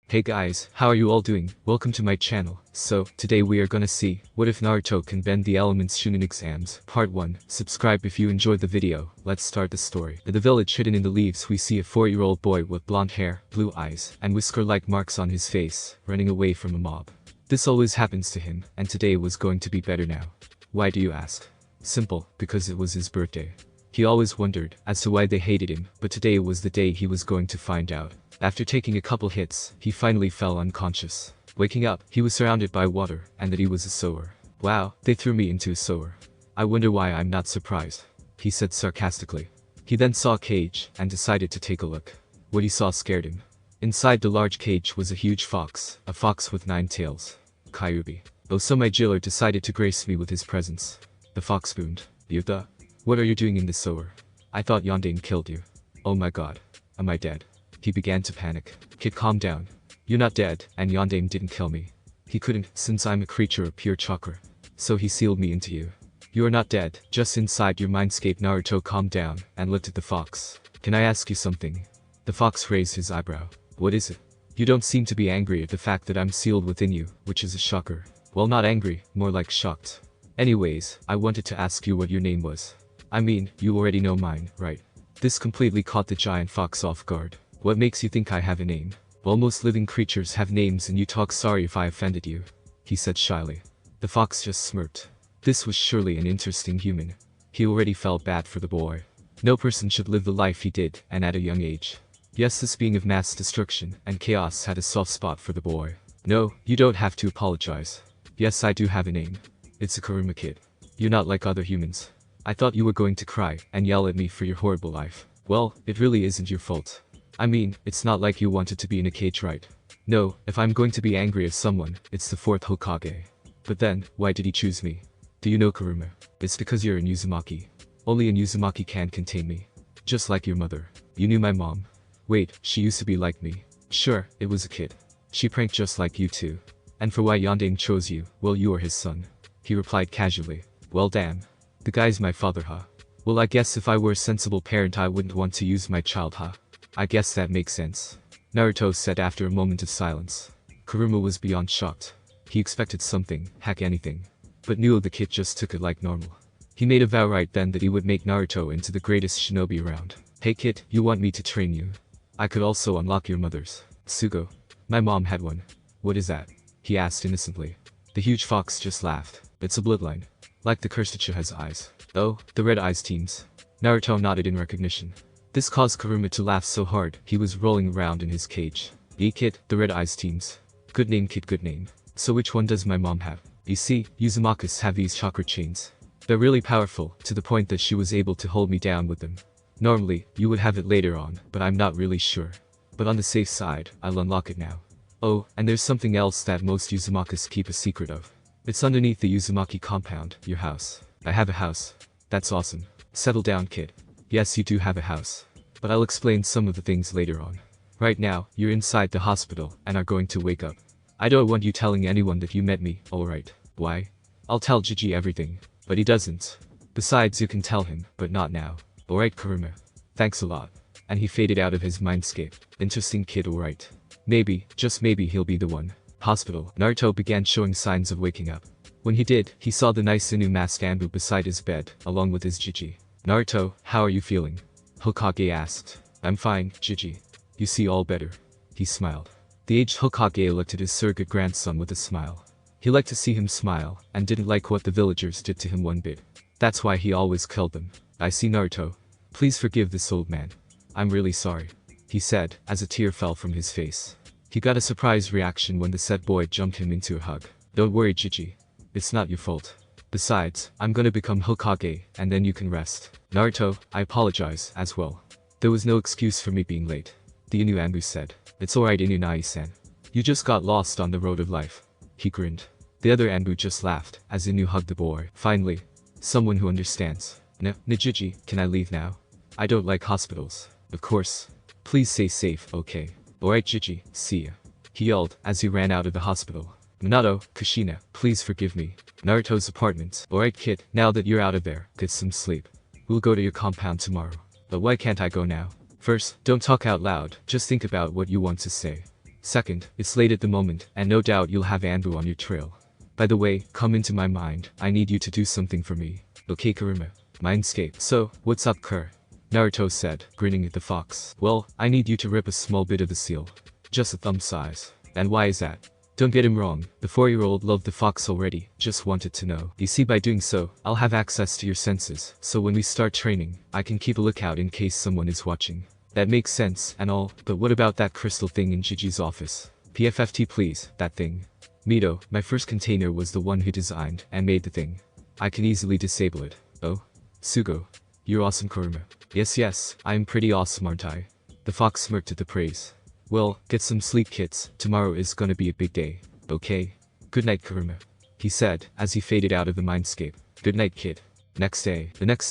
Hey guys, how are you all doing? Welcome to my channel. So, today we are gonna see, what if Naruto can bend the elements Chunin exams, part 1. Subscribe if you enjoyed the video. Let's start the story. In the village hidden in the leaves we see a 4-year-old boy with blonde hair, blue eyes, and whisker-like marks on his face, running away from a mob. This always happens to him, and today was going to be better now. Why do you ask? Simple, because it was his birthday. He always wondered as to why they hated him, but today was the day he was going to find out. After taking a couple hits, he finally fell unconscious. Waking up, he was surrounded by water, and that he was a sewer. Wow, they threw me into a sewer. I wonder why I'm not surprised, he said sarcastically. He then saw a cage, and decided to take a look. What he saw scared him. Inside the large cage was a huge fox, a fox with 9 tails. Kyubi. Oh, so my jailer decided to grace me with his presence. The fox boomed. Yuta? What are you doing in the sewer? I thought Yondaime killed you. Oh my god. Am I dead? He began to panic. Kid, calm down. You're not dead, and Yondaime didn't kill me. He couldn't, since I'm a creature of pure chakra. So he sealed me into you. You are not dead, just inside your mindscape. Naruto calmed down, and looked at the fox. Can I ask you something? The fox raised his eyebrow. What is it? You don't seem to be angry at the fact that I'm sealed within you, which is a shocker. Well, not angry, more like shocked. Anyways, I wanted to ask you what your name was. I mean, you already know mine, right? This completely caught the giant fox off guard. What makes you think I have a name? Well, most living creatures have names, and you talk sorry if I offended you, he said shyly. The fox just smirked. This was surely an interesting human. He already felt bad for the boy. No person should live the life he did, and at a young age. Yes, this being of mass destruction and chaos had a soft spot for the boy. No, you don't have to apologize. Yes, I do have a name. It's a Kurama kid. You're not like other humans. I thought you were going to cry and yell at me for your horrible life. Well, it really isn't your fault. I mean, it's not like you wanted to be in a cage, right? No, if I'm going to be angry at someone, it's the 4th Hokage. But then, why did he choose me? Do you know, Kurama? It's because you're an Uzumaki. Only an Uzumaki can contain me. Just like your mother. You knew my mom. Wait, she used to be like me. Sure, it was a kid. She pranked just like you too. And for why Yondaime chose you, well, you are his son. He replied casually. Well, damn. The guy's my father, huh? Well, I guess if I were a sensible parent I wouldn't want to use my child, huh? I guess that makes sense. Naruto said after a moment of silence. Kurama was beyond shocked. He expected something, heck anything. But knew the kid just took it like normal. He made a vow right then that he would make Naruto into the greatest shinobi around. Hey kid, you want me to train you? I could also unlock your mother's. Sugo. My mom had one. What is that? He asked innocently. The huge fox just laughed. It's a bloodline. Like the cursed Uchiha's eyes. Oh, the red eyes teams. Naruto nodded in recognition. This caused Kurama to laugh so hard, he was rolling around in his cage. Kid, the red eyes teams. Good name kid, good name. So which one does my mom have? You see, Uzumakas have these chakra chains. They're really powerful, to the point that she was able to hold me down with them. Normally, you would have it later on, but I'm not really sure. But on the safe side, I'll unlock it now. Oh, and there's something else that most Uzumakas keep a secret of. It's underneath the Uzumaki compound, your house. I have a house. That's awesome. Settle down kid. Yes, you do have a house. But I'll explain some of the things later on. Right now, you're inside the hospital, and are going to wake up. I don't want you telling anyone that you met me, alright? Why? I'll tell Gigi everything. But he doesn't. Besides, you can tell him, but not now. Alright Kurama. Thanks a lot. And he faded out of his mindscape. Interesting kid, alright. Maybe, just maybe he'll be the one. Hospital. Naruto began showing signs of waking up. When he did, he saw the nice new masked Anbu beside his bed, along with his Gigi. Naruto, how are you feeling? Hokage asked. I'm fine, Gigi. You see all better. He smiled. The aged Hokage looked at his surrogate grandson with a smile. He liked to see him smile, and didn't like what the villagers did to him one bit. That's why he always killed them. I see Naruto. Please forgive this old man. I'm really sorry, he said, as a tear fell from his face. He got a surprise reaction when the said boy jumped him into a hug. Don't worry, Gigi. It's not your fault. Besides, I'm gonna become Hokage, and then you can rest. Naruto, I apologize, as well. There was no excuse for me being late. The Inu Anbu said. It's alright Inunai-san. You just got lost on the road of life. He grinned. The other Anbu just laughed, as Inu hugged the boy. Finally. Someone who understands. Gigi, can I leave now? I don't like hospitals. Of course. Please stay safe, okay? Alright Gigi, see ya. He yelled, as he ran out of the hospital. Minato, Kushina, please forgive me. Naruto's apartment. Alright kid, now that you're out of there, get some sleep. We'll go to your compound tomorrow. But why can't I go now? First, don't talk out loud, just think about what you want to say. Second, it's late at the moment, and no doubt you'll have Anbu on your trail. By the way, come into my mind, I need you to do something for me. Okay Kurama. Mindscape. So, what's up Kur? Naruto said, grinning at the fox. Well, I need you to rip a small bit of the seal. Just a thumb size. And why is that? Don't get him wrong, the 4-year-old loved the fox already, just wanted to know. You see, by doing so, I'll have access to your senses, so when we start training, I can keep a lookout in case someone is watching. That makes sense and all, but what about that crystal thing in Gigi's office? PFFT please, that thing. Mito, my first container was the one who designed and made the thing. I can easily disable it. Oh? Sugo. You're awesome Kurama. Yes, I am pretty awesome aren't I? The fox smirked at the praise. Well, get some sleep kids, tomorrow is gonna be a big day. Okay? Good night Kurama. He said, as he faded out of the mindscape. Good night kid. The next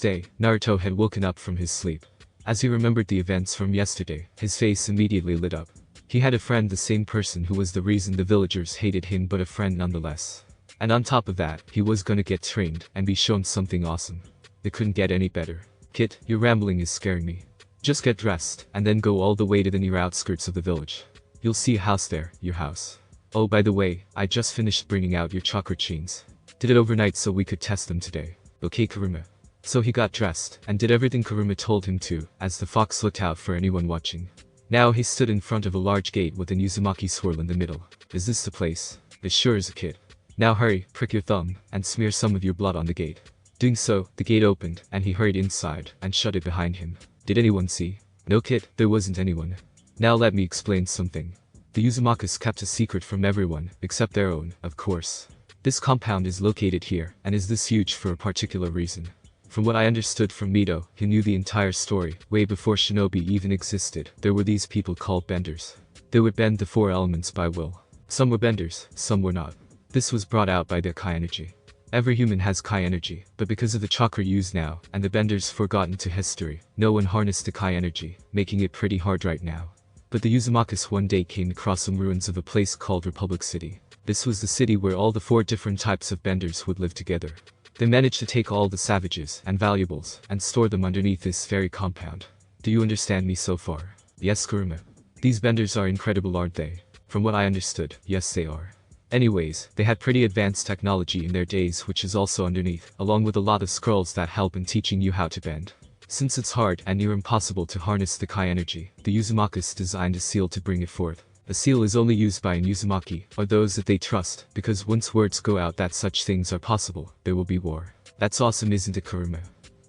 day, Naruto had woken up from his sleep. As he remembered the events from yesterday, his face immediately lit up. He had a friend, the same person who was the reason the villagers hated him, but a friend nonetheless. And on top of that, he was gonna get trained and be shown something awesome. It couldn't get any better. Kid, your rambling is scaring me. Just get dressed, and then go all the way to the near outskirts of the village. You'll see a house there, your house. Oh by the way, I just finished bringing out your chakra chains. Did it overnight so we could test them today. Okay Kurama. So he got dressed, and did everything Kurama told him to, as the fox looked out for anyone watching. Now he stood in front of a large gate with an Uzumaki swirl in the middle. Is this the place? It sure is a kid. Now hurry, prick your thumb, and smear some of your blood on the gate. Doing so, the gate opened, and he hurried inside, and shut it behind him. Did anyone see? No kid, there wasn't anyone. Now let me explain something. The Uzumakas kept a secret from everyone, except their own, of course. This compound is located here, and is this huge for a particular reason. From what I understood from Mito, he knew the entire story, way before shinobi even existed. There were these people called benders. They would bend the 4 elements by will. Some were benders, some were not. This was brought out by their Kai energy. Every human has Kai energy, but because of the chakra used now, and the benders forgotten to history, no one harnessed the Kai energy, making it pretty hard right now. But the Uzumakas one day came across some ruins of a place called Republic City. This was the city where all the 4 different types of benders would live together. They managed to take all the savages and valuables, and store them underneath this very compound. Do you understand me so far? Yes Kurama. These benders are incredible aren't they? From what I understood, yes they are. Anyways, they had pretty advanced technology in their days which is also underneath, along with a lot of scrolls that help in teaching you how to bend. Since it's hard and near impossible to harness the Kai energy, the Uzumakas designed a seal to bring it forth. A seal is only used by an Uzumaki, or those that they trust, because once words go out that such things are possible, there will be war. That's awesome isn't it Kurama?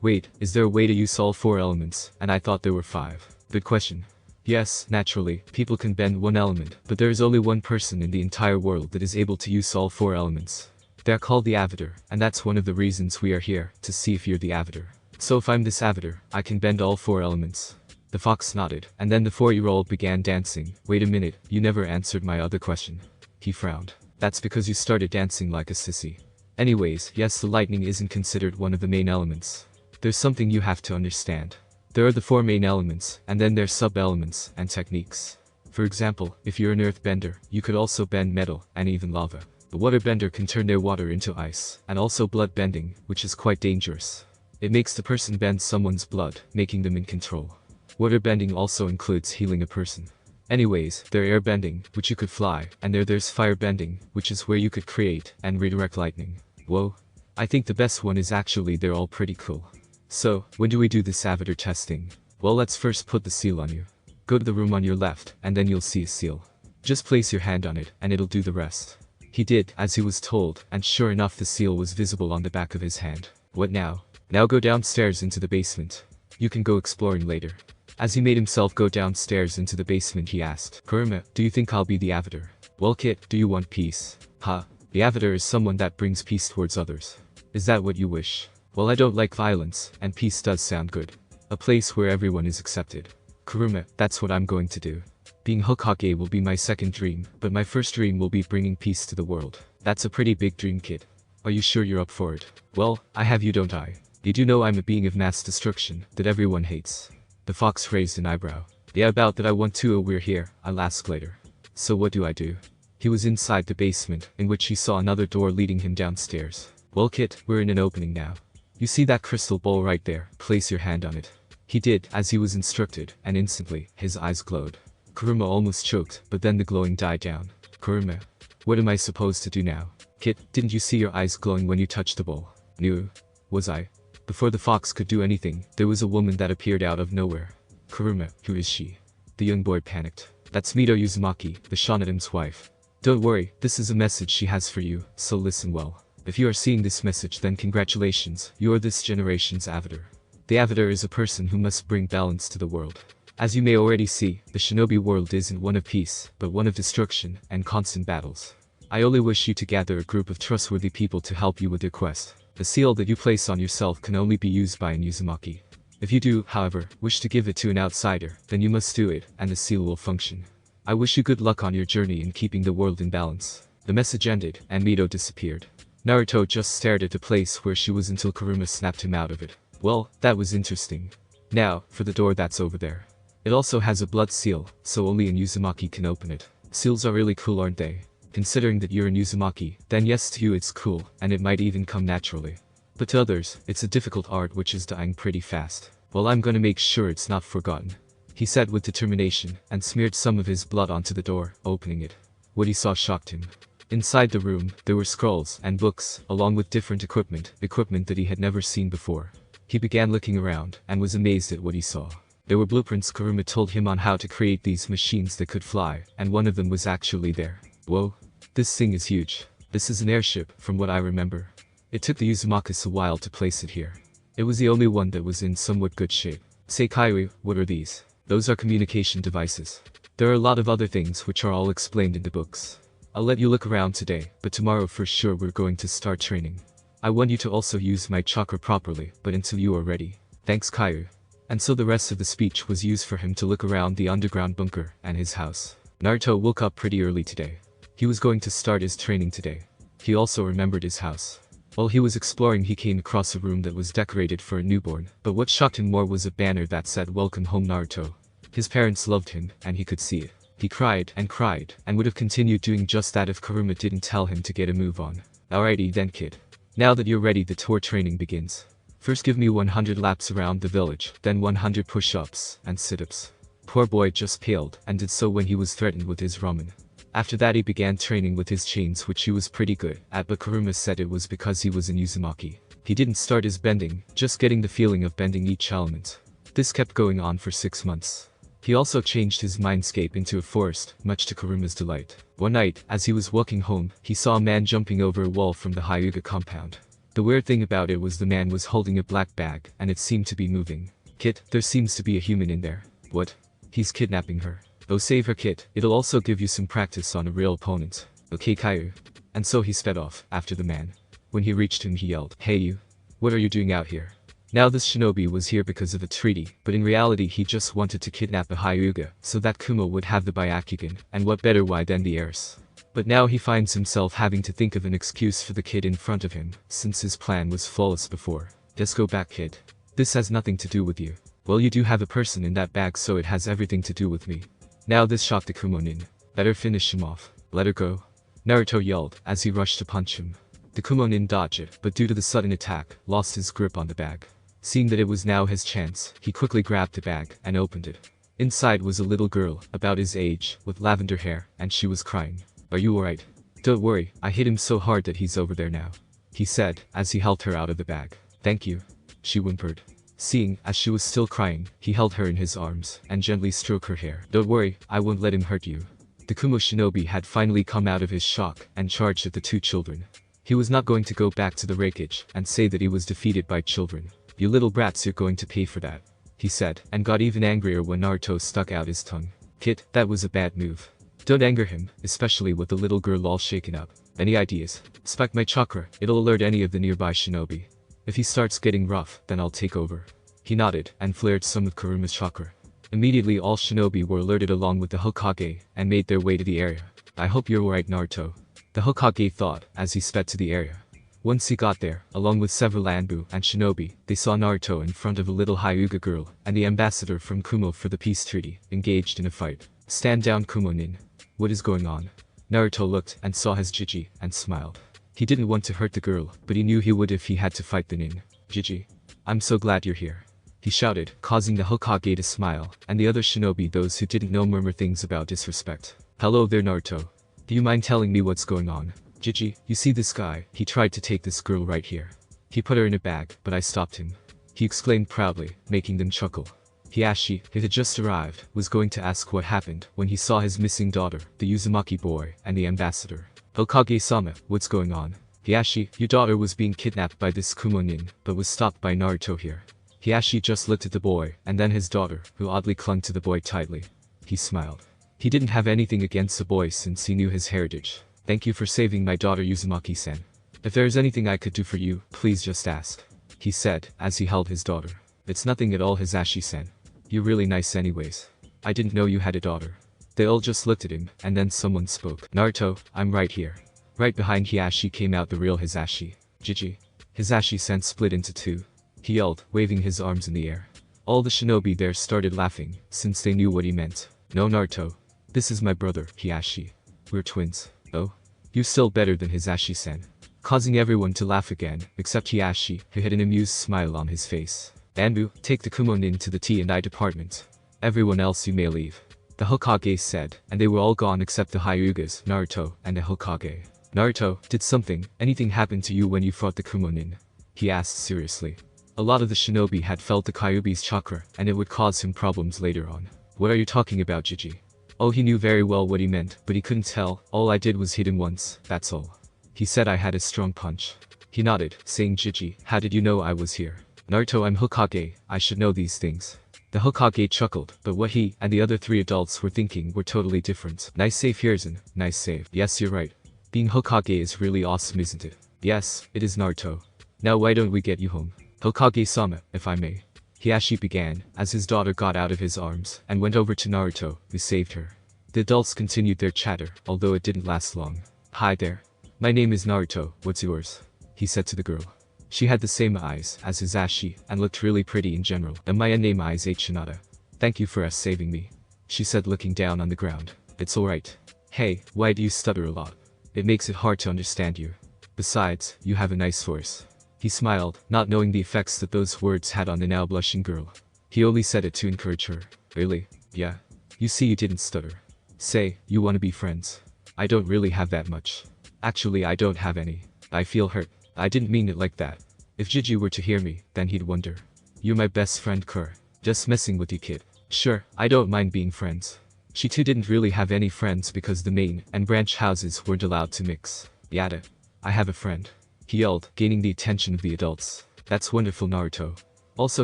Wait, is there a way to use all 4 elements, and I thought there were 5. Good question. Yes, naturally, people can bend 1 element, but there is only one person in the entire world that is able to use all 4 elements. They are called the Avatar, and that's one of the reasons we are here, to see if you're the Avatar. So if I'm this Avatar, I can bend all 4 elements. The fox nodded, and then the 4-year-old began dancing. Wait a minute, you never answered my other question. He frowned. That's because you started dancing like a sissy. Anyways, yes, the lightning isn't considered one of the main elements. There's something you have to understand. There are the 4 main elements, and then there's sub-elements and techniques. For example, if you're an earthbender, you could also bend metal, and even lava. The waterbender can turn their water into ice, and also blood bending, which is quite dangerous. It makes the person bend someone's blood, making them in control. Waterbending also includes healing a person. Anyways, there's airbending, which you could fly, and there's firebending, which is where you could create and redirect lightning. Whoa. I think the best one is actually they're all pretty cool. So, when do we do this avatar testing? Well, let's first put the seal on you. Go to the room on your left, and then you'll see a seal. Just place your hand on it, and it'll do the rest. He did, as he was told, and sure enough the seal was visible on the back of his hand. What now? Now go downstairs into the basement. You can go exploring later. As he made himself go downstairs into the basement he asked, Kurama, do you think I'll be the Avatar? Well Kit, do you want peace? Ha. The Avatar is someone that brings peace towards others. Is that what you wish? Well, I don't like violence, and peace does sound good. A place where everyone is accepted. Kurama, that's what I'm going to do. Being Hokage will be my second dream, but my first dream will be bringing peace to the world. That's a pretty big dream, kid. Are you sure you're up for it? Well, I have you don't I? You do know I'm a being of mass destruction, that everyone hates. The fox raised an eyebrow. Yeah, about that I want to. We're here, I'll ask later. So what do I do? He was inside the basement, in which he saw another door leading him downstairs. Well Kit, we're in an opening now. You see that crystal ball right there, place your hand on it. He did, as he was instructed, and instantly, his eyes glowed. Kurama almost choked, but then the glowing died down. Kurama. What am I supposed to do now? Kid, didn't you see your eyes glowing when you touched the bowl? No. Was I? Before the fox could do anything, there was a woman that appeared out of nowhere. Kurama, who is she? The young boy panicked. That's Mito Uzumaki, the Shonin's wife. Don't worry, this is a message she has for you, so listen well. If you are seeing this message, then congratulations, you are this generation's avatar. The avatar is a person who must bring balance to the world. As you may already see, the shinobi world isn't one of peace, but one of destruction and constant battles. I only wish you to gather a group of trustworthy people to help you with your quest. The seal that you place on yourself can only be used by an Uzumaki. If you do, however, wish to give it to an outsider, then you must do it, and the seal will function. I wish you good luck on your journey in keeping the world in balance. The message ended, and Mito disappeared. Naruto just stared at the place where she was until Kurama snapped him out of it. Well, that was interesting. Now, for the door that's over there. It also has a blood seal, so only an Uzumaki can open it. Seals are really cool, aren't they? Considering that you're an Uzumaki, then yes, to you it's cool, and it might even come naturally. But to others, it's a difficult art which is dying pretty fast. Well, I'm gonna make sure it's not forgotten. He said with determination, and smeared some of his blood onto the door, opening it. What he saw shocked him. Inside the room, there were scrolls and books, along with different equipment that he had never seen before. He began looking around, and was amazed at what he saw. There were blueprints Kurama told him on how to create these machines that could fly, and one of them was actually there. Whoa. This thing is huge. This is an airship, from what I remember. It took the Uzumakis a while to place it here. It was the only one that was in somewhat good shape. Say Kaiui, what are these? Those are communication devices. There are a lot of other things which are all explained in the books. I'll let you look around today, but tomorrow for sure we're going to start training. I want you to also use my chakra properly, but until you are ready. Thanks Kaiui. And so the rest of the speech was used for him to look around the underground bunker and his house. Naruto woke up pretty early today. He was going to start his training today. He also remembered his house. While he was exploring, he came across a room that was decorated for a newborn, but what shocked him more was a banner that said "Welcome home Naruto." His parents loved him, and he could see it. He cried, and would have continued doing just that if Kurama didn't tell him to get a move on. Alrighty then kid. Now that you're ready, the tour training begins. First give me 100 laps around the village, then 100 push-ups and sit-ups. Poor boy just paled, and did so when he was threatened with his ramen. After that he began training with his chains, which he was pretty good at, but Kurama said it was because he was an Uzumaki. He didn't start his bending, just getting the feeling of bending each element. This kept going on for 6 months. He also changed his mindscape into a forest, much to Kurama's delight. One night, as he was walking home, he saw a man jumping over a wall from the Hyuga compound. The weird thing about it was the man was holding a black bag, and it seemed to be moving. Kid, there seems to be a human in there. What? He's kidnapping her. Oh, save her kid, it'll also give you some practice on a real opponent. Okay Kaiui. And so he sped off, after the man. When he reached him he yelled, "Hey you! What are you doing out here?" Now this shinobi was here because of a treaty, but in reality he just wanted to kidnap a Hyuga, so that Kumo would have the Byakugan, and what better why than the heirs. But now he finds himself having to think of an excuse for the kid in front of him, since his plan was flawless before. Just go back kid. This has nothing to do with you. Well, you do have a person in that bag, so it has everything to do with me. Now this shocked the Kumonin. Better finish him off. Let her go. Naruto yelled, as he rushed to punch him. The Kumonin dodged it, but due to the sudden attack, lost his grip on the bag. Seeing that it was now his chance, he quickly grabbed the bag, and opened it. Inside was a little girl, about his age, with lavender hair, and she was crying. Are you alright? Don't worry, I hit him so hard that he's over there now. He said, as he helped her out of the bag. Thank you. She whimpered. Seeing, as she was still crying, he held her in his arms, and gently stroked her hair. Don't worry, I won't let him hurt you. The Kumo shinobi had finally come out of his shock, and charged at the two children. He was not going to go back to the wreckage, and say that he was defeated by children. You little brats, you're going to pay for that. He said, and got even angrier when Naruto stuck out his tongue. Kid, that was a bad move. Don't anger him, especially with the little girl all shaken up. Any ideas? Spike my chakra, it'll alert any of the nearby shinobi. If he starts getting rough, then I'll take over. He nodded, and flared some of Kurama's chakra. Immediately all shinobi were alerted along with the Hokage, and made their way to the area. I hope you're alright Naruto. The Hokage thought, as he sped to the area. Once he got there, along with several Anbu and shinobi, they saw Naruto in front of a little Hyuga girl, and the ambassador from Kumo for the peace treaty, engaged in a fight. Stand down Kumo-nin. What is going on? Naruto looked, and saw his Jiji, and smiled. He didn't want to hurt the girl, but he knew he would if he had to fight the nin. Jiji. I'm so glad you're here. He shouted, causing the Hokage to smile, and the other shinobi, those who didn't know, murmur things about disrespect. Hello there, Naruto. Do you mind telling me what's going on? Gigi, you see this guy? He tried to take this girl right here. He put her in a bag, but I stopped him. He exclaimed proudly, making them chuckle. Hiashi, who had just arrived, was going to ask what happened when he saw his missing daughter, the Uzumaki boy, and the ambassador. Hokage-sama, what's going on? Hiashi, your daughter was being kidnapped by this Kumonin, but was stopped by Naruto here. Hiashi just looked at the boy, and then his daughter, who oddly clung to the boy tightly. He smiled. He didn't have anything against the boy since he knew his heritage. Thank you for saving my daughter, Uzumaki-san. If there is anything I could do for you, please just ask. He said, as he held his daughter. It's nothing at all, Hisashi-san. You're really nice anyways. I didn't know you had a daughter. They all just looked at him, and then someone spoke. Naruto, I'm right here. Right behind Hiashi came out the real Hisashi. Gigi. Hisashi-san split into two. He yelled, waving his arms in the air. All the shinobi there started laughing, since they knew what he meant. No, Naruto. This is my brother, Hiashi. We're twins. Oh? You're still better than Hisashi-san. Causing everyone to laugh again, except Hiashi, who had an amused smile on his face. Anbu, take the Kumonin to the T&I department. Everyone else you may leave. The Hokage said, and they were all gone except the Hyugas, Naruto, and the Hokage. Naruto, did anything happen to you when you fought the Kumonin? He asked seriously. A lot of the shinobi had felt the Kyuubi's chakra, and it would cause him problems later on. What are you talking about, Gigi? Oh, he knew very well what he meant, but he couldn't tell. All I did was hit him once, that's all. He said I had a strong punch. He nodded, saying, Gigi, how did you know I was here? Naruto, I'm Hokage, I should know these things. The Hokage chuckled, but what he and the other three adults were thinking were totally different. Nice save, Hiruzen, nice save. Yes, you're right. Being Hokage is really awesome, isn't it? Yes, it is, Naruto. Now why don't we get you home? Hokage-sama, if I may. Hiashi began, as his daughter got out of his arms, and went over to Naruto, who saved her. The adults continued their chatter, although it didn't last long. Hi there. My name is Naruto, what's yours? He said to the girl. She had the same eyes as Hisashi, and looked really pretty in general. And my name is Hinata. Thank you for saving me. She said, looking down on the ground. It's alright. Hey, why do you stutter a lot? It makes it hard to understand you. Besides, you have a nice voice. He smiled, not knowing the effects that those words had on the now blushing girl. He only said it to encourage her. Really? Yeah. You see, you didn't stutter. Say, you want to be friends. I don't really have that much. Actually, I don't have any. I feel hurt. I didn't mean it like that. If Gigi were to hear me, then he'd wonder. You're my best friend, Kur. Just messing with you, kid. Sure, I don't mind being friends. She too didn't really have any friends because the main and branch houses weren't allowed to mix. Yada. I have a friend. He yelled, gaining the attention of the adults. That's wonderful, Naruto. Also,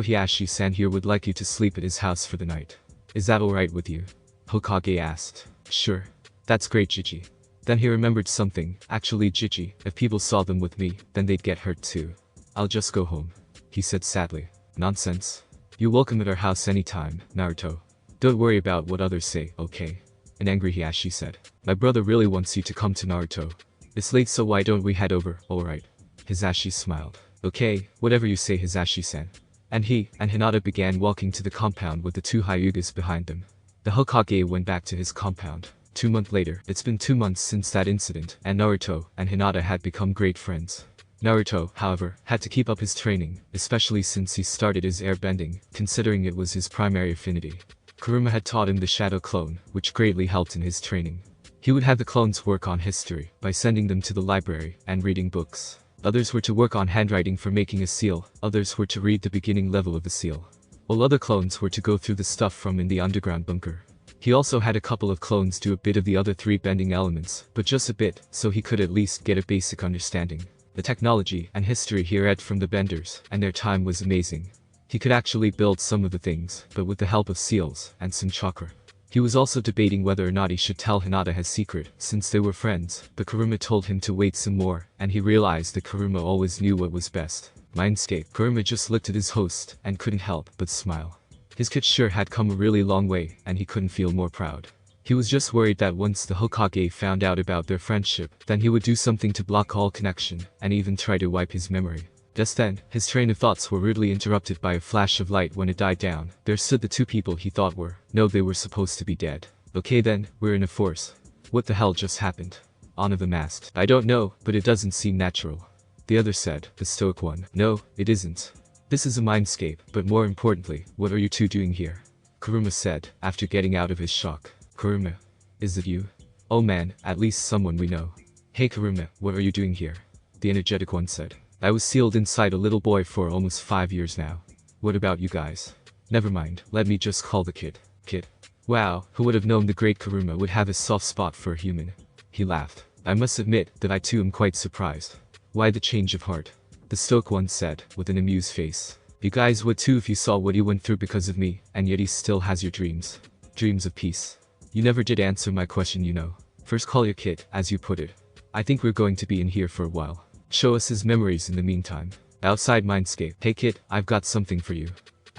Hiashi-san here would like you to sleep at his house for the night. Is that alright with you? Hokage asked. Sure. That's great, Gigi. Then he remembered something. Actually, Gigi, if people saw them with me, then they'd get hurt too. I'll just go home. He said sadly. Nonsense. You're welcome at our house anytime, Naruto. Don't worry about what others say, okay? An angry Hiashi said. My brother really wants you to come to Naruto. It's late, so why don't we head over, alright? Hisashi smiled. Okay, whatever you say, Hisashi-san. And he and Hinata began walking to the compound with the two Hyugas behind them. The Hokage went back to his compound. 2 months later, it's been 2 months since that incident, and Naruto and Hinata had become great friends. Naruto, however, had to keep up his training, especially since he started his airbending, considering it was his primary affinity. Kurama had taught him the shadow clone, which greatly helped in his training. He would have the clones work on history by sending them to the library and reading books. Others were to work on handwriting for making a seal, others were to read the beginning level of the seal. All other clones were to go through the stuff from in the underground bunker. He also had a couple of clones do a bit of the other 3 bending elements, but just a bit, so he could at least get a basic understanding. The technology and history he read from the benders, and their time was amazing. He could actually build some of the things, but with the help of seals and some chakra. He was also debating whether or not he should tell Hinata his secret, since they were friends, but Kurama told him to wait some more, and he realized that Kurama always knew what was best. Mindscape. Kurama just looked at his host, and couldn't help but smile. His kid sure had come a really long way, and he couldn't feel more proud. He was just worried that once the Hokage found out about their friendship, then he would do something to block all connection, and even try to wipe his memory. Just then, his train of thoughts were rudely interrupted by a flash of light. When it died down, there stood the 2 people he thought were. No, they were supposed to be dead. Okay then, we're in a force. What the hell just happened? One of them asked. I don't know, but it doesn't seem natural. The other said, the stoic one. No, it isn't. This is a mindscape, but more importantly, what are you two doing here? Kurama said, after getting out of his shock. Kurama, is it you? Oh man, at least someone we know. Hey Kurama, what are you doing here? The energetic one said. I was sealed inside a little boy for almost 5 years now. What about you guys? Never mind, let me just call the kid. Kid. Wow, who would have known the great Kurama would have a soft spot for a human? He laughed. I must admit that I too am quite surprised. Why the change of heart? The stoic one said, with an amused face. You guys would too if you saw what he went through because of me, and yet he still has your dreams. Dreams of peace. You never did answer my question, you know. First call your kid, as you put it. I think we're going to be in here for a while. Show us his memories in the meantime. Outside Mindscape. Hey kid, I've got something for you.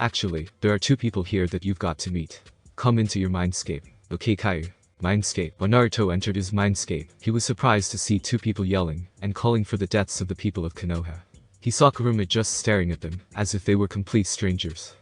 Actually, there are 2 people here that you've got to meet. Come into your Mindscape. Okay Caillou. Mindscape. When Naruto entered his Mindscape, he was surprised to see 2 people yelling and calling for the deaths of the people of Konoha. He saw Kurama just staring at them, as if they were complete strangers.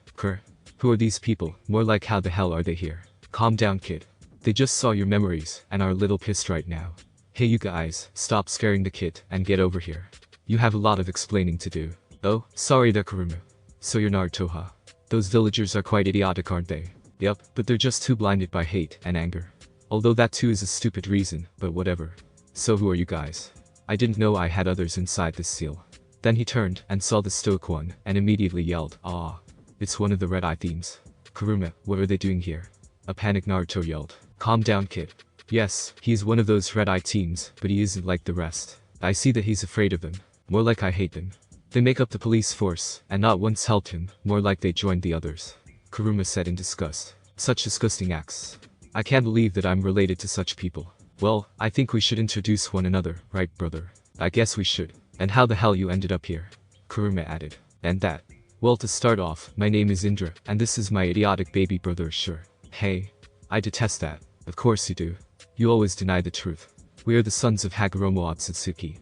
Who are these people? More like how the hell are they here? Calm down kid. They just saw your memories, and are a little pissed right now. Hey you guys, stop scaring the kid, and get over here. You have a lot of explaining to do. Oh, sorry there Kurama. So you're Naruto huh? Those villagers are quite idiotic aren't they? Yup, but they're just too blinded by hate and anger. Although that too is a stupid reason, but whatever. So who are you guys? I didn't know I had others inside this seal. Then he turned and saw the stoic one, and immediately yelled, ah. It's one of the red-eye themes. Kurama, what are they doing here? A panicked Naruto yelled. Calm down kid. Yes, he is one of those red-eye teams, but he isn't like the rest. I see that he's afraid of them. More like I hate them. They make up the police force, and not once helped him, more like they joined the others. Kurama said in disgust. Such disgusting acts. I can't believe that I'm related to such people. Well, I think we should introduce one another, right brother? I guess we should. And how the hell you ended up here? Kurama added. And that. Well to start off, my name is Indra, and this is my idiotic baby brother Sure. Hey. I detest that. Of course you do. You always deny the truth. We are the sons of Hagoromo Otsutsuki.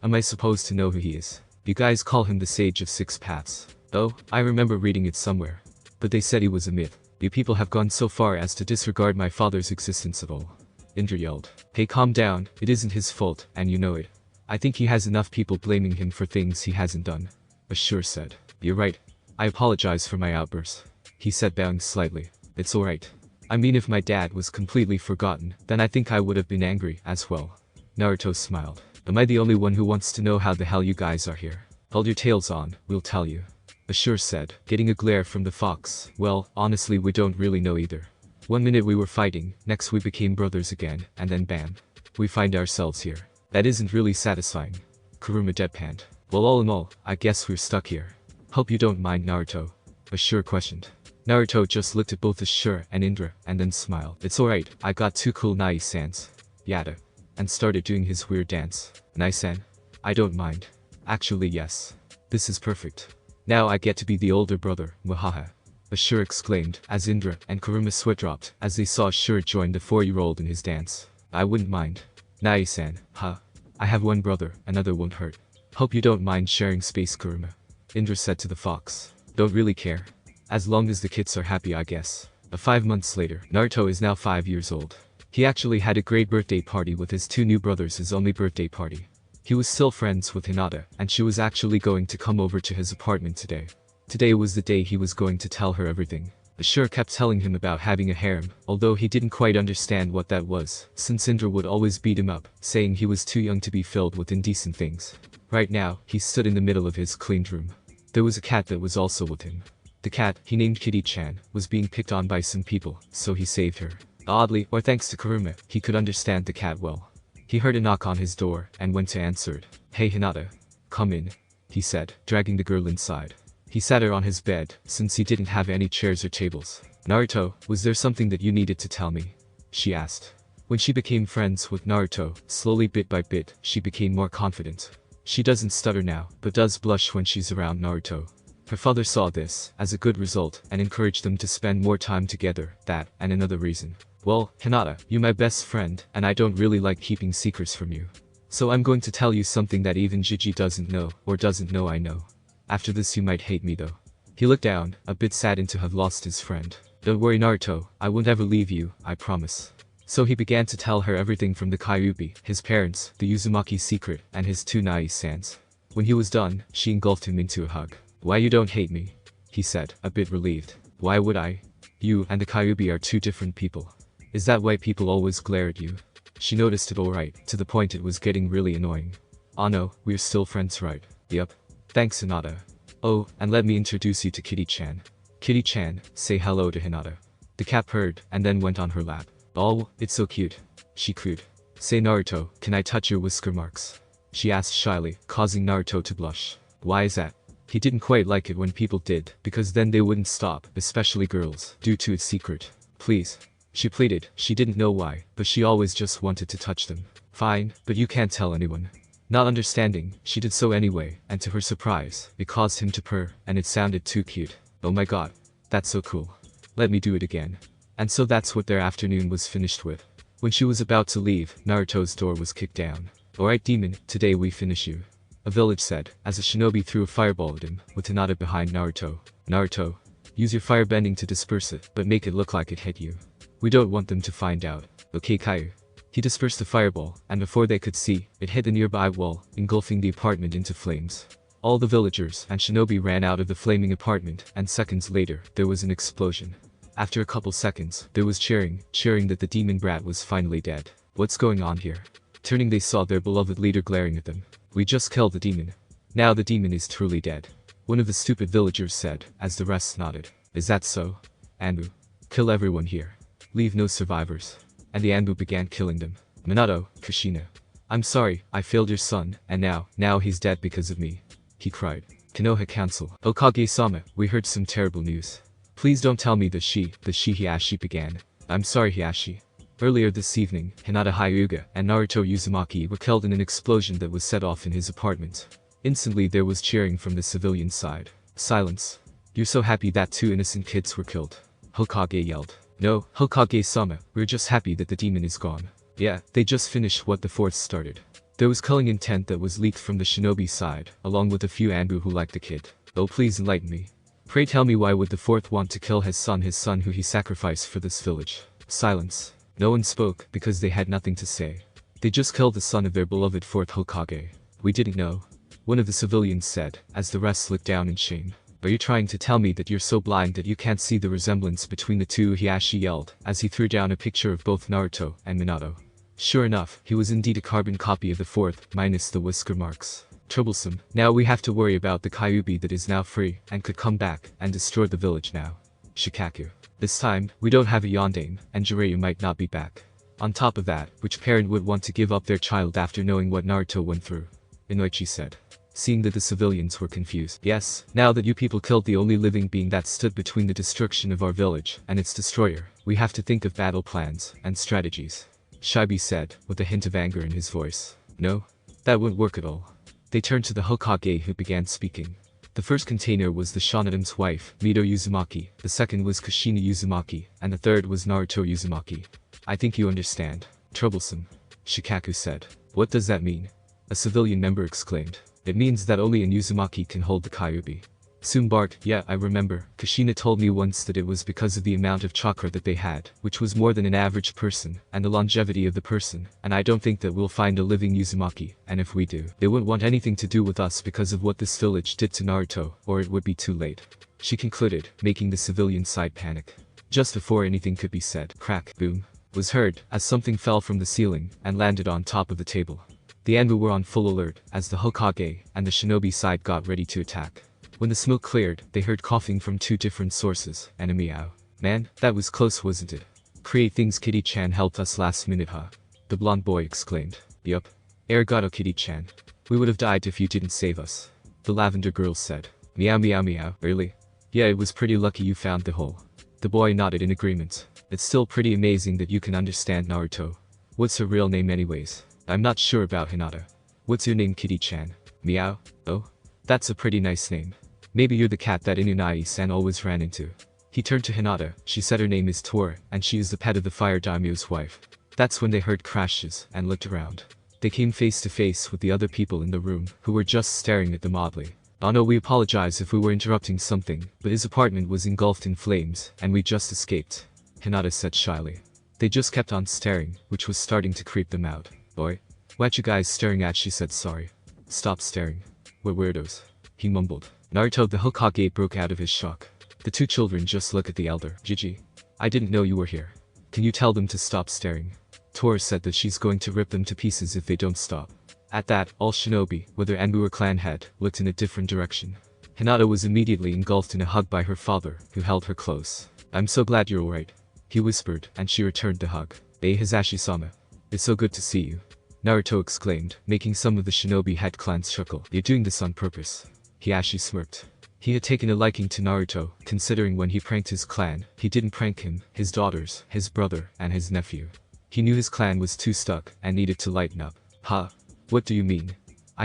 Am I supposed to know who he is? You guys call him the Sage of 6 Paths. Oh, I remember reading it somewhere. But they said he was a myth. You people have gone so far as to disregard my father's existence at all. Indra yelled. Hey calm down, it isn't his fault, and you know it. I think he has enough people blaming him for things he hasn't done. Ashur said. You're right. I apologize for my outburst. He said bowing slightly. It's alright. I mean if my dad was completely forgotten, then I think I would have been angry as well. Naruto smiled. Am I the only one who wants to know how the hell you guys are here? Hold your tails on, we'll tell you. Ashur said, getting a glare from the fox. Well, honestly we don't really know either. One minute we were fighting, next we became brothers again, and then bam. We find ourselves here. That isn't really satisfying. Kurama deadpanned. Well all in all, I guess we're stuck here. Hope you don't mind Naruto. Ashur questioned. Naruto just looked at both Ashur and Indra, and then smiled. It's alright, I got 2 cool Nai-sans. Yada. And started doing his weird dance. Nai-san? I don't mind. Actually yes. This is perfect. Now I get to be the older brother, Wahaha. Ashur exclaimed, as Indra and Kurama sweat dropped, as they saw Ashur join the 4-year-old in his dance. I wouldn't mind. Nai-san, huh? I have one brother, another won't hurt. Hope you don't mind sharing space Kurama. Indra said to the fox. Don't really care. As long as the kids are happy I guess. 5 months later, Naruto is now 5 years old. He actually had a great birthday party with his 2 new brothers, his only birthday party. He was still friends with Hinata, and she was actually going to come over to his apartment today. Today was the day he was going to tell her everything. Ashur kept telling him about having a harem, although he didn't quite understand what that was, since Indra would always beat him up, saying he was too young to be filled with indecent things. Right now, he stood in the middle of his cleaned room. There was a cat that was also with him. The cat, he named Kitty-chan, was being picked on by some people, so he saved her. Oddly, or thanks to Kurama, he could understand the cat well. He heard a knock on his door, and went to answer it. Hey Hinata. Come in. He said, dragging the girl inside. He sat her on his bed, since he didn't have any chairs or tables. Naruto, was there something that you needed to tell me? She asked. When she became friends with Naruto, slowly bit by bit, she became more confident. She doesn't stutter now, but does blush when she's around Naruto. Her father saw this as a good result and encouraged them to spend more time together, that, and another reason. Well, Hinata, you're my best friend, and I don't really like keeping secrets from you. So I'm going to tell you something that even Gigi doesn't know, or doesn't know I know. After this you might hate me though. He looked down, a bit saddened to have lost his friend. Don't worry Naruto, I will never leave you, I promise. So he began to tell her everything from the Kyuubi, his parents, the Uzumaki secret, and his 2 Nai-sans. When he was done, she engulfed him into a hug. Why you don't hate me? He said, a bit relieved. Why would I? You and the Kyuubi are two different people. Is that why people always glare at you? She noticed it alright, to the point it was getting really annoying. Oh no, we're still friends, right? Yup. Thanks, Hinata. Oh, and let me introduce you to Kitty-chan. Kitty-chan, say hello to Hinata. The cat purred, and then went on her lap. Oh, it's so cute. She cooed. Say Naruto, can I touch your whisker marks? She asked shyly, causing Naruto to blush. Why is that? He didn't quite like it when people did, because then they wouldn't stop, especially girls, due to its secret. Please. She pleaded, she didn't know why, but she always just wanted to touch them. Fine, but you can't tell anyone. Not understanding, she did so anyway, and to her surprise, it caused him to purr, and it sounded too cute. Oh my god. That's so cool. Let me do it again. And so that's what their afternoon was finished with. When she was about to leave, Naruto's door was kicked down. Alright demon, today we finish you. A village said, as a shinobi threw a fireball at him, with Hinata behind Naruto. Naruto. Use your firebending to disperse it, but make it look like it hit you. We don't want them to find out. Okay Kaiju. He dispersed the fireball, and before they could see, it hit the nearby wall, engulfing the apartment into flames. All the villagers and shinobi ran out of the flaming apartment, and seconds later, there was an explosion. After a couple seconds, there was cheering that the demon brat was finally dead. What's going on here? Turning they saw their beloved leader glaring at them. We just killed the demon. Now the demon is truly dead. One of the stupid villagers said, as the rest nodded. Is that so? Anbu. Kill everyone here. Leave no survivors. And the Anbu began killing them. Minato, Kushina. I'm sorry, I failed your son, and now he's dead because of me. He cried. Konoha Council. Okage-sama, we heard some terrible news. Please don't tell me the she Hiashi began. I'm sorry Hiashi. Earlier this evening, Hinata Hyuga and Naruto Uzumaki were killed in an explosion that was set off in his apartment. Instantly there was cheering from the civilian side. Silence. You're so happy that two innocent kids were killed. Hokage yelled. No, Hokage-sama, we're just happy that the demon is gone. Yeah, they just finished what the fourth started. There was killing intent that was leaked from the shinobi side, along with a few Anbu who liked the kid. Oh please enlighten me. Pray tell me why would the fourth want to kill his son who he sacrificed for this village. Silence. No one spoke, because they had nothing to say. They just killed the son of their beloved fourth Hokage. We didn't know. One of the civilians said, as the rest looked down in shame. Are you trying to tell me that you're so blind that you can't see the resemblance between the two? Hiashi yelled, as he threw down a picture of both Naruto and Minato. Sure enough, he was indeed a carbon copy of the fourth, minus the whisker marks. Troublesome. Now we have to worry about the Kyuubi that is now free, and could come back, and destroy the village now. Shikaku. This time, we don't have a Yondaime, and Jiraiya might not be back. On top of that, which parent would want to give up their child after knowing what Naruto went through? Inoichi said. Seeing that the civilians were confused. Yes, now that you people killed the only living being that stood between the destruction of our village and its destroyer, we have to think of battle plans and strategies. Shibi said, with a hint of anger in his voice. No, that wouldn't work at all. They turned to the Hokage who began speaking. The first container was the Shonadame's wife, Mito Uzumaki, the second was Kushina Uzumaki, and the third was Naruto Uzumaki. I think you understand. Troublesome. Shikaku said. What does that mean? A civilian member exclaimed. It means that only an Uzumaki can hold the Kyuubi. Soon barked, yeah, I remember. Kushina told me once that it was because of the amount of chakra that they had, which was more than an average person, and the longevity of the person, and I don't think that we'll find a living Uzumaki, and if we do, they wouldn't want anything to do with us because of what this village did to Naruto, or it would be too late. She concluded, making the civilian side panic. Just before anything could be said, crack, boom, was heard, as something fell from the ceiling, and landed on top of the table. The Anbu were on full alert, as the Hokage and the shinobi side got ready to attack. When the smoke cleared, they heard coughing from two different sources, and a meow. Man, that was close wasn't it? Create things Kitty-chan helped us last minute huh? The blonde boy exclaimed. Yup. Arigato Kitty-chan. We would have died if you didn't save us. The lavender girl said. Meow meow meow, really? Yeah, it was pretty lucky you found the hole. The boy nodded in agreement. It's still pretty amazing that you can understand Naruto. What's her real name anyways? I'm not sure about Hinata. What's your name Kitty-chan? Meow? Oh? That's a pretty nice name. Maybe you're the cat that Inunai-san always ran into. He turned to Hinata, she said her name is Tora, and she is the pet of the fire daimyo's wife. That's when they heard crashes, and looked around. They came face to face with the other people in the room, who were just staring at them oddly. Oh no, we apologize if we were interrupting something, but his apartment was engulfed in flames, and we just escaped. Hinata said shyly. They just kept on staring, which was starting to creep them out. Boy. What you guys staring at? She said sorry. Stop staring. We're weirdos. He mumbled. Naruto the Hokage broke out of his shock. The two children just look at the elder. Gigi. I didn't know you were here. Can you tell them to stop staring? Tora said that she's going to rip them to pieces if they don't stop. At that, all shinobi, whether Anbu or clan head, looked in a different direction. Hinata was immediately engulfed in a hug by her father, who held her close. I'm so glad you're alright, he whispered, and she returned the hug. Hizashi-sama. It's so good to see you. Naruto exclaimed, making some of the shinobi head clans chuckle. You're doing this on purpose. Hiashi smirked. He had taken a liking to Naruto, considering when he pranked his clan, he didn't prank him, his daughters, his brother, and his nephew. He knew his clan was too stuck, and needed to lighten up. Ha! What do you mean?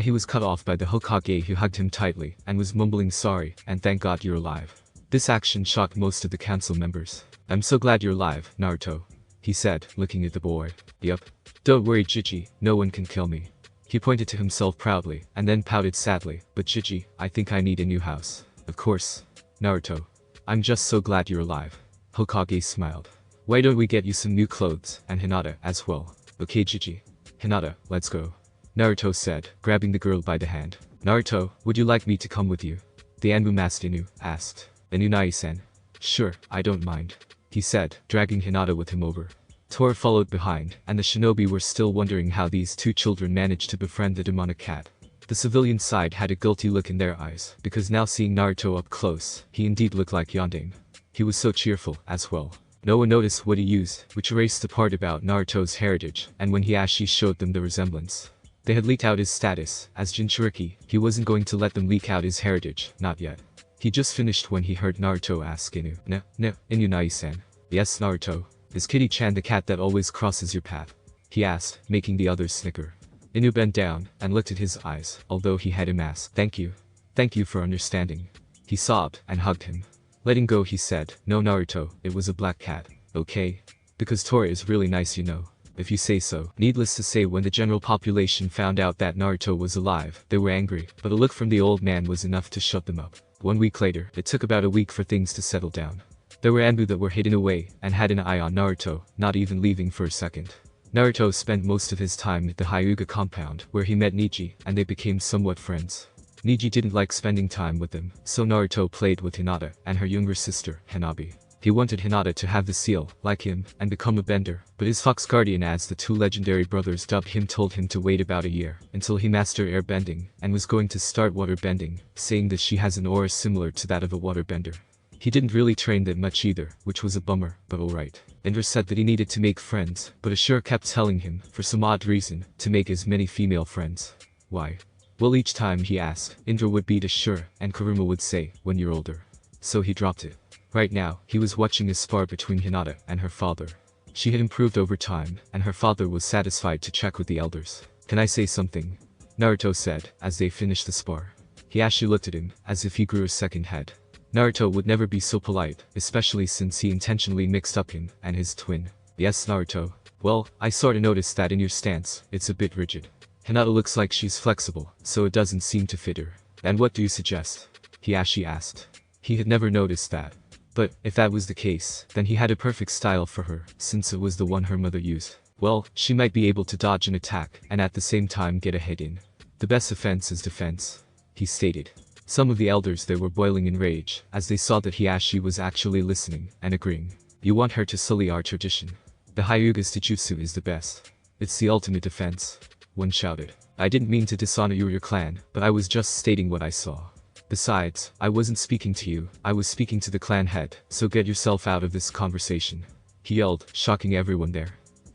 He was cut off by the Hokage who hugged him tightly, and was mumbling sorry, and thank God you're alive. This action shocked most of the council members. I'm so glad you're alive, Naruto. He said, looking at the boy. Yup. Don't worry Gigi, no one can kill me. He pointed to himself proudly, and then pouted sadly, but Gigi, I think I need a new house. Of course. Naruto. I'm just so glad you're alive. Hokage smiled. Why don't we get you some new clothes, and Hinata as well. Okay Gigi. Hinata, let's go. Naruto said, grabbing the girl by the hand. Naruto, would you like me to come with you? The Anbu masked Inu asked. Inu-nai-san. Sure, I don't mind. He said, dragging Hinata with him over. Tora followed behind, and the shinobi were still wondering how these two children managed to befriend the demonic cat. The civilian side had a guilty look in their eyes, because now seeing Naruto up close, he indeed looked like Yandere. He was so cheerful, as well. No one noticed what he used, which erased the part about Naruto's heritage, and when Hiashi showed them the resemblance. They had leaked out his status, as Jinchuriki, he wasn't going to let them leak out his heritage, not yet. He just finished when he heard Naruto ask Inu. Inu-nai-san. Yes Naruto. Is Kitty-chan the cat that always crosses your path? He asked, making the others snicker. Inu bent down, and looked at his eyes, although he had a mask. Thank you. Thank you for understanding. He sobbed, and hugged him. Letting go he said, no Naruto, it was a black cat. Okay? Because Tora is really nice you know. If you say so. Needless to say when the general population found out that Naruto was alive, they were angry, but a look from the old man was enough to shut them up. 1 week later, it took about a week for things to settle down. There were Anbu that were hidden away, and had an eye on Naruto, not even leaving for a second. Naruto spent most of his time at the Hyuga compound, where he met Neji, and they became somewhat friends. Neji didn't like spending time with them, so Naruto played with Hinata, and her younger sister, Hanabi. He wanted Hinata to have the seal, like him, and become a bender, but his fox guardian as the two legendary brothers dubbed him told him to wait about a year, until he mastered air bending, and was going to start water bending, saying that she has an aura similar to that of a water bender. He didn't really train that much either, which was a bummer, but alright. Indra said that he needed to make friends, but Ashura kept telling him, for some odd reason, to make as many female friends. Why? Well each time he asked, Indra would beat Ashura, and Kurama would say, when you're older. So he dropped it. Right now, he was watching a spar between Hinata and her father. She had improved over time, and her father was satisfied to check with the elders. Can I say something? Naruto said, as they finished the spar. Hiashi looked at him, as if he grew a second head. Naruto would never be so polite, especially since he intentionally mixed up him and his twin. Yes Naruto. Well, I sorta noticed that in your stance, it's a bit rigid. Hinata looks like she's flexible, so it doesn't seem to fit her. And what do you suggest? Hiashi asked. He had never noticed that. But, if that was the case, then he had a perfect style for her, since it was the one her mother used. Well, she might be able to dodge an attack, and at the same time get a hit in. The best offense is defense. He stated. Some of the elders there were boiling in rage, as they saw that Hiashi was actually listening, and agreeing. You want her to sully our tradition. The Hyuga's Taijutsu is the best. It's the ultimate defense. One shouted. I didn't mean to dishonor you or your clan, but I was just stating what I saw. Besides, I wasn't speaking to you, I was speaking to the clan head, so get yourself out of this conversation. He yelled, shocking everyone there.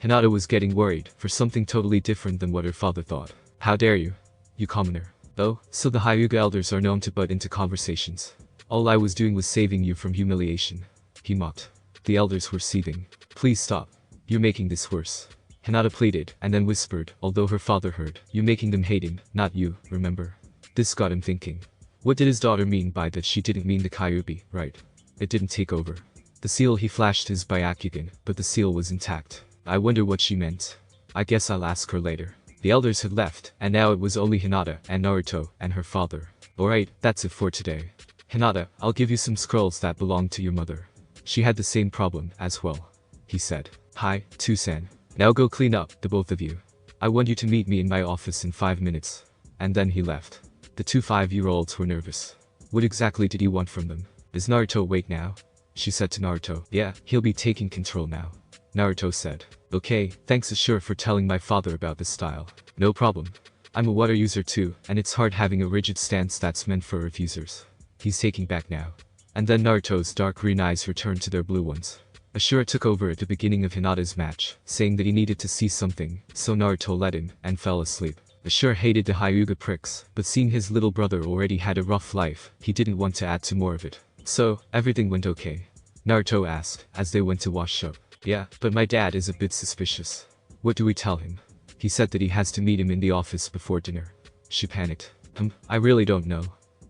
Hinata was getting worried, for something totally different than what her father thought. How dare you? You commoner. Oh, so the Hyuga elders are known to butt into conversations. All I was doing was saving you from humiliation. He mocked. The elders were seething. Please stop. You're making this worse. Hinata pleaded, and then whispered, although her father heard. You're making them hate him, not you, remember? This got him thinking. What did his daughter mean by that? She didn't mean the Kyuubi, right? It didn't take over. The seal he flashed his Byakugan, but the seal was intact. I wonder what she meant. I guess I'll ask her later. The elders had left, and now it was only Hinata, and Naruto, and her father. Alright, that's it for today. Hinata, I'll give you some scrolls that belonged to your mother. She had the same problem, as well. He said. Hi, Tusan. Now go clean up, the both of you. I want you to meet me in my office in 5 minutes. And then he left. The two 5-year-olds were nervous. What exactly did you want from them? Is Naruto awake now? She said to Naruto. Yeah, he'll be taking control now. Naruto said. Okay, thanks Ashura for telling my father about this style. No problem. I'm a water user too, and it's hard having a rigid stance that's meant for earth users. He's taking back now. And then Naruto's dark green eyes returned to their blue ones. Ashura took over at the beginning of Hinata's match, saying that he needed to see something, so Naruto let him, and fell asleep. Ashura hated the Hyuga pricks, but seeing his little brother already had a rough life, he didn't want to add to more of it. So, everything went okay? Naruto asked, as they went to wash up. Yeah, but my dad is a bit suspicious. What do we tell him? He said that he has to meet him in the office before dinner. She panicked. I really don't know.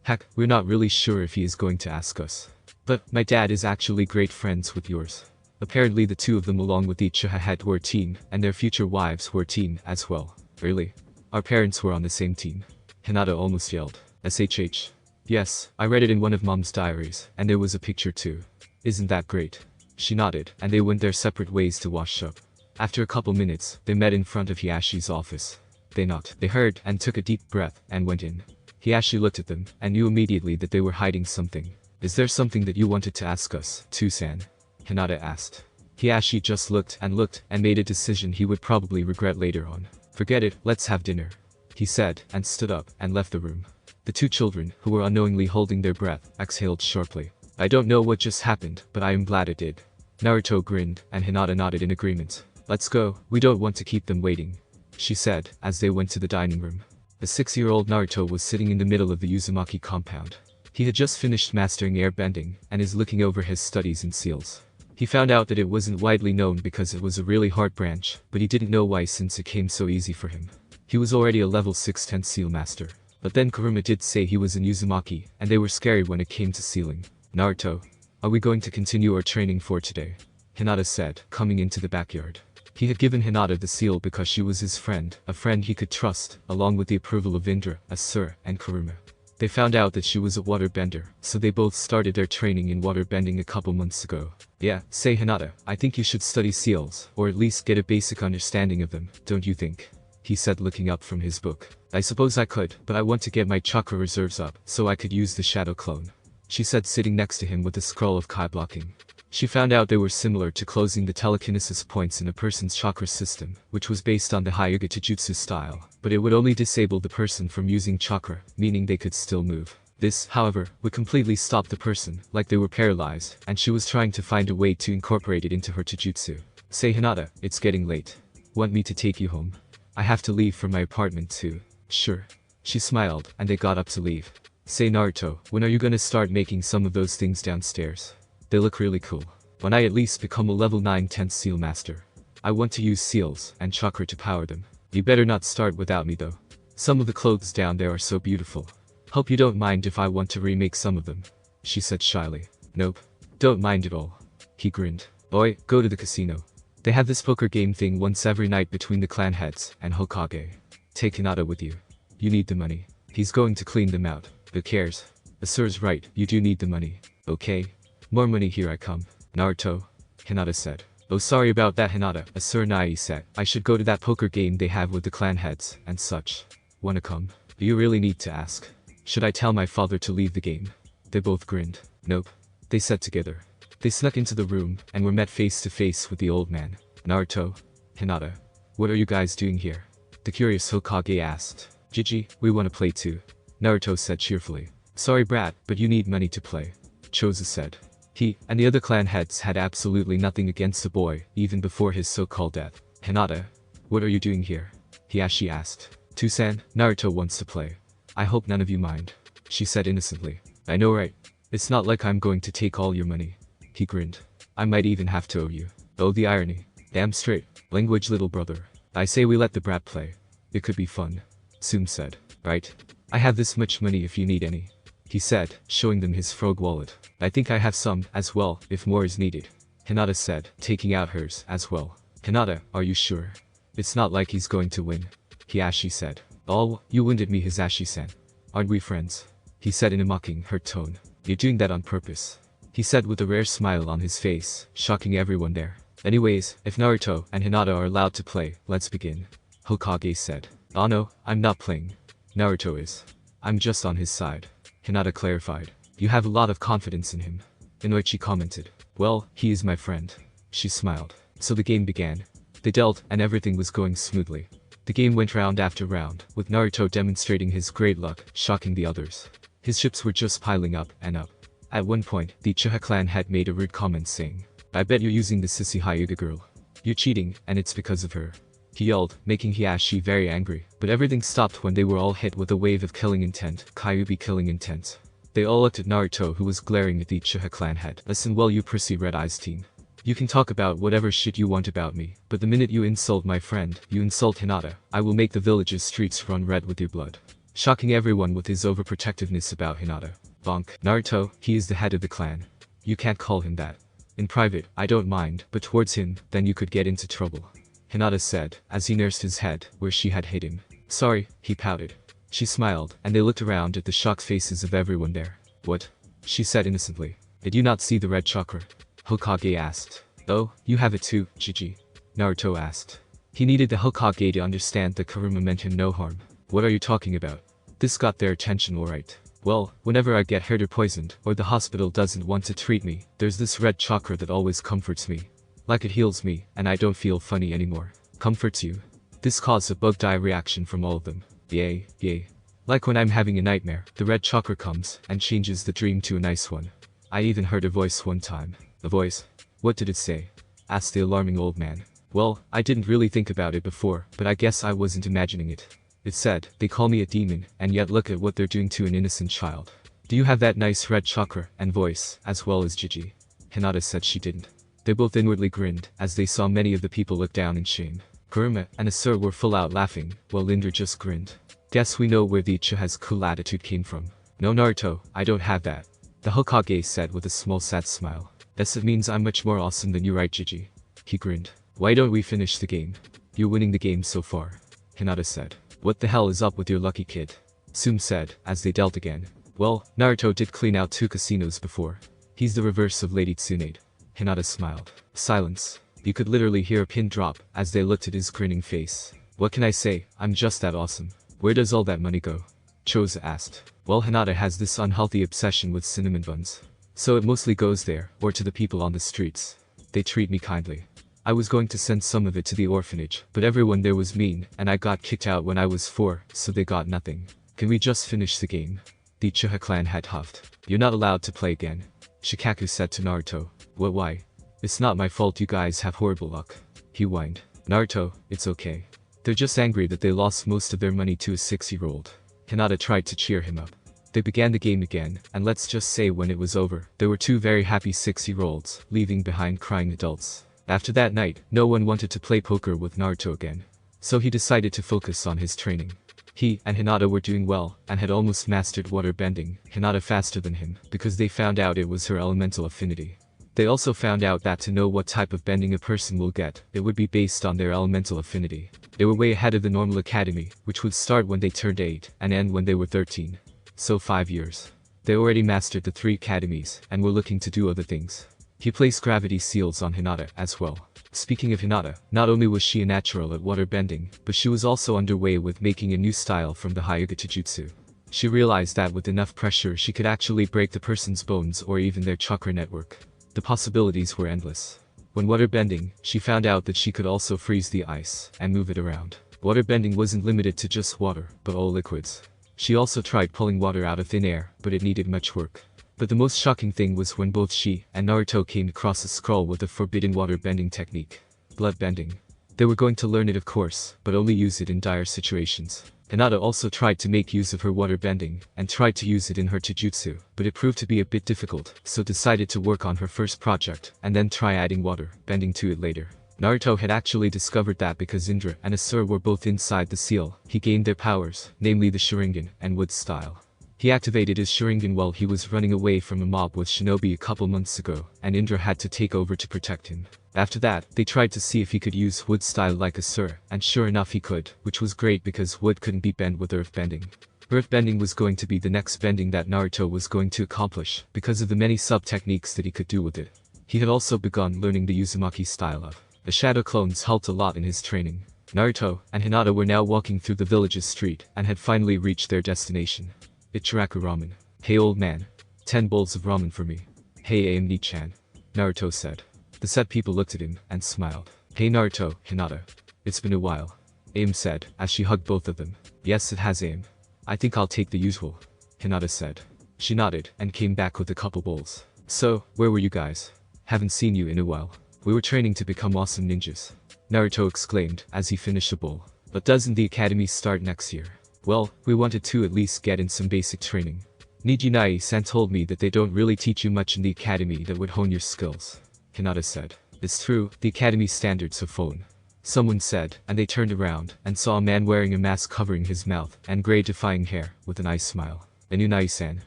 Heck, we're not really sure if he is going to ask us. But, my dad is actually great friends with yours. Apparently the two of them along with the Uchiha were a team, and their future wives were a team as well. Really? Our parents were on the same team. Hinata almost yelled. SHH. Yes, I read it in one of Mom's diaries, and there was a picture too. Isn't that great? She nodded, and they went their separate ways to wash up. After a couple minutes, they met in front of Hiyashi's office. They knocked. They heard and took a deep breath and went in. Hiyashi looked at them and knew immediately that they were hiding something. Is there something that you wanted to ask us, too-san? Hinata asked. Hiyashi just looked and made a decision he would probably regret later on. Forget it, let's have dinner. He said, and stood up and left the room. The two children, who were unknowingly holding their breath, exhaled sharply. I don't know what just happened, but I am glad it did. Naruto grinned, and Hinata nodded in agreement. Let's go, we don't want to keep them waiting, she said, as they went to the dining room. The 6-year-old Naruto was sitting in the middle of the Uzumaki compound. He had just finished mastering airbending, and is looking over his studies in seals. He found out that it wasn't widely known because it was a really hard branch, but he didn't know why since it came so easy for him. He was already a level 610 seal master. But then Kurama did say he was in Uzumaki, and they were scared when it came to sealing. Naruto, are we going to continue our training for today? Hinata said, coming into the backyard. He had given Hinata the seal because she was his friend, a friend he could trust, along with the approval of Indra, Asura, and Kurama. They found out that she was a waterbender, so they both started their training in waterbending a couple months ago. Yeah, say Hinata, I think you should study seals, or at least get a basic understanding of them, don't you think? He said looking up from his book. I suppose I could, but I want to get my chakra reserves up, so I could use the shadow clone. She said sitting next to him with a scroll of Kai blocking. She found out they were similar to closing the telekinesis points in a person's chakra system, which was based on the Hyuga Taijutsu style, but it would only disable the person from using chakra, meaning they could still move. This, however, would completely stop the person, like they were paralyzed, and she was trying to find a way to incorporate it into her Taijutsu. Say Hinata, it's getting late. Want me to take you home? I have to leave for my apartment too. Sure. She smiled, and they got up to leave. Say Naruto, when are you gonna start making some of those things downstairs? They look really cool. When I at least become a level 9 10th seal master. I want to use seals and chakra to power them. You better not start without me though. Some of the clothes down there are so beautiful. Hope you don't mind if I want to remake some of them. She said shyly. Nope. Don't mind at all. He grinned. Boy, go to the casino. They have this poker game thing once every night between the clan heads and Hokage. Take Hinata with you. You need the money. He's going to clean them out. Who cares? Asura's right, you do need the money. Okay. More money, here I come. Naruto. Hinata said. Oh, sorry about that, Hinata. Asura Nai said. I should go to that poker game they have with the clan heads and such. Wanna come? Do you really need to ask? Should I tell my father to leave the game? They both grinned. Nope. They said together. They snuck into the room and were met face to face with the old man. Naruto. Hinata. What are you guys doing here? The curious Hokage asked. Gigi, we wanna play too. Naruto said cheerfully. Sorry brat, but you need money to play. Choza said. He and the other clan heads had absolutely nothing against the boy, even before his so-called death. Hinata. What are you doing here? Hiyashi asked. Tusan, Naruto wants to play. I hope none of you mind. She said innocently. I know right? It's not like I'm going to take all your money. He grinned. I might even have to owe you. Oh, the irony. Damn straight. Language, little brother. I say we let the brat play. It could be fun. Sum said. Right? I have this much money if you need any. He said, showing them his frog wallet. I think I have some, as well, if more is needed. Hinata said, taking out hers, as well. Hinata, are you sure? It's not like he's going to win. Hiyashi said. Oh, you wounded me, Hisashi-san. Aren't we friends? He said in a mocking, hurt tone. You're doing that on purpose. He said with a rare smile on his face, shocking everyone there. Anyways, if Naruto and Hinata are allowed to play, let's begin. Hokage said. Oh no, I'm not playing. Naruto is. I'm just on his side. Hinata clarified. You have a lot of confidence in him. Inoichi commented. Well, he is my friend. She smiled. So the game began. They dealt, and everything was going smoothly. The game went round after round, with Naruto demonstrating his great luck, shocking the others. His ships were just piling up and up. At one point, the Uchiha clan had made a rude comment saying, I bet you're using the sissy Hyuga girl. You're cheating, and it's because of her. He yelled, making Hiashi very angry, but everything stopped when they were all hit with a wave of killing intent, Kyuubi killing intent. They all looked at Naruto, who was glaring at the Uchiha clan head. Listen well, you prissy red eyes team. You can talk about whatever shit you want about me, but the minute you insult my friend, you insult Hinata, I will make the village's streets run red with your blood. Shocking everyone with his overprotectiveness about Hinata. Bonk. Naruto, he is the head of the clan. You can't call him that. In private, I don't mind, but towards him, then you could get into trouble. Hinata said, as he nursed his head, where she had hit him. Sorry, he pouted. She smiled, and they looked around at the shocked faces of everyone there. What? She said innocently. Did you not see the red chakra? Hokage asked. Oh, you have it too, Gigi. Naruto asked. He needed the Hokage to understand that Kurama meant him no harm. What are you talking about? This got their attention alright. Well, whenever I get hurt or poisoned, or the hospital doesn't want to treat me, there's this red chakra that always comforts me. Like it heals me, and I don't feel funny anymore. Comforts you? This caused a bug-die reaction from all of them. Yay, yay. Like when I'm having a nightmare, the red chakra comes, and changes the dream to a nice one. I even heard a voice one time. A voice? What did it say? Asked the alarming old man. Well, I didn't really think about it before, but I guess I wasn't imagining it. It said, they call me a demon, and yet look at what they're doing to an innocent child. Do you have that nice red chakra and voice, as well as Gigi? Hinata said she didn't. They both inwardly grinned, as they saw many of the people look down in shame. Kurama and Asura were full out laughing, while Indra just grinned. Guess we know where the Uchiha's cool attitude came from. No Naruto, I don't have that. The Hokage said with a small sad smile. Guess it means I'm much more awesome than you, right, Gigi? He grinned. Why don't we finish the game? You're winning the game so far. Hinata said. What the hell is up with your lucky kid? Sum said, as they dealt again. Well, Naruto did clean out 2 casinos before. He's the reverse of Lady Tsunade. Hinata smiled. Silence. You could literally hear a pin drop, as they looked at his grinning face. What can I say, I'm just that awesome. Where does all that money go? Choza asked. Well, Hinata has this unhealthy obsession with cinnamon buns. So it mostly goes there, or to the people on the streets. They treat me kindly. I was going to send some of it to the orphanage, but everyone there was mean, and I got kicked out when I was 4, so they got nothing. Can we just finish the game? The Uchiha clan had huffed. You're not allowed to play again. Shikaku said to Naruto. What, why? It's not my fault you guys have horrible luck. He whined. Naruto, it's okay. They're just angry that they lost most of their money to a 6-year-old. Hinata tried to cheer him up. They began the game again, and let's just say when it was over, there were 2 very happy 6-year-olds, leaving behind crying adults. After that night, no one wanted to play poker with Naruto again. So he decided to focus on his training. He and Hinata were doing well, and had almost mastered water bending, Hinata faster than him, because they found out it was her elemental affinity. They also found out that to know what type of bending a person will get, it would be based on their elemental affinity. They were way ahead of the normal academy, which would start when they turned 8, and end when they were 13. So 5 years. They already mastered the 3 academies, and were looking to do other things. He placed gravity seals on Hinata as well. Speaking of Hinata, not only was she a natural at water bending, but she was also underway with making a new style from the Hyuga Taijutsu. She realized that with enough pressure she could actually break the person's bones or even their chakra network. The possibilities were endless. When water bending, she found out that she could also freeze the ice and move it around. Water bending wasn't limited to just water, but all liquids. She also tried pulling water out of thin air, but it needed much work. But the most shocking thing was when both she and Naruto came across a scroll with a forbidden water bending technique. Blood bending. They were going to learn it of course, but only use it in dire situations. Hinata also tried to make use of her water bending, and tried to use it in her taijutsu, but it proved to be a bit difficult, so decided to work on her first project, and then try adding water bending to it later. Naruto had actually discovered that because Indra and Asura were both inside the seal, he gained their powers, namely the Sharingan and Wood style. He activated his Sharingan while he was running away from a mob with Shinobi a couple months ago, and Indra had to take over to protect him. After that, they tried to see if he could use Wood style like Asura, and sure enough he could, which was great because Wood couldn't be bent with Earth bending. Earth bending was going to be the next bending that Naruto was going to accomplish, because of the many sub-techniques that he could do with it. He had also begun learning the Uzumaki style of. The shadow clones helped a lot in his training. Naruto and Hinata were now walking through the village's street, and had finally reached their destination. Ichiraku Ramen. Hey old man. 10 bowls of ramen for me. Hey AMD-chan. Naruto said. The set people looked at him and smiled. Hey Naruto, Hinata. It's been a while. Aim said, as she hugged both of them. Yes it has Aim. I think I'll take the usual. Hinata said. She nodded and came back with a couple bowls. So, where were you guys? Haven't seen you in a while. We were training to become awesome ninjas. Naruto exclaimed as he finished a bowl. But doesn't the academy start next year? Well, we wanted to at least get in some basic training. Nijinai-san told me that they don't really teach you much in the academy that would hone your skills. Hinata said. It's true, the academy standards have fallen. Someone said, and they turned around and saw a man wearing a mask covering his mouth and gray defying hair with a nice smile. Inunai-san?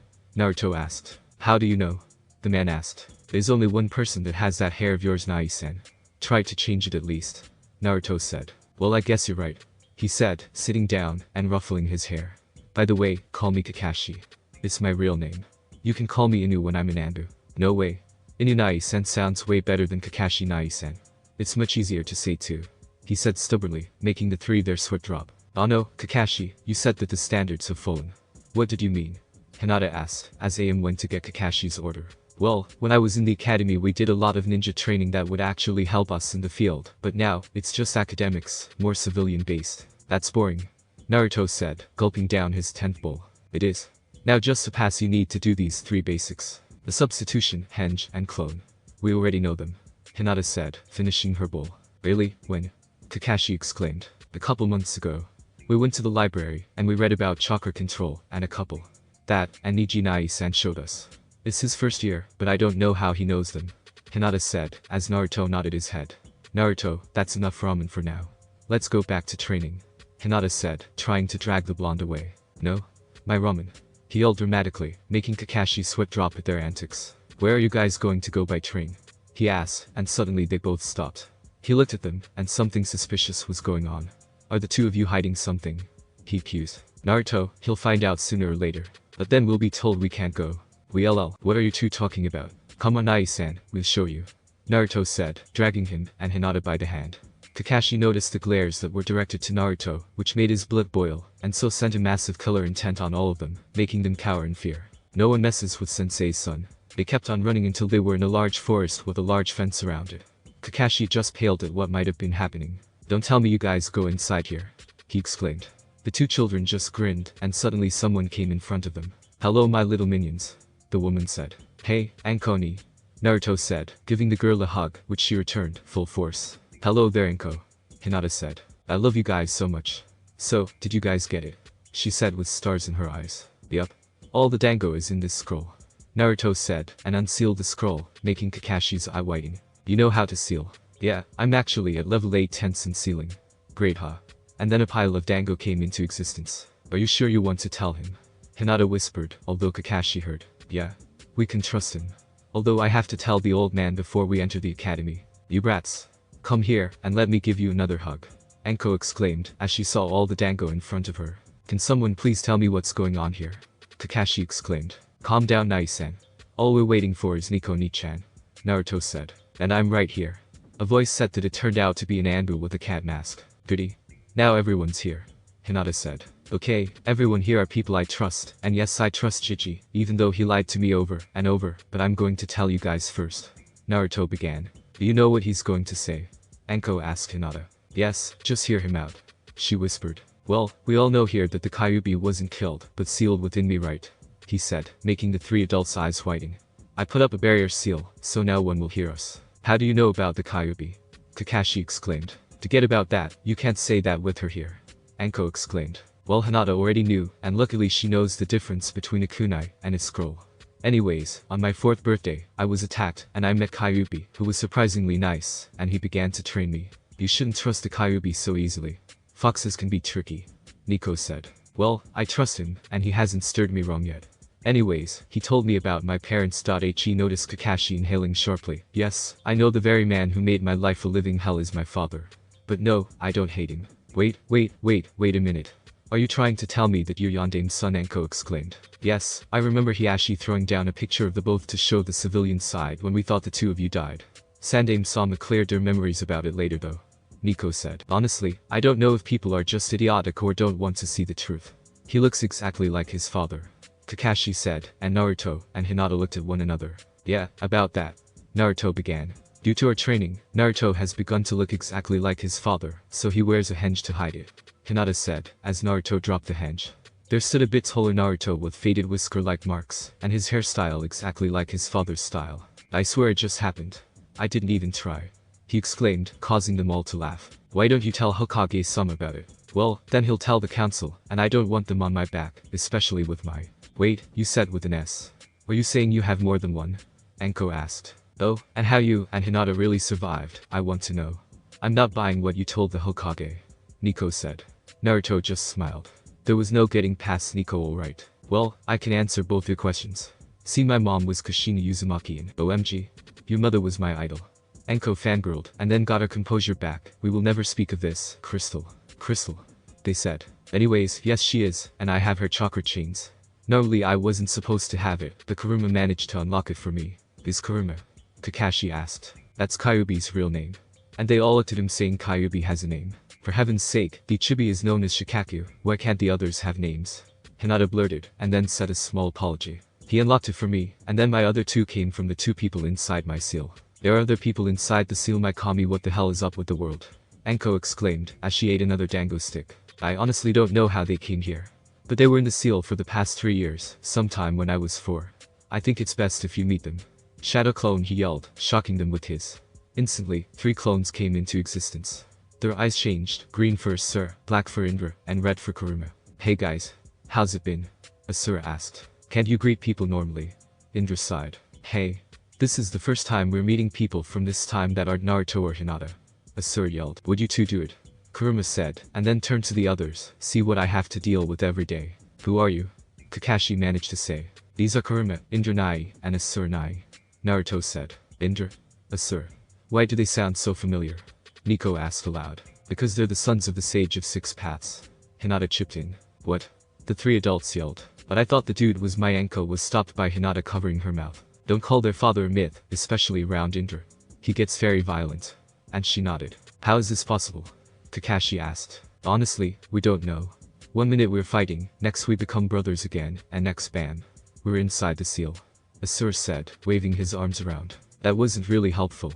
Naruto asked. How do you know? The man asked. There's only one person that has that hair of yours, Nai-san. Try to change it at least. Naruto said. Well I guess you're right. He said, sitting down and ruffling his hair. By the way, call me Kakashi. It's my real name. You can call me Inu when I'm in Anbu. No way. Inu Nai-san sounds way better than Kakashi Nai-san. It's much easier to say too. He said stubbornly, making the three their sweat drop. Oh no, Kakashi, you said that the standards have fallen. What did you mean? Hinata asked, as Aim went to get Kakashi's order. Well, when I was in the academy we did a lot of ninja training that would actually help us in the field, but now, it's just academics, more civilian-based. That's boring. Naruto said, gulping down his 10th bowl. It is. Now just to pass you need to do these 3 basics. The substitution, henge, and clone. We already know them. Hinata said, finishing her bowl. Really? When? Kakashi exclaimed. A couple months ago. We went to the library, and we read about chakra control, and a couple. That, and Nijinai-san showed us. It's his first year, but I don't know how he knows them. Hinata said, as Naruto nodded his head. Naruto, that's enough ramen for now. Let's go back to training. Hinata said, trying to drag the blonde away. No? My ramen. He yelled dramatically, making Kakashi's sweat drop at their antics. Where are you guys going to go by train? He asked, and suddenly they both stopped. He looked at them, and something suspicious was going on. Are the two of you hiding something? He accused. Naruto, he'll find out sooner or later. But then we'll be told we can't go. We LL, what are you two talking about? Come on Nai-san, we'll show you. Naruto said, dragging him and Hinata by the hand. Kakashi noticed the glares that were directed to Naruto, which made his blood boil, and so sent a massive killer intent on all of them, making them cower in fear. No one messes with Sensei's son. They kept on running until they were in a large forest with a large fence around it. Kakashi just paled at what might have been happening. Don't tell me you guys go inside here. He exclaimed. The two children just grinned, and suddenly someone came in front of them. Hello my little minions. The woman said. Hey, Ankoni. Naruto said, giving the girl a hug, which she returned, full force. Hello there Anko. Hinata said. I love you guys so much. So, did you guys get it? She said with stars in her eyes. Yup. All the dango is in this scroll. Naruto said, and unsealed the scroll, making Kakashi's eye whiten. You know how to seal. Yeah, I'm actually at level 8 tense in sealing. Great huh? And then a pile of dango came into existence. Are you sure you want to tell him? Hinata whispered, although Kakashi heard. Yeah. We can trust him. Although I have to tell the old man before we enter the academy. You brats. Come here, and let me give you another hug. Anko exclaimed, as she saw all the dango in front of her. Can someone please tell me what's going on here? Kakashi exclaimed. Calm down Nai-san. All we're waiting for is Nico-ni-chan. Naruto said. And I'm right here. A voice said that it turned out to be an Anbu with a cat mask. Goody. Now everyone's here. Hinata said. Okay, everyone here are people I trust, and yes I trust Chichi, even though he lied to me over and over, but I'm going to tell you guys first. Naruto began. Do you know what he's going to say? Anko asked Hinata. Yes, just hear him out. She whispered. Well, we all know here that the Kyuubi wasn't killed, but sealed within me, right? He said, making the 3 adults' eyes whiting. I put up a barrier seal, so now one will hear us. How do you know about the Kyuubi? Kakashi exclaimed. Forget about that, you can't say that with her here. Anko exclaimed. Well Hinata already knew, and luckily she knows the difference between a kunai and a scroll. Anyways, on my 4th birthday, I was attacked, and I met Kyuubi, who was surprisingly nice, and he began to train me. You shouldn't trust the Kyuubi so easily. Foxes can be tricky. Nico said. Well, I trust him, and he hasn't stirred me wrong yet. Anyways, he told me about my parents. He noticed Kakashi inhaling sharply. Yes, I know the very man who made my life a living hell is my father. But no, I don't hate him. Wait a minute. Are you trying to tell me that you're Yandame's son? Anko exclaimed. Yes, I remember Hiashi throwing down a picture of the both to show the civilian side when we thought the two of you died. Sandame Sama cleared their memories about it later though. Nico said. Honestly, I don't know if people are just idiotic or don't want to see the truth. He looks exactly like his father. Kakashi said, and Naruto and Hinata looked at one another. Yeah, about that. Naruto began. Due to our training, Naruto has begun to look exactly like his father, so he wears a henge to hide it. Hinata said, as Naruto dropped the henge. There stood a bit taller Naruto with faded whisker-like marks, and his hairstyle exactly like his father's style. I swear it just happened. I didn't even try. He exclaimed, causing them all to laugh. Why don't you tell Hokage-sama about it? Well, then he'll tell the council, and I don't want them on my back, especially with my... Wait, you said with an S. Are you saying you have more than one? Anko asked. Oh, and how you and Hinata really survived, I want to know. I'm not buying what you told the Hokage. Nico said. Naruto just smiled. There was no getting past Nico alright. Well, I can answer both your questions. See, my mom was Kushina Uzumaki and OMG. Your mother was my idol. Anko fangirled and then got her composure back. We will never speak of this, Crystal. Crystal. They said. Anyways, yes she is, and I have her chakra chains. Normally I wasn't supposed to have it, but Kurama managed to unlock it for me. Is Kurama? Kakashi asked. That's Kyuubi's real name. And they all looked at him saying Kyuubi has a name. For heaven's sake, the Chibi is known as Shikaku, why can't the others have names? Hinata blurted, and then said a small apology. He unlocked it for me, and then my other two came from the two people inside my seal. There are other people inside the seal, my kami, what the hell is up with the world? Anko exclaimed, as she ate another dango stick. I honestly don't know how they came here. But they were in the seal for the past 3 years, sometime when I was 4. I think it's best if you meet them. Shadow clone, he yelled, shocking them with his. Instantly, 3 clones came into existence. Their eyes changed, green for Asura, black for Indra, and red for Kurama. Hey guys. How's it been? Asura asked. Can't you greet people normally? Indra sighed. Hey. This is the first time we're meeting people from this time that aren't Naruto or Hinata. Asura yelled. Would you two do it? Kurama said, and then turned to the others. See what I have to deal with every day. Who are you? Kakashi managed to say. These are Kurama, Indra Nai, and Asura Nai. Naruto said. Indra? Asura. Why do they sound so familiar? Nico asked aloud. Because they're the sons of the Sage of Six Paths. Hinata chipped in. What? The 3 adults yelled. But I thought the dude was my Anko was stopped by Hinata covering her mouth. Don't call their father a myth, especially around Indra. He gets very violent. And she nodded. How is this possible? Kakashi asked. Honestly, we don't know. One minute we're fighting, next we become brothers again, and next bam. We're inside the seal. Asura said, waving his arms around. That wasn't really helpful.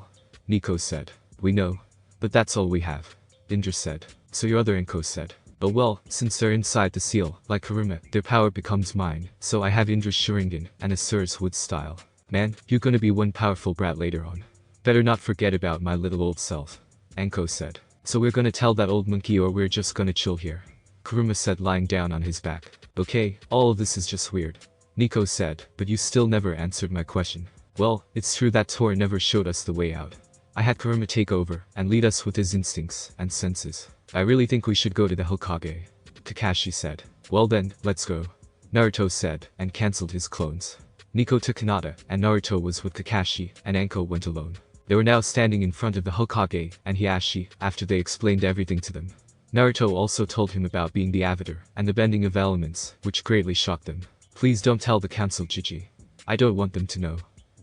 Nico said. We know. But that's all we have. Indra said. So your other Anko said. But well, since they're inside the seal, like Kurama, their power becomes mine, so I have Indra's Sharingan and Asura's Wood style. Man, you're gonna be one powerful brat later on. Better not forget about my little old self. Anko said. So we're gonna tell that old monkey or we're just gonna chill here. Kurama said, lying down on his back. Okay, all of this is just weird. Nico said, but you still never answered my question. Well, it's true that Tor never showed us the way out. I had Kurama take over and lead us with his instincts and senses. I really think we should go to the Hokage. Kakashi said. Well then, let's go. Naruto said, and cancelled his clones. Nico took Hinata, and Naruto was with Kakashi, and Anko went alone. They were now standing in front of the Hokage and Hiashi after they explained everything to them. Naruto also told him about being the Avatar and the bending of elements, which greatly shocked them. Please don't tell the council, Gigi. I don't want them to know.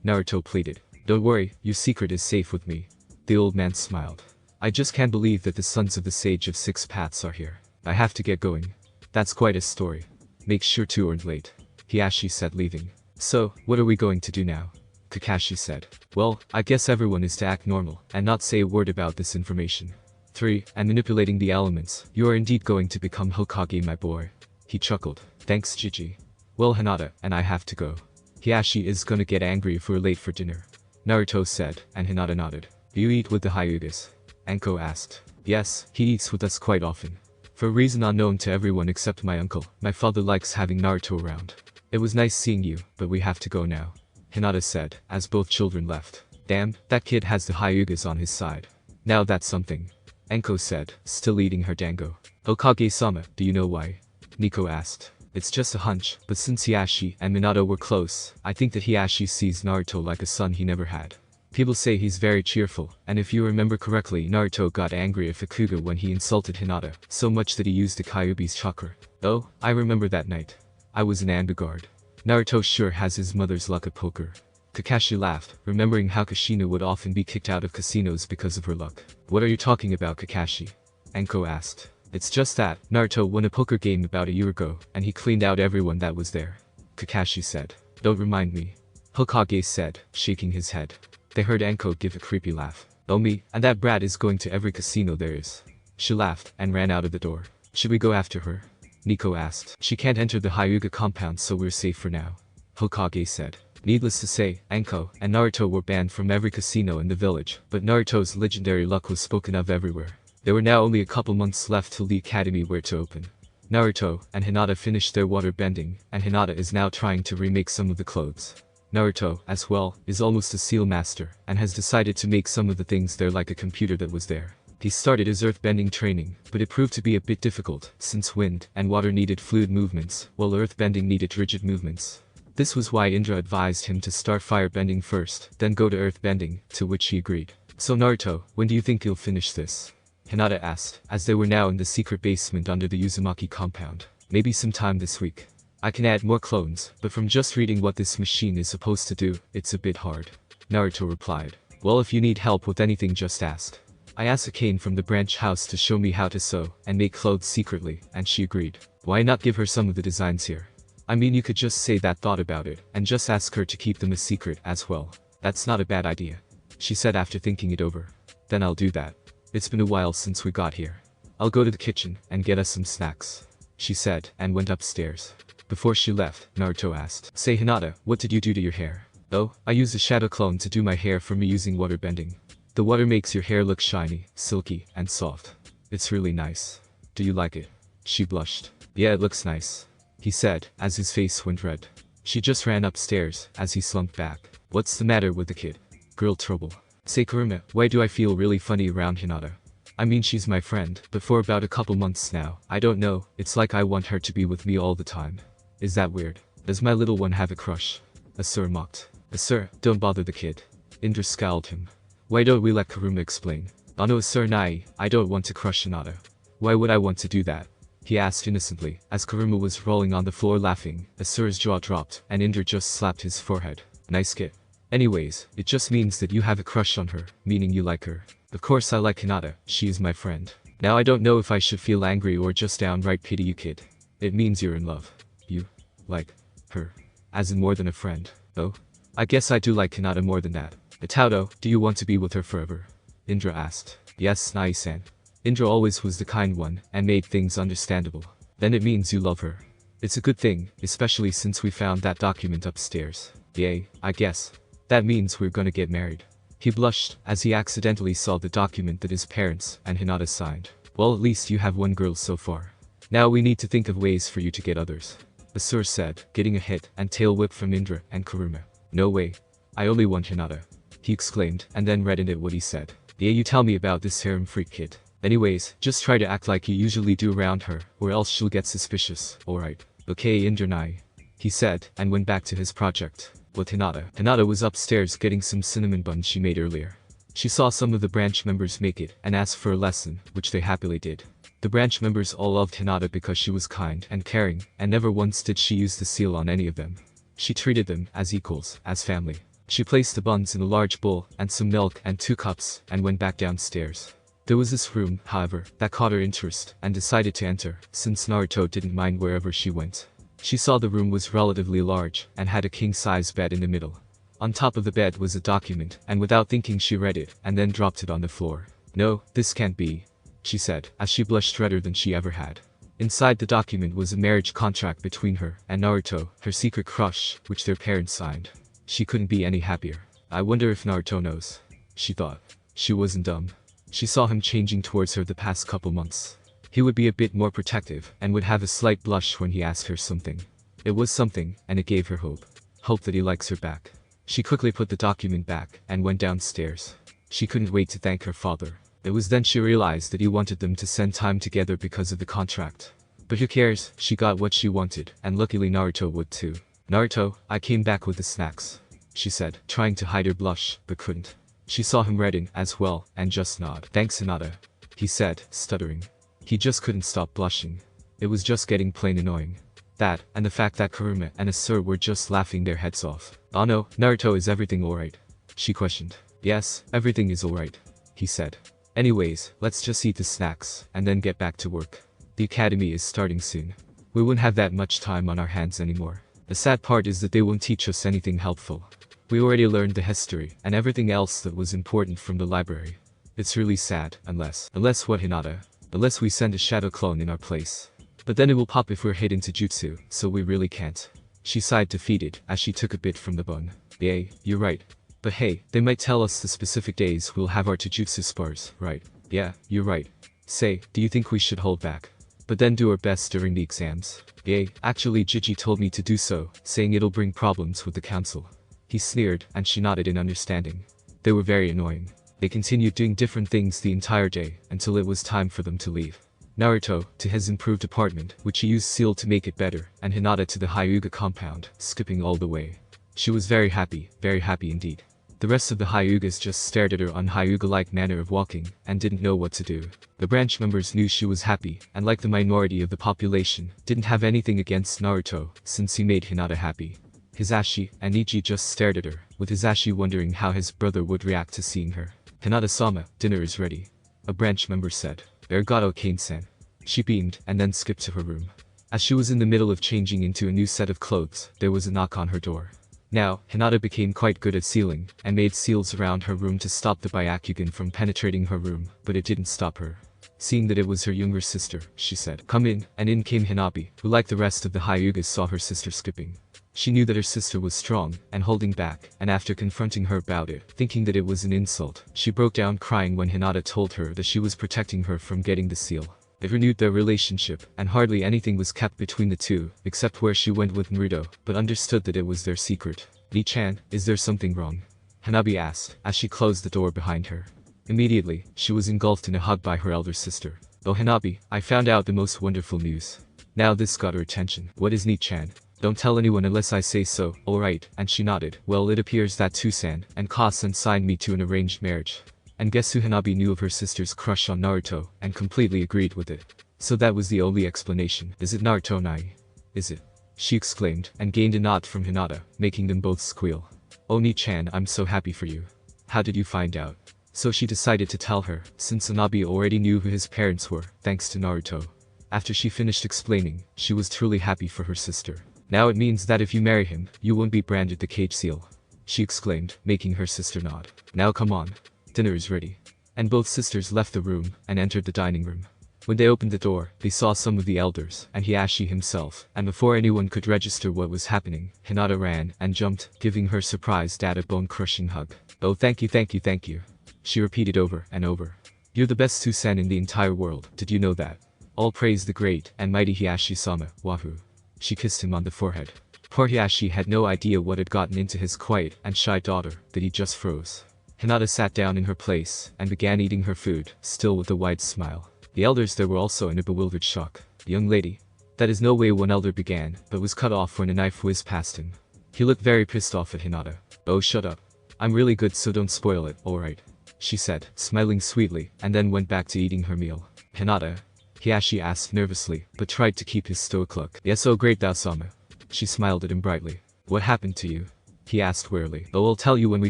Naruto pleaded. Don't worry, your secret is safe with me. The old man smiled. I just can't believe that the sons of the Sage of Six Paths are here. I have to get going. That's quite a story. Make sure to aren't late. Hiashi said, leaving. So, what are we going to do now? Kakashi said. Well, I guess everyone is to act normal and not say a word about this information. 3. And manipulating the elements. You are indeed going to become Hokage, my boy. He chuckled. Thanks, Gigi. Well, Hinata and I have to go. Hiashi is gonna get angry if we're late for dinner. Naruto said, and Hinata nodded. Do you eat with the Hyugas? Anko asked. Yes, he eats with us quite often. For a reason unknown to everyone except my uncle, my father likes having Naruto around. It was nice seeing you, but we have to go now. Hinata said, as both children left. Damn, that kid has the Hyugas on his side. Now that's something. Anko said, still eating her dango. Hokage-sama, do you know why? Nico asked. It's just a hunch, but since Hiashi and Minato were close, I think that Hiashi sees Naruto like a son he never had. People say he's very cheerful, and if you remember correctly, Naruto got angry at Fukuga when he insulted Hinata, so much that he used the Kyuubi's chakra. Oh, I remember that night. I was an Amberguard. Naruto sure has his mother's luck at poker. Kakashi laughed, remembering how Kushina would often be kicked out of casinos because of her luck. What are you talking about, Kakashi? Anko asked. It's just that, Naruto won a poker game about a year ago, and he cleaned out everyone that was there. Kakashi said. Don't remind me. Hokage said, shaking his head. They heard Anko give a creepy laugh. Oh me, and that brat is going to every casino there is. She laughed and ran out of the door. Should we go after her? Nico asked. She can't enter the Hyuga compound, so we're safe for now. Hokage said. Needless to say, Anko and Naruto were banned from every casino in the village, but Naruto's legendary luck was spoken of everywhere. There were now only a couple months left till the academy were to open. Naruto and Hinata finished their water bending, and Hinata is now trying to remake some of the clothes. Naruto, as well, is almost a seal master, and has decided to make some of the things there like a computer that was there. He started his earthbending training, but it proved to be a bit difficult, since wind and water needed fluid movements, while earthbending needed rigid movements. This was why Indra advised him to start firebending first, then go to earthbending, to which he agreed. So Naruto, when do you think you'll finish this? Hinata asked, as they were now in the secret basement under the Uzumaki compound. Maybe sometime this week. I can add more clones, but from just reading what this machine is supposed to do, it's a bit hard. Naruto replied. Well, if you need help with anything, just ask. I asked Akane from the branch house to show me how to sew and make clothes secretly, and she agreed. Why not give her some of the designs here? I mean, you could just say that thought about it, and just ask her to keep them a secret as well. That's not a bad idea, she said after thinking it over. Then I'll do that. It's been a while since we got here. I'll go to the kitchen and get us some snacks, she said, and went upstairs. Before she left, Naruto asked, Say Hinata, what did you do to your hair? Oh, I used a shadow clone to do my hair for me using water bending. The water makes your hair look shiny, silky, and soft. It's really nice. Do you like it? She blushed. Yeah, it looks nice, he said, as his face went red. She just ran upstairs, as he slumped back. What's the matter with the kid? Girl trouble. Say Kurama, why do I feel really funny around Hinata? I mean, she's my friend, but for about a couple months now, I don't know, it's like I want her to be with me all the time. Is that weird? Does my little one have a crush? Asur mocked. Asur, don't bother the kid. Indra scowled him. Why don't we let Kurama explain? Ano Asur Nai, I don't want to crush Hinata. Why would I want to do that? He asked innocently, as Kurama was rolling on the floor laughing. Asur's jaw dropped, and Indra just slapped his forehead. Nice kid. Anyways, it just means that you have a crush on her, meaning you like her. Of course I like Hinata, she is my friend. Now I don't know if I should feel angry or just downright pity you, kid. It means you're in love. You like her. As in more than a friend. Oh? I guess I do like Hinata more than that. Itaudo, do you want to be with her forever? Indra asked. Yes, Nai-san. Indra always was the kind one, and made things understandable. Then it means you love her. It's a good thing, especially since we found that document upstairs. Yay, I guess. That means we're gonna get married. He blushed, as he accidentally saw the document that his parents and Hinata signed. Well, at least you have one girl so far. Now we need to think of ways for you to get others. Asur said, getting a hit and tail whip from Indra and Kurama. No way. I only want Hinata, he exclaimed, and then reddened at what he said. Yeah, you tell me about this harem freak kid. Anyways, just try to act like you usually do around her, or else she'll get suspicious, alright. Okay, Indra Nai, he said, and went back to his project. With Hinata. Hinata was upstairs getting some cinnamon buns she made earlier. She saw some of the branch members make it, and asked for a lesson, which they happily did. The branch members all loved Hinata because she was kind and caring, and never once did she use the seal on any of them. She treated them as equals, as family. She placed the buns in a large bowl, and some milk and 2 cups, and went back downstairs. There was this room, however, that caught her interest, and decided to enter, since Naruto didn't mind wherever she went. She saw the room was relatively large, and had a king-size bed in the middle. On top of the bed was a document, and without thinking she read it, and then dropped it on the floor. No, this can't be, she said, as she blushed redder than she ever had. Inside the document was a marriage contract between her and Naruto, her secret crush, which their parents signed. She couldn't be any happier. I wonder if Naruto knows, she thought. She wasn't dumb. She saw him changing towards her the past couple months. He would be a bit more protective, and would have a slight blush when he asked her something. It was something, and it gave her hope. Hope that he likes her back. She quickly put the document back, and went downstairs. She couldn't wait to thank her father. It was then she realized that he wanted them to spend time together because of the contract. But who cares, she got what she wanted, and luckily Naruto would too. Naruto, I came back with the snacks, she said, trying to hide her blush, but couldn't. She saw him redden as well, and just nod. Thanks Hinata, he said, stuttering. He just couldn't stop blushing. It was just getting plain annoying. That, and the fact that Kurama and Asur were just laughing their heads off. Oh no, Naruto, is everything alright? She questioned. Yes, everything is alright, he said. Anyways, let's just eat the snacks, and then get back to work. The academy is starting soon. We won't have that much time on our hands anymore. The sad part is that they won't teach us anything helpful. We already learned the history and everything else that was important from the library. It's really sad, unless what, Hinata? Unless we send a shadow clone in our place. But then it will pop if we're hit into jutsu, so we really can't. She sighed defeated as she took a bit from the bun. Yay, you're right. But hey, they might tell us the specific days we'll have our jujutsu spars, right? Yeah, you're right. Say, do you think we should hold back? But then do our best during the exams? Yay, actually Gigi told me to do so, saying it'll bring problems with the council. He sneered, and she nodded in understanding. They were very annoying. They continued doing different things the entire day, until it was time for them to leave. Naruto, to his improved apartment, which he used seal to make it better, and Hinata to the Hyuga compound, skipping all the way. She was very happy indeed. The rest of the Hyugas just stared at her un-Hyuga-like manner of walking, and didn't know what to do. The branch members knew she was happy, and like the minority of the population, didn't have anything against Naruto, since he made Hinata happy. Hisashi and Ichi just stared at her, with Hisashi wondering how his brother would react to seeing her. Hinata-sama, dinner is ready. A branch member said. Arigato Kane-san. She beamed, and then skipped to her room. As she was in the middle of changing into a new set of clothes, there was a knock on her door. Now, Hinata became quite good at sealing, and made seals around her room to stop the Byakugan from penetrating her room, but it didn't stop her. Seeing that it was her younger sister, she said, "Come in," and in came Hinabi, who like the rest of the Hyugas saw her sister skipping. She knew that her sister was strong, and holding back, and after confronting her about it, thinking that it was an insult, she broke down crying when Hinata told her that she was protecting her from getting the seal. It renewed their relationship, and hardly anything was kept between the two, except where she went with Naruto, but understood that it was their secret. "Ni-chan, is there something wrong?" Hanabi asked, as she closed the door behind her. Immediately, she was engulfed in a hug by her elder sister. "Oh Hanabi, I found out the most wonderful news." Now this got her attention. "What is Ni-chan?" "Don't tell anyone unless I say so." "Alright," and she nodded. "Well, it appears that Tusan and Ka-san signed me to an arranged marriage." And guess who? Hanabi knew of her sister's crush on Naruto, and completely agreed with it. So that was the only explanation. "Is it Naruto Nai? Is it?" she exclaimed, and gained a nod from Hinata, making them both squeal. "Oh Ni-chan, I'm so happy for you. How did you find out?" So she decided to tell her, since Hanabi already knew who his parents were, thanks to Naruto. After she finished explaining, she was truly happy for her sister. "Now it means that if you marry him, you won't be branded the cage seal," she exclaimed, making her sister nod. "Now come on. Dinner is ready." And both sisters left the room, and entered the dining room. When they opened the door, they saw some of the elders, and Hiashi himself, and before anyone could register what was happening, Hinata ran, and jumped, giving her surprised dad a bone-crushing hug. "Oh thank you, she repeated over and over. "You're the best Tusan in the entire world, did you know that? All praise the great and mighty Hiashi-sama, wahoo." She kissed him on the forehead. Poor Hiashi had no idea what had gotten into his quiet and shy daughter, that he just froze. Hinata sat down in her place, and began eating her food, still with a wide smile. The elders there were also in a bewildered shock. "The young lady." That is no way one elder began, but was cut off when a knife whizzed past him. He looked very pissed off at Hinata. "Oh shut up. I'm really good so don't spoil it, alright," she said, smiling sweetly, and then went back to eating her meal. "Hinata?" Hiashi asked nervously, but tried to keep his stoic look. "Yes, oh great thou-sama." She smiled at him brightly. "What happened to you?" he asked wearily. "Oh, I'll tell you when we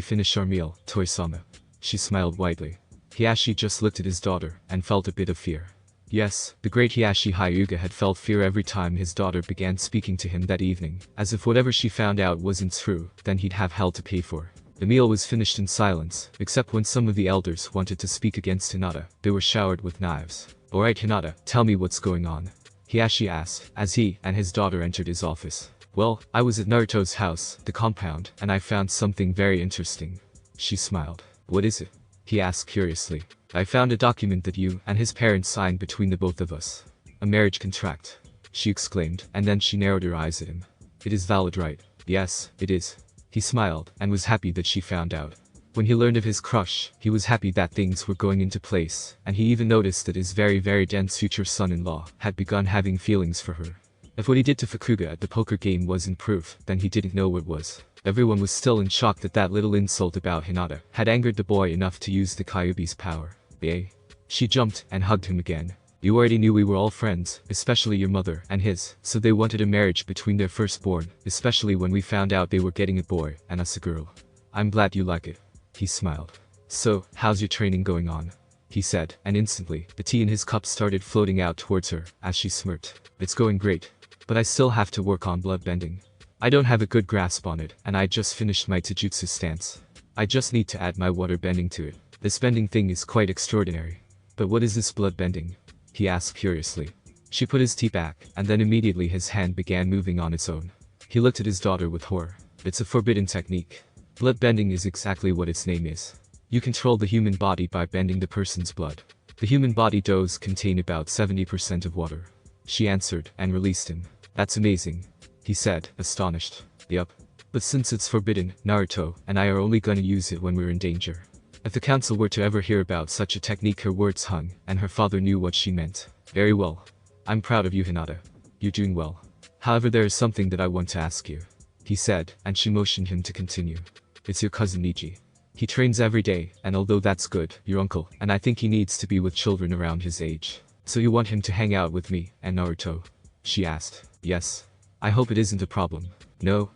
finish our meal, Toi-sama." She smiled widely. Hiashi just looked at his daughter, and felt a bit of fear. Yes, the great Hiashi Hyuga had felt fear every time his daughter began speaking to him that evening, as if whatever she found out wasn't true, then he'd have hell to pay for. The meal was finished in silence, except when some of the elders wanted to speak against Hinata. They were showered with knives. "Alright Hinata, tell me what's going on," Hiashi asked, as he and his daughter entered his office. "Well, I was at Naruto's house, the compound, and I found something very interesting." She smiled. "What is it?" he asked curiously. "I found a document that you and his parents signed between the both of us. A marriage contract," she exclaimed, and then she narrowed her eyes at him. "It is valid, right?" "Yes, it is." He smiled, and was happy that she found out. When he learned of his crush, he was happy that things were going into place, and he even noticed that his very dense future son-in-law had begun having feelings for her. If what he did to Fukuga at the poker game wasn't proof, then he didn't know what was. Everyone was still in shock that that little insult about Hinata had angered the boy enough to use the Kyuubi's power. "Eh?" She jumped and hugged him again. "You already knew we were all friends, especially your mother and his, so they wanted a marriage between their firstborn, especially when we found out they were getting a boy and us a girl. I'm glad you like it." He smiled. "So, how's your training going on?" he said, and instantly, the tea in his cup started floating out towards her, as she smirked. "It's going great. But I still have to work on blood bending." I don't have a good grasp on it, and I just finished my taijutsu stance. I just need to add my water bending to it. This bending thing is quite extraordinary. But what is this blood bending? He asked curiously. She put his tea back, and then immediately his hand began moving on its own. He looked at his daughter with horror. It's a forbidden technique. Blood bending is exactly what its name is. You control the human body by bending the person's blood. The human body does contain about 70% of water. She answered and released him. That's amazing, he said, astonished. Yup. But since it's forbidden, Naruto and I are only gonna use it when we're in danger. If the council were to ever hear about such a technique, her words hung, and her father knew what she meant. Very well. I'm proud of you, Hinata. You're doing well. However, there is something that I want to ask you, he said, and she motioned him to continue. It's your cousin Niji. He trains every day, and although that's good, your uncle, and I think he needs to be with children around his age. So you want him to hang out with me and Naruto? She asked. Yes. I hope it isn't a problem. No.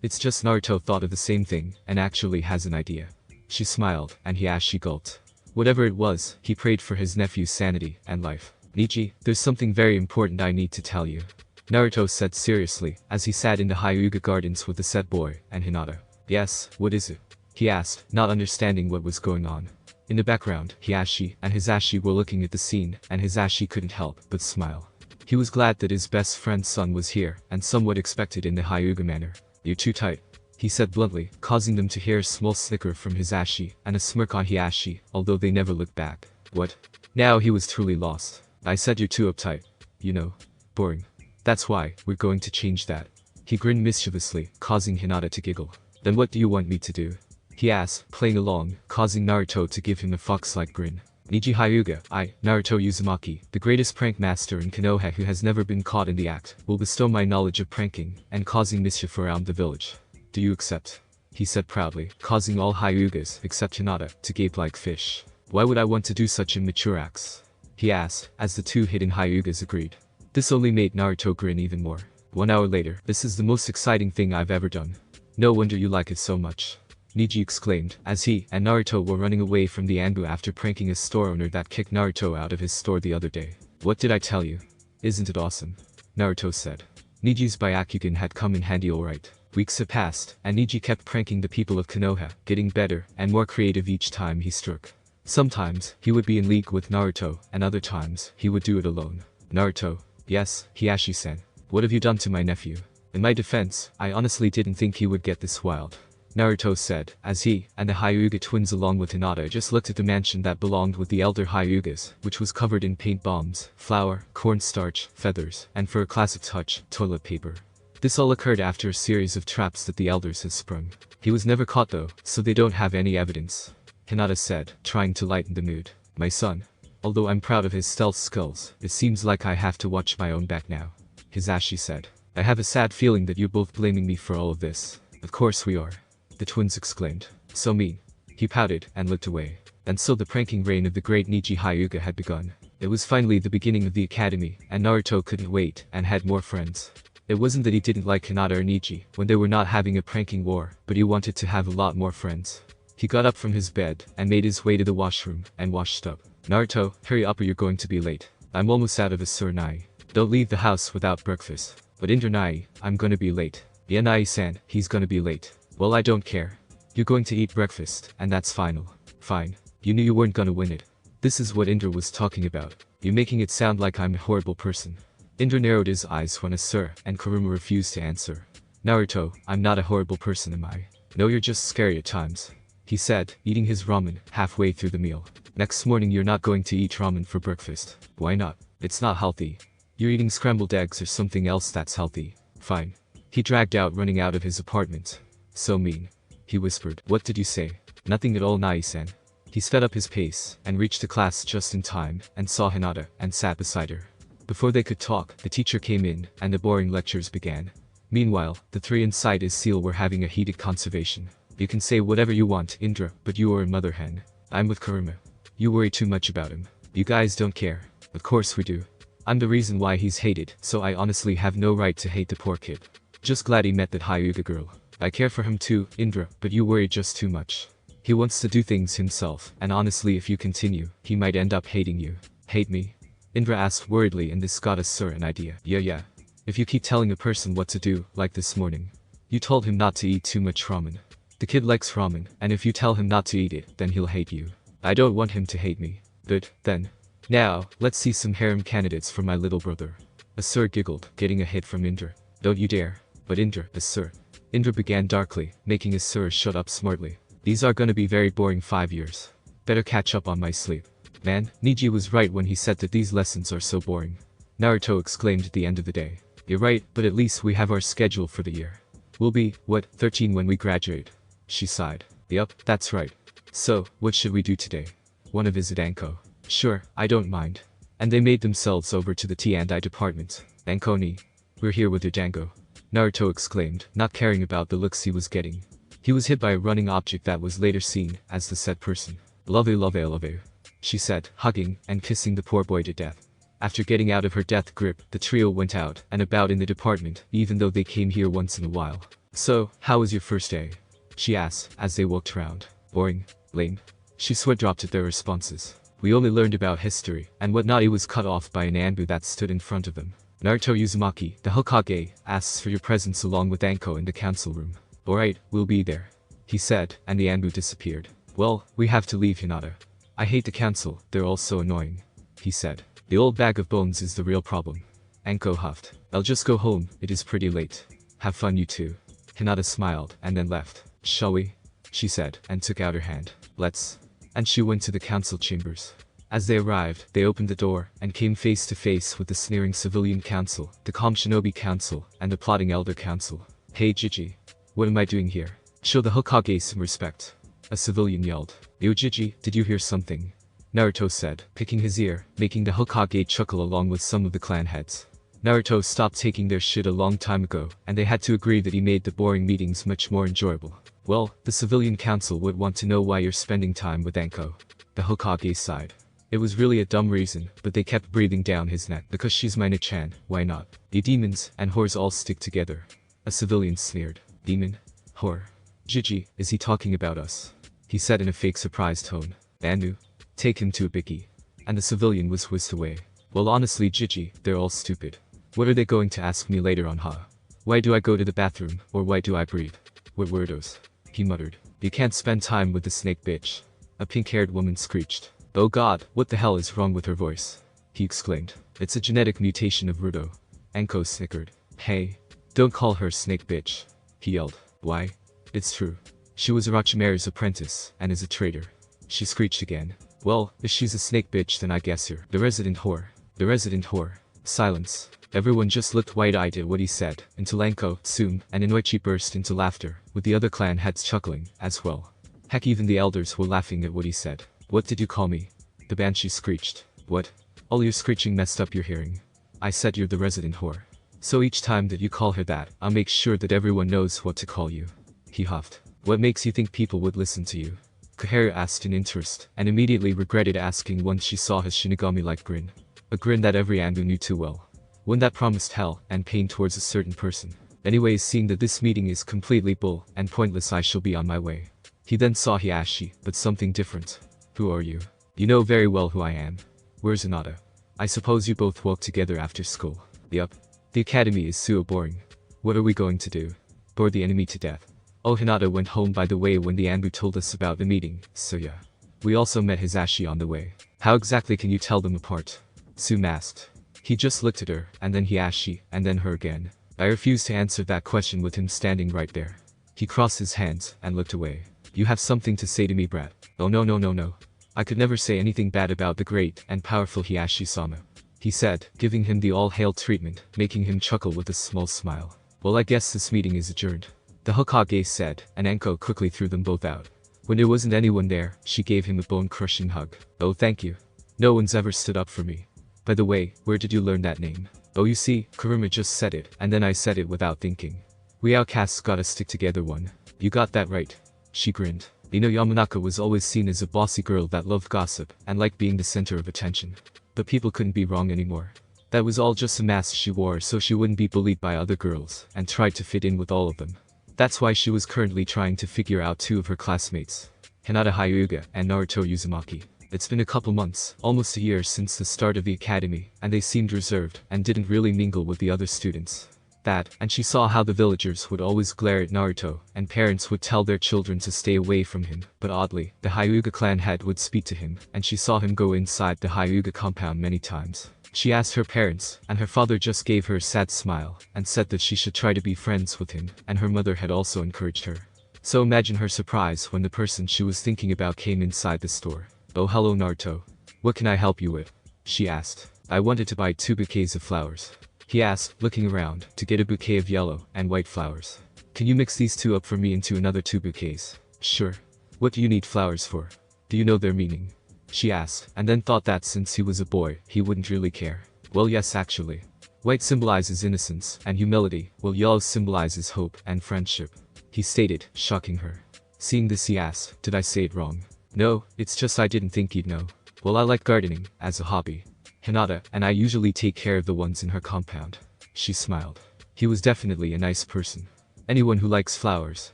It's just Naruto thought of the same thing, and actually has an idea. She smiled, and he asked. She gulped. Whatever it was, he prayed for his nephew's sanity and life. Niji, there's something very important I need to tell you, Naruto said seriously, as he sat in the Hyuga Gardens with the said boy and Hinata. Yes, what is it? He asked, not understanding what was going on. In the background, Hiashi and Hisashi were looking at the scene, and Hisashi couldn't help but smile. He was glad that his best friend's son was here, and somewhat expected in the Hyuga manner. You're too tight, he said bluntly, causing them to hear a small snicker from Hisashi, and a smirk on Hiashi, although they never looked back. What? Now he was truly lost. I said you're too uptight. You know. Boring. That's why, we're going to change that. He grinned mischievously, causing Hinata to giggle. Then what do you want me to do? He asked, playing along, causing Naruto to give him a fox-like grin. Niji Hyuga, I, Naruto Uzumaki, the greatest prank master in Konoha who has never been caught in the act, will bestow my knowledge of pranking, and causing mischief around the village. Do you accept? He said proudly, causing all Hyugas, except Hinata, to gape like fish. Why would I want to do such immature acts? He asked, as the two hidden Hyugas agreed. This only made Naruto grin even more. 1 hour later, this is the most exciting thing I've ever done. No wonder you like it so much, Niji exclaimed, as he and Naruto were running away from the Anbu after pranking a store owner that kicked Naruto out of his store the other day. What did I tell you? Isn't it awesome? Naruto said. Niji's Byakugan had come in handy alright. Weeks had passed, and Niji kept pranking the people of Konoha, getting better and more creative each time he struck. Sometimes, he would be in league with Naruto, and other times, he would do it alone. Naruto. Yes, Hiashi-san. What have you done to my nephew? In my defense, I honestly didn't think he would get this wild, Naruto said, as he and the Hyuga twins along with Hinata just looked at the mansion that belonged with the elder Hyugas, which was covered in paint bombs, flour, cornstarch, feathers, and for a classic touch, toilet paper. This all occurred after a series of traps that the elders had sprung. He was never caught though, so they don't have any evidence, Hinata said, trying to lighten the mood. My son. Although I'm proud of his stealth skills, it seems like I have to watch my own back now, Hisashi said. I have a sad feeling that you're both blaming me for all of this. Of course we are, the twins exclaimed. So mean. He pouted and looked away. And so the pranking reign of the great Niji Hyuga had begun. It was finally the beginning of the academy, and Naruto couldn't wait and had more friends. It wasn't that he didn't like Hinata or Niji when they were not having a pranking war, but he wanted to have a lot more friends. He got up from his bed and made his way to the washroom and washed up. Naruto, hurry up or you're going to be late. I'm almost out of a Nai. Don't leave the house without breakfast. But Nai, I'm gonna be late. Yeah, Nai-san, he's gonna be late. Well, I don't care. You're going to eat breakfast, and that's final. Fine. You knew you weren't gonna win it. This is what Indra was talking about. You're making it sound like I'm a horrible person. Indra narrowed his eyes when a sir and Kurama refused to answer. Naruto, I'm not a horrible person, am I? No, you're just scary at times, he said, eating his ramen halfway through the meal. Next morning you're not going to eat ramen for breakfast. Why not? It's not healthy. You're eating scrambled eggs or something else that's healthy. Fine. He dragged out, running out of his apartment. So mean, he whispered. What did you say? Nothing at all, Nai-san. He sped up his pace and reached the class just in time and saw Hinata and sat beside her. Before they could talk, the teacher came in and the boring lectures began. Meanwhile, the three inside his seal were having a heated conversation. You can say whatever you want, Indra, but you are a mother hen. I'm with Kurama. You worry too much about him. You guys don't care. Of course we do. I'm the reason why he's hated, so I honestly have no right to hate the poor kid. Just glad he met that Hyuga girl. I care for him too, Indra, but you worry just too much. He wants to do things himself, and honestly if you continue, he might end up hating you. Hate me? Indra asked worriedly, and this got a sir an idea. Yeah. If you keep telling a person what to do, like this morning. You told him not to eat too much ramen. The kid likes ramen, and if you tell him not to eat it, then he'll hate you. I don't want him to hate me. Good, then. Now, let's see some harem candidates for my little brother. Asur giggled, getting a hit from Indra. Don't you dare. But Indra, Asur. Indra began darkly, making Asur shut up smartly. These are gonna be very boring 5 years. Better catch up on my sleep. Man, Niji was right when he said that these lessons are so boring. Naruto exclaimed at the end of the day. You're right, but at least we have our schedule for the year. We'll be, 13 when we graduate. She sighed. Yup, that's right. So, what should we do today? Wanna visit Anko? Sure, I don't mind. And they made themselves over to the T&I department. Anko-ni. We're here with your dango. Naruto exclaimed, not caring about the looks he was getting. He was hit by a running object that was later seen as the said person. Love you, she said, hugging and kissing the poor boy to death. After getting out of her death grip, the trio went out and about in the department, even though they came here once in a while. So, how was your first day? She asked, as they walked around. Boring. Lame. She sweat dropped at their responses. We only learned about history, and whatnot. He was cut off by an Anbu that stood in front of them. Naruto Uzumaki, the Hokage, asks for your presence along with Anko in the council room. Alright, we'll be there. He said, and the Anbu disappeared. Well, we have to leave, Hinata. I hate the council, they're all so annoying. He said. The old bag of bones is the real problem. Anko huffed. I'll just go home, it is pretty late. Have fun you two. Hinata smiled, and then left. Shall we? She said, and took out her hand. Let's. And she went to the council chambers. As they arrived, they opened the door, and came face to face with the sneering civilian council, the calm shinobi council, and the plotting elder council. Hey Jiji. What am I doing here? Show the Hokage some respect. A civilian yelled. Yo Jiji, did you hear something? Naruto said, picking his ear, making the Hokage chuckle along with some of the clan heads. Naruto stopped taking their shit a long time ago, and they had to agree that he made the boring meetings much more enjoyable. Well, the civilian council would want to know why you're spending time with Anko. The Hokage sighed. It was really a dumb reason, but they kept breathing down his neck. Because she's my Nichan, why not? You demons and whores all stick together. A civilian sneered. Demon? Whore. Jiji, is he talking about us? He said in a fake surprised tone. Anu? Take him to a biggie. And the civilian was whisked away. Well honestly Jiji, they're all stupid. What are they going to ask me later on, huh? Why do I go to the bathroom, or why do I breathe? What weirdos? He muttered. You can't spend time with the snake bitch. A pink-haired woman screeched. Oh god, what the hell is wrong with her voice? He exclaimed. It's a genetic mutation of Rudo. Anko snickered. Hey. Don't call her snake bitch. He yelled. Why? It's true. She was Orochimaru's apprentice, and is a traitor. She screeched again. Well, if she's a snake bitch then I guess you're the resident whore. The resident whore. Silence. Everyone just looked wide-eyed at what he said, until Anko, Tsum, and Inoichi burst into laughter, with the other clan heads chuckling, as well. Heck, even the elders were laughing at what he said. What did you call me? The banshee screeched. What? All your screeching messed up your hearing. I said you're the resident whore. So each time that you call her that, I'll make sure that everyone knows what to call you. He huffed. What makes you think people would listen to you? Koharu asked in interest, and immediately regretted asking once she saw his Shinigami-like grin. A grin that every Anbu knew too well. One that promised hell and pain towards a certain person. Anyways, seeing that this meeting is completely bull and pointless, I shall be on my way. He then saw Hiashi, but something different. Who are you? You know very well who I am. Where's Hinata? I suppose you both walk together after school. Yup. The academy is so boring. What are we going to do? Bore the enemy to death. Oh, Hinata went home by the way when the Anbu told us about the meeting, so yeah. We also met Hisashi on the way. How exactly can you tell them apart? Tsum asked. He just looked at her, and then Hiashi, and then her again. I refused to answer that question with him standing right there. He crossed his hands, and looked away. You have something to say to me, brat? Oh no. I could never say anything bad about the great and powerful Hiashi-sama. He said, giving him the all-hail treatment, making him chuckle with a small smile. Well, I guess this meeting is adjourned. The Hokage said, and Anko quickly threw them both out. When there wasn't anyone there, she gave him a bone-crushing hug. Oh, thank you. No one's ever stood up for me. By the way, where did you learn that name? Oh, you see, Kurama just said it, and then I said it without thinking. We outcasts gotta stick together one. You got that right. She grinned. You know, Yamanaka was always seen as a bossy girl that loved gossip, and liked being the center of attention. But people couldn't be wrong anymore. That was all just a mask she wore so she wouldn't be bullied by other girls, and tried to fit in with all of them. That's why she was currently trying to figure out two of her classmates. Hinata Hyuga and Naruto Uzumaki. It's been a couple months, almost a year since the start of the academy, and they seemed reserved and didn't really mingle with the other students. And she saw how the villagers would always glare at Naruto, and parents would tell their children to stay away from him, but oddly, the Hyuga clan head would speak to him, and she saw him go inside the Hyuga compound many times. She asked her parents, and her father just gave her a sad smile, and said that she should try to be friends with him, and her mother had also encouraged her. So imagine her surprise when the person she was thinking about came inside the store. "Oh, hello Naruto. What can I help you with?" she asked. "I wanted to buy 2 bouquets of flowers," he asked, looking around, to get a bouquet of yellow and white flowers. "Can you mix these 2 up for me into another 2 bouquets? "Sure. What do you need flowers for? Do you know their meaning?" she asked, and then thought that since he was a boy, he wouldn't really care. "Well, yes actually. White symbolizes innocence and humility, while yellow symbolizes hope and friendship," he stated, shocking her. Seeing this he asked, "Did I say it wrong?" "No, it's just I didn't think you'd know." "Well, I like gardening, as a hobby. Hinata and I usually take care of the ones in her compound." She smiled. He was definitely a nice person. Anyone who likes flowers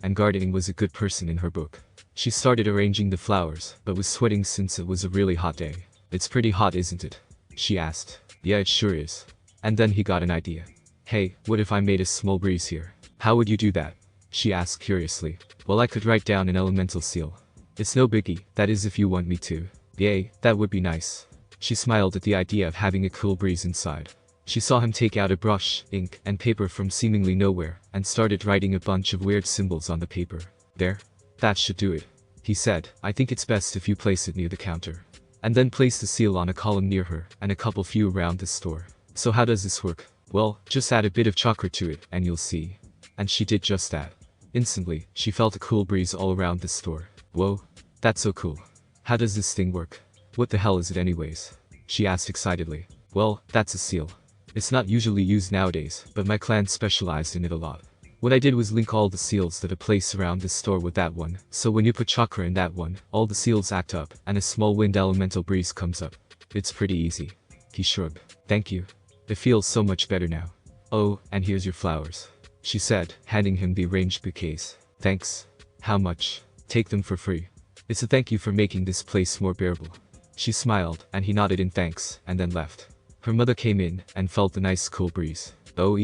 and gardening was a good person in her book. She started arranging the flowers, but was sweating since it was a really hot day. "It's pretty hot, isn't it?" she asked. "Yeah, it sure is." And then he got an idea. "Hey, what if I made a small breeze here? How would you do that?" she asked curiously. "Well, I could write down an elemental seal. It's no biggie, that is if you want me to." "Yay, that would be nice." She smiled at the idea of having a cool breeze inside. She saw him take out a brush, ink, and paper from seemingly nowhere, and started writing a bunch of weird symbols on the paper. "There. That should do it," he said. "I think it's best if you place it near the counter. And then place the seal on a column near her, and a couple few around the store." "So how does this work?" "Well, just add a bit of chakra to it, and you'll see." And she did just that. Instantly, she felt a cool breeze all around the store. "Whoa. That's so cool. How does this thing work? What the hell is it anyways?" she asked excitedly. "Well, that's a seal. It's not usually used nowadays, but my clan specialized in it a lot. What I did was link all the seals that I place around this store with that one, so when you put chakra in that one, all the seals act up, and a small wind elemental breeze comes up. It's pretty easy." He shrugged. "Thank you. It feels so much better now. Oh, and here's your flowers," she said, handing him the arranged bouquets. "Thanks. How much?" "Take them for free. It's a thank you for making this place more bearable." She smiled, and he nodded in thanks, and then left. Her mother came in, and felt the nice cool breeze. "Oh,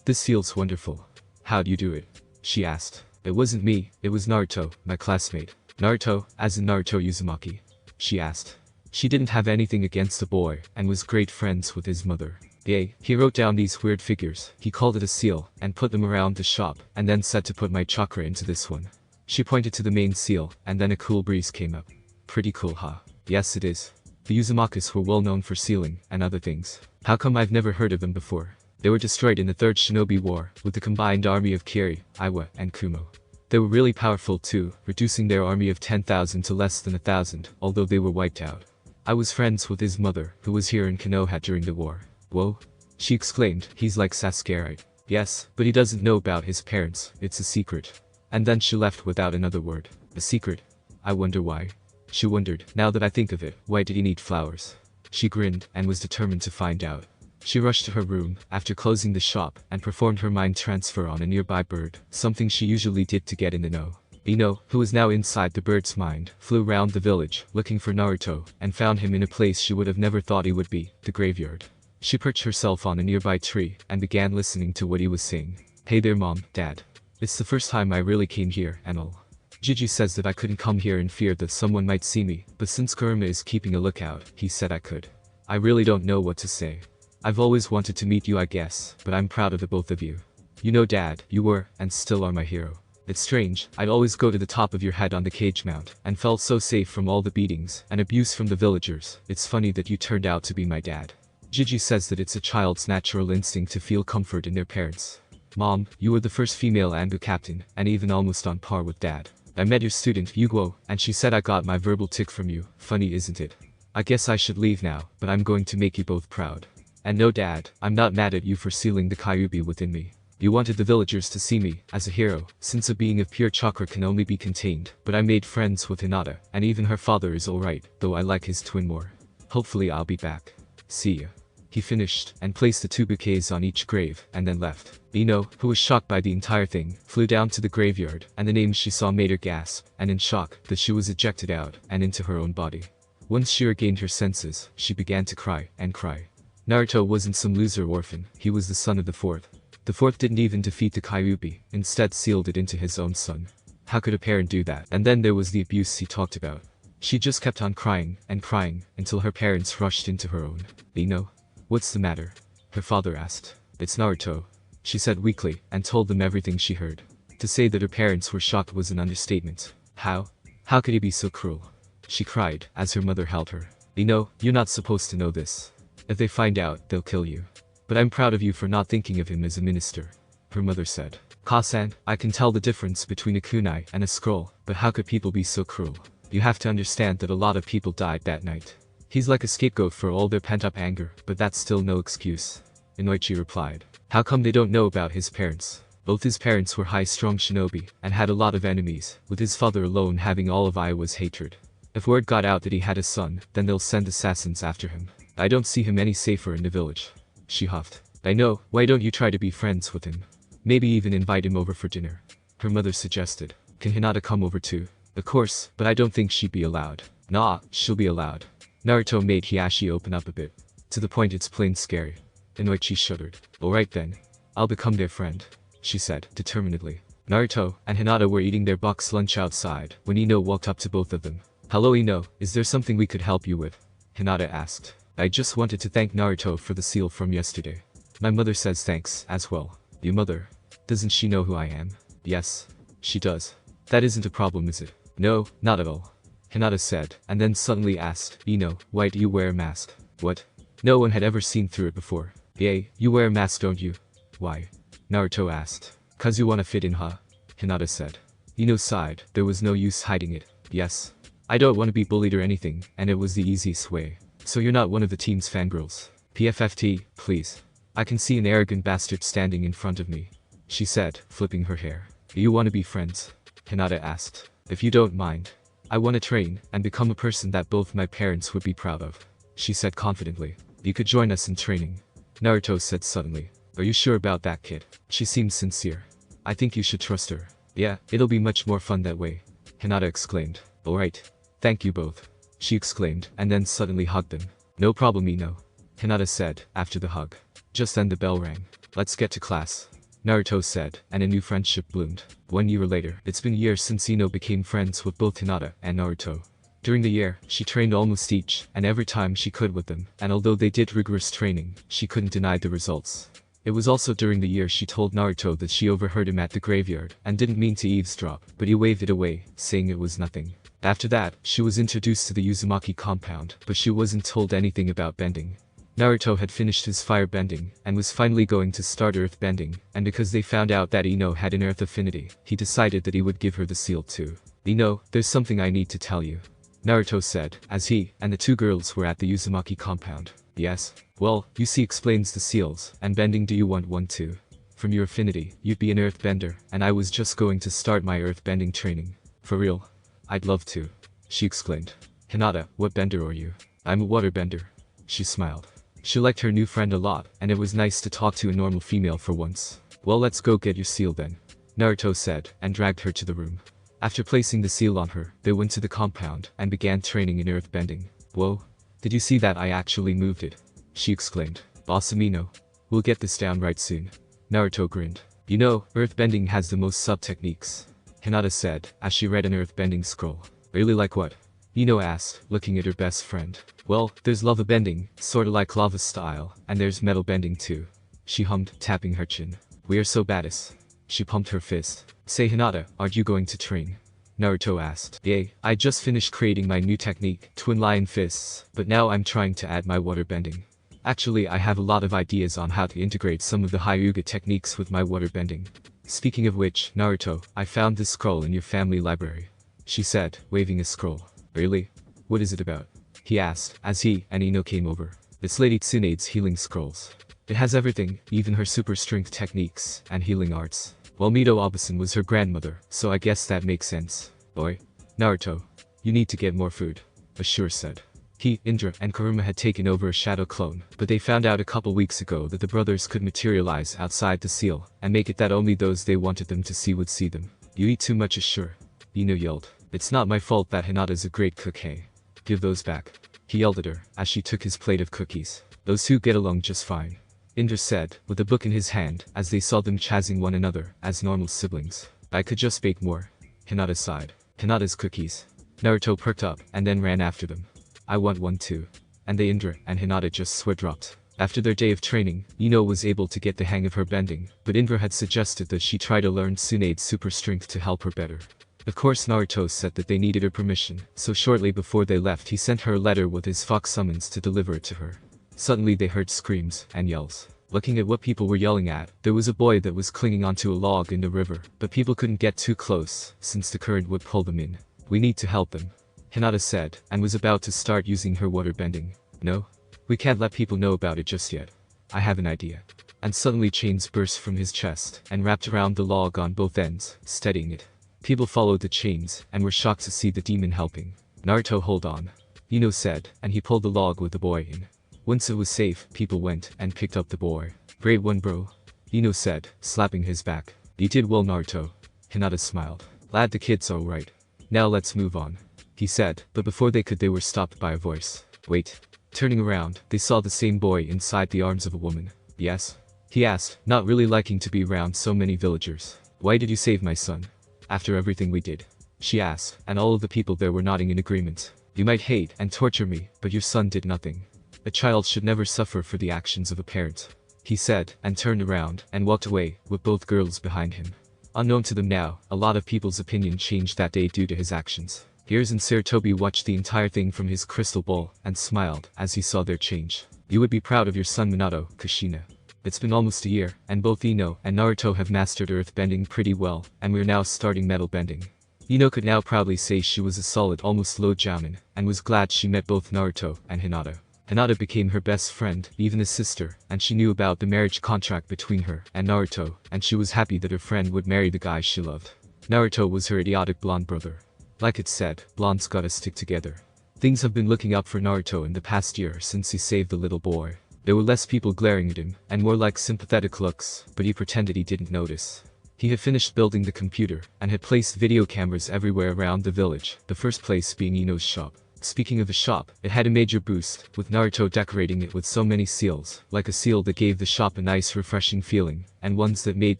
this feels wonderful. How'd you do it?" she asked. "It wasn't me, it was Naruto, my classmate." "Naruto, as in Naruto Uzumaki?" she asked. She didn't have anything against the boy, and was great friends with his mother. "Yay, he wrote down these weird figures, he called it a seal, and put them around the shop, and then said to put my chakra into this one." She pointed to the main seal, and then a cool breeze came up. "Pretty cool, huh?" "Yes, it is. The Uzumakis were well known for sealing, and other things. How come I've never heard of them before?" "They were destroyed in the Third Shinobi War, with the combined army of Kiri, Iwa, and Kumo. They were really powerful too, reducing their army of 10,000 to less than 1,000, although they were wiped out. I was friends with his mother, who was here in Konoha during the war." "Whoa," she exclaimed, "he's like Sasuke, right?" "Yes, but he doesn't know about his parents, it's a secret." And then she left without another word. "A secret? I wonder why." She wondered, now that I think of it, why did he need flowers? She grinned, and was determined to find out. She rushed to her room, after closing the shop, and performed her mind transfer on a nearby bird, something she usually did to get in the know. Ino, who was now inside the bird's mind, flew round the village, looking for Naruto, and found him in a place she would have never thought he would be, the graveyard. She perched herself on a nearby tree, and began listening to what he was saying. "Hey there Mom, Dad. It's the first time I really came here, and all. Gigi says that I couldn't come here in fear that someone might see me, but since Kurama is keeping a lookout, he said I could. I really don't know what to say. I've always wanted to meet you I guess, but I'm proud of the both of you. You know Dad, you were, and still are my hero. It's strange, I'd always go to the top of your head on the cage mount, and felt so safe from all the beatings and abuse from the villagers. It's funny that you turned out to be my dad. Gigi says that it's a child's natural instinct to feel comfort in their parents. Mom, you were the first female Anbu captain, and even almost on par with Dad. I met your student, Yugo, and she said I got my verbal tick from you. Funny, isn't it? I guess I should leave now, but I'm going to make you both proud. And no Dad, I'm not mad at you for sealing the Kyuubi within me. You wanted the villagers to see me as a hero, since a being of pure chakra can only be contained, but I made friends with Hinata, and even her father is alright, though I like his twin more. Hopefully I'll be back. See ya." He finished, and placed the 2 bouquets on each grave, and then left. Ino, who was shocked by the entire thing, flew down to the graveyard, and the names she saw made her gasp, and in shock, that she was ejected out, and into her own body. Once she regained her senses, she began to cry and cry. Naruto wasn't some loser orphan, he was the son of the fourth. The fourth didn't even defeat the Kyuubi, instead sealed it into his own son. How could a parent do that? And then there was the abuse he talked about. She just kept on crying and crying until her parents rushed into her own. Ino? What's the matter? Her father asked. It's Naruto, she said weakly, and told them everything she heard. To say that her parents were shocked was an understatement. How? How could he be so cruel? She cried, as her mother held her. Ino, you're not supposed to know this. If they find out, they'll kill you. But I'm proud of you for not thinking of him as a minister. Her mother said. Kasan, I can tell the difference between a kunai and a scroll, but how could people be so cruel? You have to understand that a lot of people died that night. He's like a scapegoat for all their pent-up anger, but that's still no excuse. Inoichi replied. How come they don't know about his parents? Both his parents were high-strung shinobi, and had a lot of enemies, with his father alone having all of Iowa's hatred. If word got out that he had a son, then they'll send assassins after him. I don't see him any safer in the village. She huffed. I know, why don't you try to be friends with him? Maybe even invite him over for dinner. Her mother suggested. Can Hinata come over too? Of course, but I don't think she'd be allowed. Nah, she'll be allowed. Naruto made Hiashi open up a bit. To the point it's plain scary. Inoichi shuddered. Alright then. I'll become their friend, she said, determinedly. Naruto and Hinata were eating their box lunch outside, when Ino walked up to both of them. Hello Ino, is there something we could help you with? Hinata asked. I just wanted to thank Naruto for the seal from yesterday. My mother says thanks, as well. Your mother? Doesn't she know who I am? Yes. She does. That isn't a problem, is it? No, not at all. Hinata said, and then suddenly asked, Ino, why do you wear a mask? What? No one had ever seen through it before. Yay, you wear a mask don't you? Why? Naruto asked. Cause you wanna fit in, huh? Hinata said. Ino sighed, there was no use hiding it. Yes. I don't wanna be bullied or anything, and it was the easiest way. So you're not one of the team's fangirls. PFFT, please. I can see an arrogant bastard standing in front of me, she said, flipping her hair. Do you wanna be friends? Hinata asked. If you don't mind. I wanna train and become a person that both my parents would be proud of, she said confidently. You could join us in training, Naruto said suddenly. Are you sure about that, kid? She seems sincere. I think you should trust her. Yeah, it'll be much more fun that way, Hinata exclaimed. Alright. Thank you both, she exclaimed, and then suddenly hugged them. No problem Ino, Hinata said, after the hug. Just then the bell rang. Let's get to class, Naruto said, and a new friendship bloomed. 1 year later, it's been years since Ino became friends with both Hinata and Naruto. During the year, she trained almost each and every time she could with them, and although they did rigorous training, she couldn't deny the results. It was also during the year she told Naruto that she overheard him at the graveyard and didn't mean to eavesdrop, but he waved it away, saying it was nothing. After that, she was introduced to the Uzumaki compound, but she wasn't told anything about bending. Naruto had finished his fire bending, and was finally going to start earth bending, and because they found out that Ino had an earth affinity, he decided that he would give her the seal too. Ino, there's something I need to tell you, Naruto said, as he and the two girls were at the Uzumaki compound. Yes? Well, you see explains the seals, and bending do you want one too? From your affinity, you'd be an earthbender, and I was just going to start my earthbending training. For real? I'd love to, she exclaimed. Hinata, what bender are you? I'm a waterbender, she smiled. She liked her new friend a lot, and it was nice to talk to a normal female for once. Well, let's go get your seal then, Naruto said, and dragged her to the room. After placing the seal on her, they went to the compound and began training in earthbending. Whoa. Did you see that I actually moved it? She exclaimed. Awesome Ino. We'll get this down right soon. Naruto grinned. You know, earthbending has the most sub-techniques, Hinata said, as she read an earthbending scroll. Really like what? Ino asked, looking at her best friend. Well, there's lava bending, sorta like lava style, and there's metal bending too, she hummed, tapping her chin. We are so badass. She pumped her fist. Say Hinata, aren't you going to train? Naruto asked. Yay, I just finished creating my new technique, Twin Lion Fists, but now I'm trying to add my water bending. Actually, I have a lot of ideas on how to integrate some of the Hyuga techniques with my water bending. Speaking of which, Naruto, I found this scroll in your family library, she said, waving a scroll. Really? What is it about? He asked, as he and Ino came over. It's Lady Tsunade's healing scrolls. It has everything, even her super strength techniques and healing arts. Well, Mito Abasan was her grandmother, so I guess that makes sense. Boy. Naruto. You need to get more food, Ashura said. He, Indra, and Kurama had taken over a shadow clone, but they found out a couple weeks ago that the brothers could materialize outside the seal, and make it that only those they wanted them to see would see them. You eat too much, Ashura, Ino yelled. It's not my fault that Hinata's a great cook, hey? Give those back. He yelled at her as she took his plate of cookies. Those two get along just fine, Indra said, with a book in his hand, as they saw them chazzing one another as normal siblings. I could just bake more. Hinata sighed. Hinata's cookies. Naruto perked up and then ran after them. I want one too. And they Indra and Hinata just swear-dropped. After their day of training, Ino was able to get the hang of her bending, but Indra had suggested that she try to learn Tsunade's super strength to help her better. Of course Naruto said that they needed her permission, so shortly before they left he sent her a letter with his fox summons to deliver it to her. Suddenly they heard screams and yells. Looking at what people were yelling at, there was a boy that was clinging onto a log in the river, but people couldn't get too close, since the current would pull them in. We need to help them, Hinata said, and was about to start using her water bending. No? We can't let people know about it just yet. I have an idea. And suddenly chains burst from his chest, and wrapped around the log on both ends, steadying it. People followed the chains, and were shocked to see the demon helping. Naruto, hold on, Ino said, and he pulled the log with the boy in. Once it was safe, people went and picked up the boy. Great one, bro, Ino said, slapping his back. You did well, Naruto. Hinata smiled. Glad the kid's alright. Now let's move on, he said, but before they could they were stopped by a voice. Wait. Turning around, they saw the same boy inside the arms of a woman. Yes? He asked, not really liking to be around so many villagers. Why did you save my son? After everything we did? She asked, and all of the people there were nodding in agreement. You might hate and torture me, but your son did nothing. A child should never suffer for the actions of a parent, he said, and turned around and walked away, with both girls behind him. Unknown to them now, a lot of people's opinion changed that day due to his actions. Gears and Sarutobi watched the entire thing from his crystal ball, and smiled as he saw their change. You would be proud of your son Minato, Kushina. It's been almost a year, and both Ino and Naruto have mastered earth bending pretty well, and we're now starting metal bending. Ino could now proudly say she was a solid almost low jounin, and was glad she met both Naruto and Hinata. Hinata became her best friend, even a sister, and she knew about the marriage contract between her and Naruto, and she was happy that her friend would marry the guy she loved. Naruto was her idiotic blonde brother. Like it said, blondes gotta stick together. Things have been looking up for Naruto in the past year since he saved the little boy. There were less people glaring at him, and more like sympathetic looks, but he pretended he didn't notice. He had finished building the computer, and had placed video cameras everywhere around the village, the first place being Ino's shop. Speaking of the shop, it had a major boost, with Naruto decorating it with so many seals, like a seal that gave the shop a nice refreshing feeling, and ones that made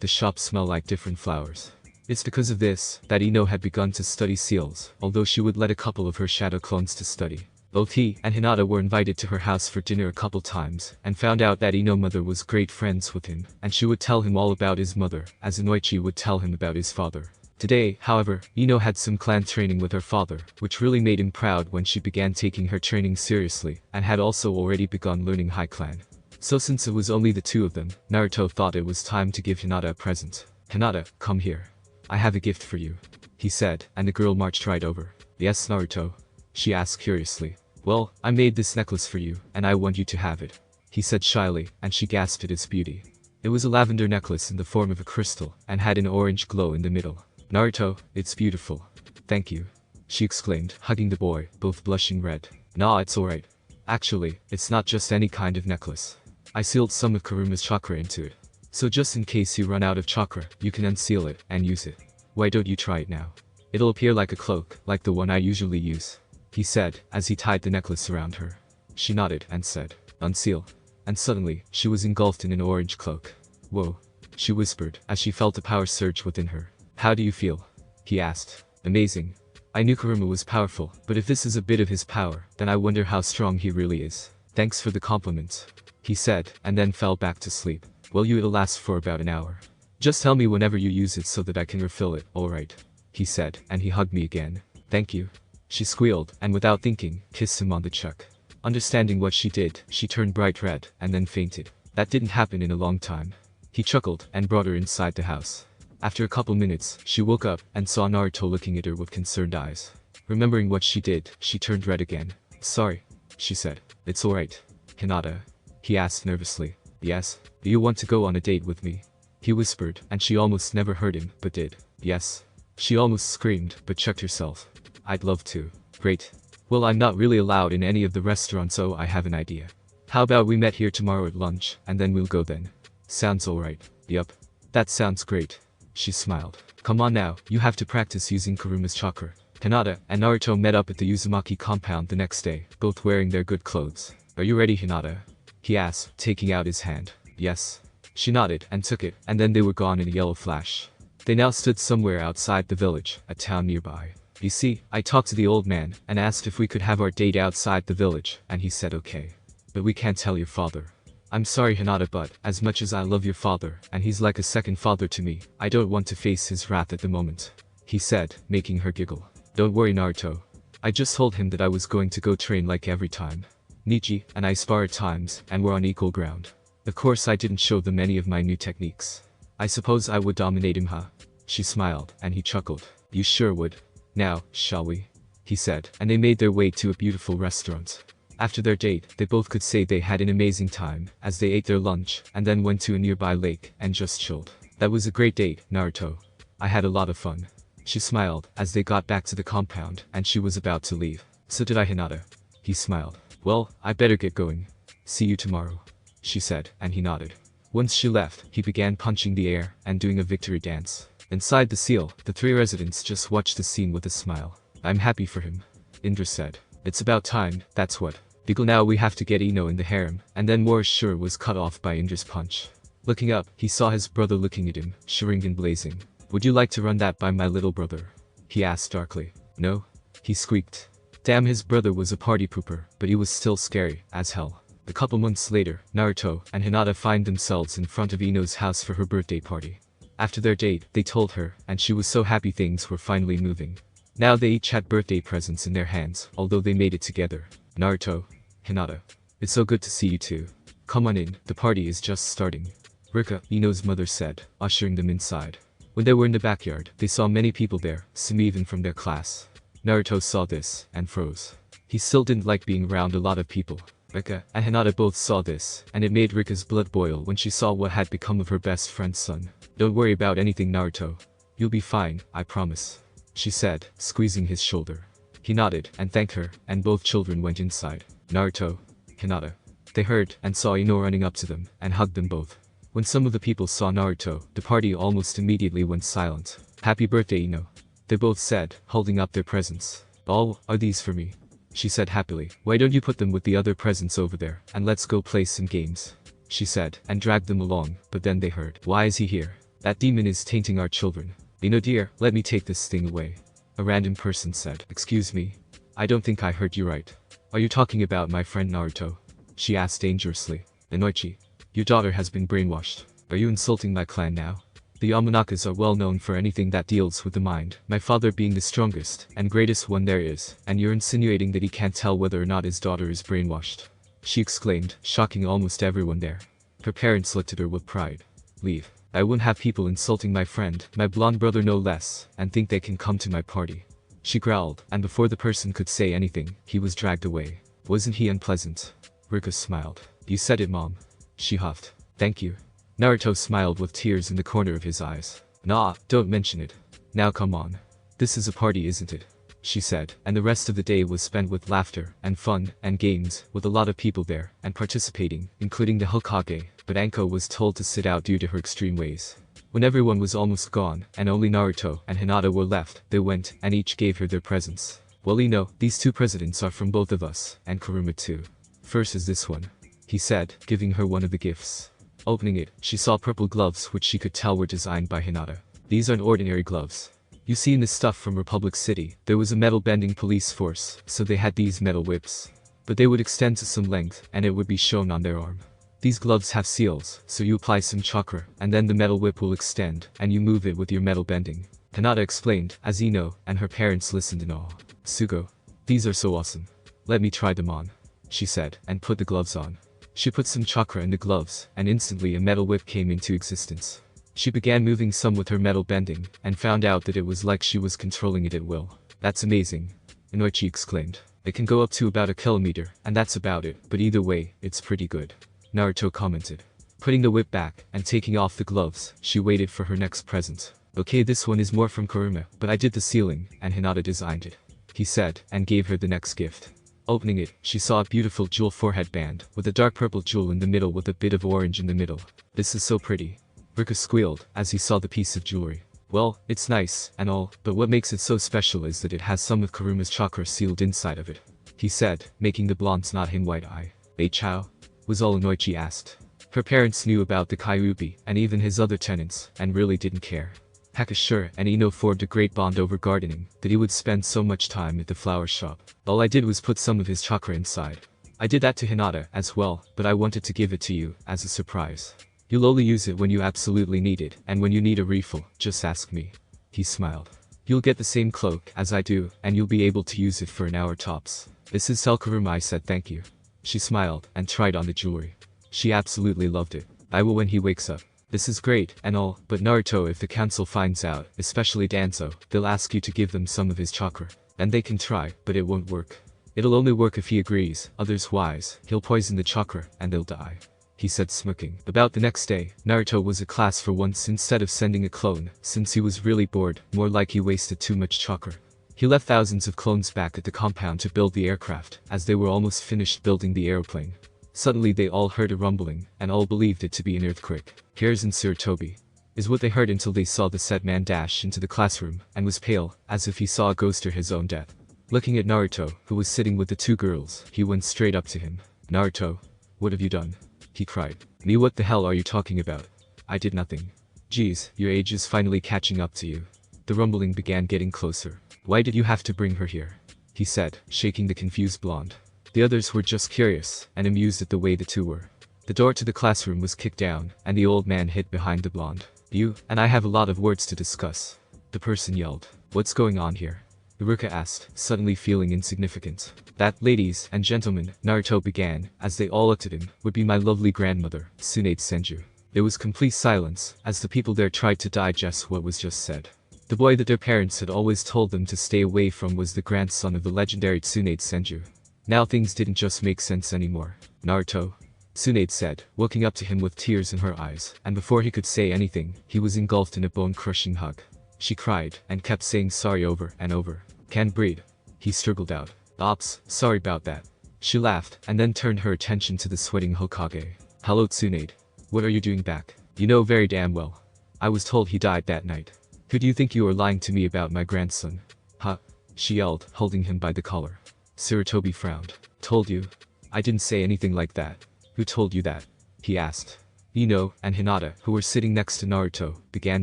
the shop smell like different flowers. It's because of this that Ino had begun to study seals, although she would let a couple of her shadow clones to study. Both he and Hinata were invited to her house for dinner a couple times, and found out that Ino's mother was great friends with him, and she would tell him all about his mother, as Inoichi would tell him about his father. Today, however, Ino had some clan training with her father, which really made him proud when she began taking her training seriously, and had also already begun learning High Clan. So since it was only the two of them, Naruto thought it was time to give Hinata a present. Hinata, come here. I have a gift for you, he said, and the girl marched right over. Yes, Naruto? She asked curiously. Well, I made this necklace for you, and I want you to have it, he said shyly, and she gasped at its beauty. It was a lavender necklace in the form of a crystal, and had an orange glow in the middle. Naruto, it's beautiful. Thank you, she exclaimed, hugging the boy, both blushing red. Nah, it's alright. Actually, it's not just any kind of necklace. I sealed some of Kuruma's chakra into it. So just in case you run out of chakra, you can unseal it and use it. Why don't you try it now? It'll appear like a cloak, like the one I usually use, he said, as he tied the necklace around her. She nodded and said, unseal. And suddenly, she was engulfed in an orange cloak. Whoa, she whispered, as she felt a power surge within her. How do you feel? He asked. Amazing. I knew Kurama was powerful, but if this is a bit of his power, then I wonder how strong he really is. Thanks for the compliment, he said, and then fell back to sleep. Well, it'll last for about an hour. Just tell me whenever you use it so that I can refill it, alright, he said, and he hugged me again. Thank you. She squealed, and without thinking, kissed him on the cheek. Understanding what she did, she turned bright red, and then fainted. That didn't happen in a long time. He chuckled, and brought her inside the house. After a couple minutes, she woke up, and saw Naruto looking at her with concerned eyes. Remembering what she did, she turned red again. Sorry, she said. It's alright. Hinata? He asked nervously. Yes? Do you want to go on a date with me? He whispered, and she almost never heard him, but did. Yes. She almost screamed, but checked herself. I'd love to. Great. Well, I'm not really allowed in any of the restaurants, so I have an idea. How about we met here tomorrow at lunch, and then we'll go then? Sounds alright. Yup. That sounds great. She smiled. Come on now, you have to practice using Kuruma's chakra. Hinata and Naruto met up at the Uzumaki compound the next day, both wearing their good clothes. "Are you ready, Hinata?" he asked, taking out his hand. "Yes." She nodded and took it, and then they were gone in a yellow flash. They now stood somewhere outside the village, a town nearby. "You see, I talked to the old man and asked if we could have our date outside the village, and he said okay. But we can't tell your father. I'm sorry, Hinata, but as much as I love your father, and he's like a second father to me, I don't want to face his wrath at the moment," he said, making her giggle. "Don't worry, Naruto. I just told him that I was going to go train like every time. Nichi and I spar at times, and we're on equal ground. Of course I didn't show them any of my new techniques. I suppose I would dominate him, huh?" She smiled, and he chuckled. "You sure would. Now, shall we?" he said, and they made their way to a beautiful restaurant. After their date, they both could say they had an amazing time, as they ate their lunch, and then went to a nearby lake, and just chilled. "That was a great date, Naruto. I had a lot of fun." She smiled, as they got back to the compound, and she was about to leave. "So did I, Hinata." He smiled. "Well, I better get going. See you tomorrow," she said, and he nodded. Once she left, he began punching the air, and doing a victory dance. Inside the seal, the three residents just watched the scene with a smile. "I'm happy for him," Indra said. "It's about time, that's what. Because now we have to get Ino in the harem," and then Morris sure was cut off by Indra's punch. Looking up, he saw his brother looking at him, Sharingan blazing. "Would you like to run that by my little brother?" he asked darkly. "No?" he squeaked. Damn, his brother was a party pooper, but he was still scary as hell. A couple months later, Naruto and Hinata find themselves in front of Ino's house for her birthday party. After their date, they told her, and she was so happy things were finally moving. Now they each had birthday presents in their hands, although they made it together. "Naruto, Hinata, it's so good to see you too. Come on in, the party is just starting," Rika, Ino's mother said, ushering them inside. When they were in the backyard, they saw many people there, some even from their class. Naruto saw this, and froze. He still didn't like being around a lot of people. Rika and Hinata both saw this, and it made Rika's blood boil when she saw what had become of her best friend's son. "Don't worry about anything, Naruto. You'll be fine, I promise," she said, squeezing his shoulder. He nodded and thanked her, and both children went inside. Naruto, Hinata. They heard and saw Ino running up to them, and hugged them both. When some of the people saw Naruto, the party almost immediately went silent. "Happy birthday, Ino," they both said, holding up their presents. "All are these for me," she said happily. "Why don't you put them with the other presents over there, and let's go play some games," she said, and dragged them along, but then they heard. "Why is he here? That demon is tainting our children. Ino dear, let me take this thing away," a random person said. "Excuse me? I don't think I heard you right. Are you talking about my friend Naruto?" she asked dangerously. "Inoichi, your daughter has been brainwashed. Are you insulting my clan now? The Yamanakas are well known for anything that deals with the mind, my father being the strongest and greatest one there is, and you're insinuating that he can't tell whether or not his daughter is brainwashed," she exclaimed, shocking almost everyone there. Her parents looked at her with pride. "Leave. I wouldn't have people insulting my friend, my blonde brother no less, and think they can come to my party," she growled, and before the person could say anything, he was dragged away. "Wasn't he unpleasant?" Rika smiled. "You said it, Mom," she huffed. "Thank you." Naruto smiled with tears in the corner of his eyes. "Nah, don't mention it. Now come on. This is a party, isn't it?" she said, and the rest of the day was spent with laughter, and fun, and games, with a lot of people there, and participating, including the Hokage, but Anko was told to sit out due to her extreme ways. When everyone was almost gone, and only Naruto and Hinata were left, they went, and each gave her their presents. "Well, Ino, these two presents are from both of us, and Kurama too. First is this one," he said, giving her one of the gifts. Opening it, she saw purple gloves which she could tell were designed by Hinata. "These aren't ordinary gloves. You see, in the stuff from Republic City, there was a metal-bending police force, so they had these metal whips. But they would extend to some length, and it would be shown on their arm. These gloves have seals, so you apply some chakra, and then the metal whip will extend, and you move it with your metal bending," Hinata explained, as Ino and her parents listened in awe. "Sugo, these are so awesome. Let me try them on," she said, and put the gloves on. She put some chakra in the gloves, and instantly a metal whip came into existence. She began moving some with her metal bending, and found out that it was like she was controlling it at will. "That's amazing," Inoichi exclaimed. "It can go up to about a kilometer, and that's about it, but either way, it's pretty good," Naruto commented. Putting the whip back, and taking off the gloves, she waited for her next present. "Okay, this one is more from Kurama, but I did the ceiling, and Hinata designed it," he said, and gave her the next gift. Opening it, she saw a beautiful jewel forehead band, with a dark purple jewel in the middle with a bit of orange in the middle. "This is so pretty," Rika squealed, as he saw the piece of jewelry. Well, it's nice, and all, but what makes it so special is that it has some of Kurama's chakra sealed inside of it, he said, making the blonde's nod him wide eye. "Hey Chow?" was all annoyed she asked. Her parents knew about the Kyuubi and even his other tenants, and really didn't care. Hakashura and Ino formed a great bond over gardening, that he would spend so much time at the flower shop. All I did was put some of his chakra inside. I did that to Hinata as well, but I wanted to give it to you, as a surprise. You'll only use it when you absolutely need it, and when you need a refill, just ask me. He smiled. You'll get the same cloak as I do, and you'll be able to use it for an hour tops. This is Kurama. I said thank you. She smiled, and tried on the jewelry. She absolutely loved it. I will when he wakes up. This is great, and all, but Naruto, if the council finds out, especially Danzo, they'll ask you to give them some of his chakra. And they can try, but it won't work. It'll only work if he agrees, otherwise, he'll poison the chakra, and they'll die. He said smirking. About the next day, Naruto was at class for once instead of sending a clone, since he was really bored, more like he wasted too much chakra. He left thousands of clones back at the compound to build the aircraft, as they were almost finished building the aeroplane. Suddenly they all heard a rumbling, and all believed it to be an earthquake. "Here's in Toby," is what they heard until they saw the said man dash into the classroom, and was pale, as if he saw a ghost or his own death. Looking at Naruto, who was sitting with the two girls, he went straight up to him. "Naruto, what have you done?" he cried. "Me? What the hell are you talking about? I did nothing." "Geez, your age is finally catching up to you." The rumbling began getting closer. "Why did you have to bring her here?" he said, shaking the confused blonde. The others were just curious, and amused at the way the two were. The door to the classroom was kicked down, and the old man hid behind the blonde. "You and I have a lot of words to discuss," the person yelled. "What's going on here?" Iruka asked, suddenly feeling insignificant. "That, ladies and gentlemen," Naruto began, as they all looked at him, "would be my lovely grandmother, Tsunade Senju." There was complete silence, as the people there tried to digest what was just said. The boy that their parents had always told them to stay away from was the grandson of the legendary Tsunade Senju. Now things didn't just make sense anymore. "Naruto," Tsunade said, walking up to him with tears in her eyes, and before he could say anything, he was engulfed in a bone-crushing hug. She cried, and kept saying sorry over and over. "Can't breathe," he struggled out. "Ops, sorry about that." She laughed, and then turned her attention to the sweating Hokage. "Hello Tsunade. What are you doing back? You know very damn well. I was told he died that night. Who do you think you are lying to me about my grandson?" "Huh?" she yelled, holding him by the collar. Sarutobi frowned. "Told you? I didn't say anything like that." "Who told you that?" he asked. Ino and Hinata, who were sitting next to Naruto, began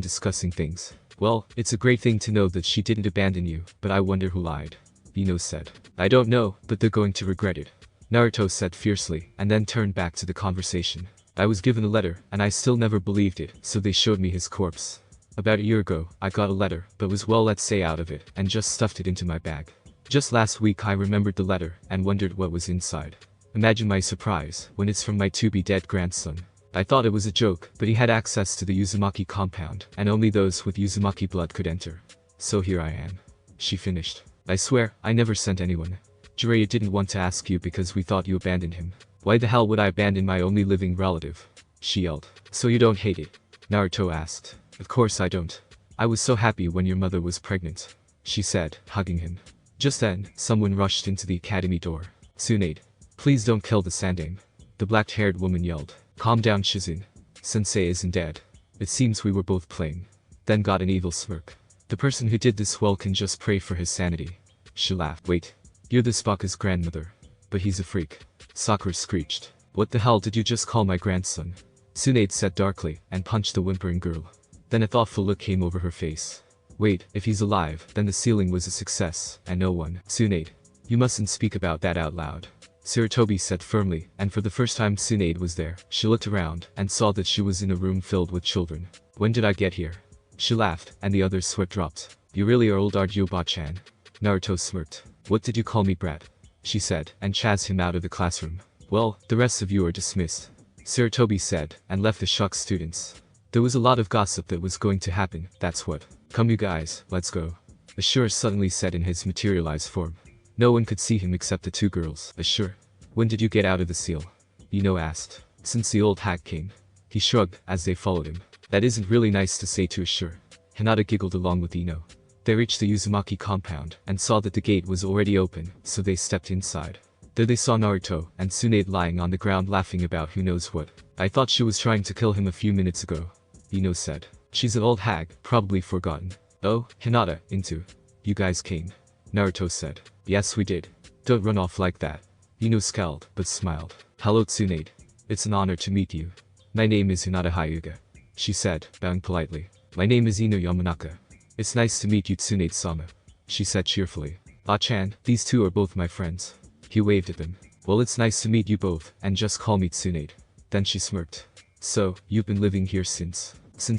discussing things. "Well, it's a great thing to know that she didn't abandon you, but I wonder who lied," Ino said. "I don't know, but they're going to regret it," Naruto said fiercely, and then turned back to the conversation. "I was given a letter, and I still never believed it, so they showed me his corpse. About a year ago, I got a letter, but was well, let's say, out of it, and just stuffed it into my bag. Just last week I remembered the letter, and wondered what was inside. Imagine my surprise, when it's from my to-be-dead grandson. I thought it was a joke, but he had access to the Uzumaki compound, and only those with Uzumaki blood could enter. So here I am," she finished. "I swear, I never sent anyone. Jiraiya didn't want to ask you because we thought you abandoned him." "Why the hell would I abandon my only living relative?" she yelled. "So you don't hate it?" Naruto asked. "Of course I don't. I was so happy when your mother was pregnant," she said, hugging him. Just then, someone rushed into the academy door. "Tsunade, please don't kill the Sandaime," the black-haired woman yelled. "Calm down Shizune. Sensei isn't dead. It seems we were both playing." Then got an evil smirk. "The person who did this well can just pray for his sanity." She laughed. "Wait. You're this Baka's grandmother. But he's a freak." Sakura screeched. "What the hell did you just call my grandson?" Tsunade said darkly, and punched the whimpering girl. Then a thoughtful look came over her face. "Wait, if he's alive, then the sealing was a success, and no one." "Tsunade, you mustn't speak about that out loud," Sarutobi said firmly, and for the first time Tsunade was there. She looked around, and saw that she was in a room filled with children. "When did I get here?" She laughed, and the other's sweat dropped. "You really are old, aren't you, Ba-chan?" Naruto smirked. "What did you call me, brat?" she said, and chased him out of the classroom. "Well, the rest of you are dismissed," Sarutobi said, and left the shocked students. There was a lot of gossip that was going to happen, that's what. "Come you guys, let's go," Ashura suddenly said in his materialized form. No one could see him except the two girls. "Ashura, when did you get out of the seal?" Ino asked. "Since the old hag came." He shrugged, as they followed him. "That isn't really nice to say to Ashura." Hinata giggled along with Ino. They reached the Uzumaki compound, and saw that the gate was already open, so they stepped inside. There they saw Naruto and Tsunade lying on the ground laughing about who knows what. "I thought she was trying to kill him a few minutes ago," Ino said. She's an old hag, probably forgotten. Oh, Hinata, into. You guys came. Naruto said. Yes we did. Don't run off like that. Ino scowled, but smiled. Hello Tsunade. It's an honor to meet you. My name is Hinata Hyuga. She said, bowing politely. My name is Ino Yamanaka. It's nice to meet you Tsunade-sama. She said cheerfully. Ah-chan, these two are both my friends. He waved at them. Well it's nice to meet you both, and just call me Tsunade. Then she smirked. So, you've been living here since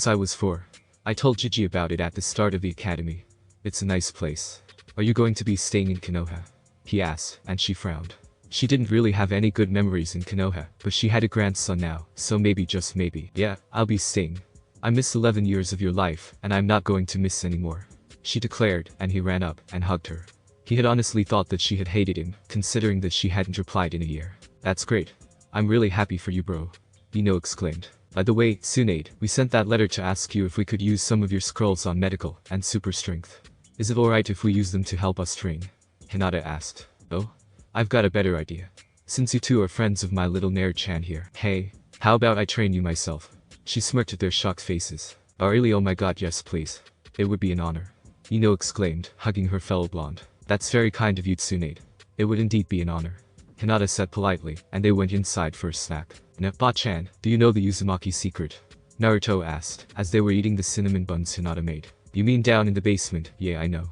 I was 4. I told Gigi about it at the start of the academy. It's a nice place. Are you going to be staying in Konoha? He asked, and she frowned. She didn't really have any good memories in Konoha, but she had a grandson now, so maybe just maybe. Yeah, I'll be staying. I missed 11 years of your life, and I'm not going to miss any more. She declared, and he ran up and hugged her. He had honestly thought that she had hated him, considering that she hadn't replied in a year. That's great. I'm really happy for you bro. Ino exclaimed. By the way, Tsunade, we sent that letter to ask you if we could use some of your scrolls on medical and super strength. Is it alright if we use them to help us train? Hinata asked. Oh? I've got a better idea. Since you two are friends of my little nerd-chan here. Hey, how about I train you myself? She smirked at their shocked faces. Oh really, oh my god yes please. It would be an honor. Ino exclaimed, hugging her fellow blonde. That's very kind of you Tsunade. It would indeed be an honor. Hinata said politely, and they went inside for a snack. Ba-chan, do you know the Uzumaki secret? Naruto asked, as they were eating the cinnamon buns Hinata made. You mean down in the basement? Yeah I know.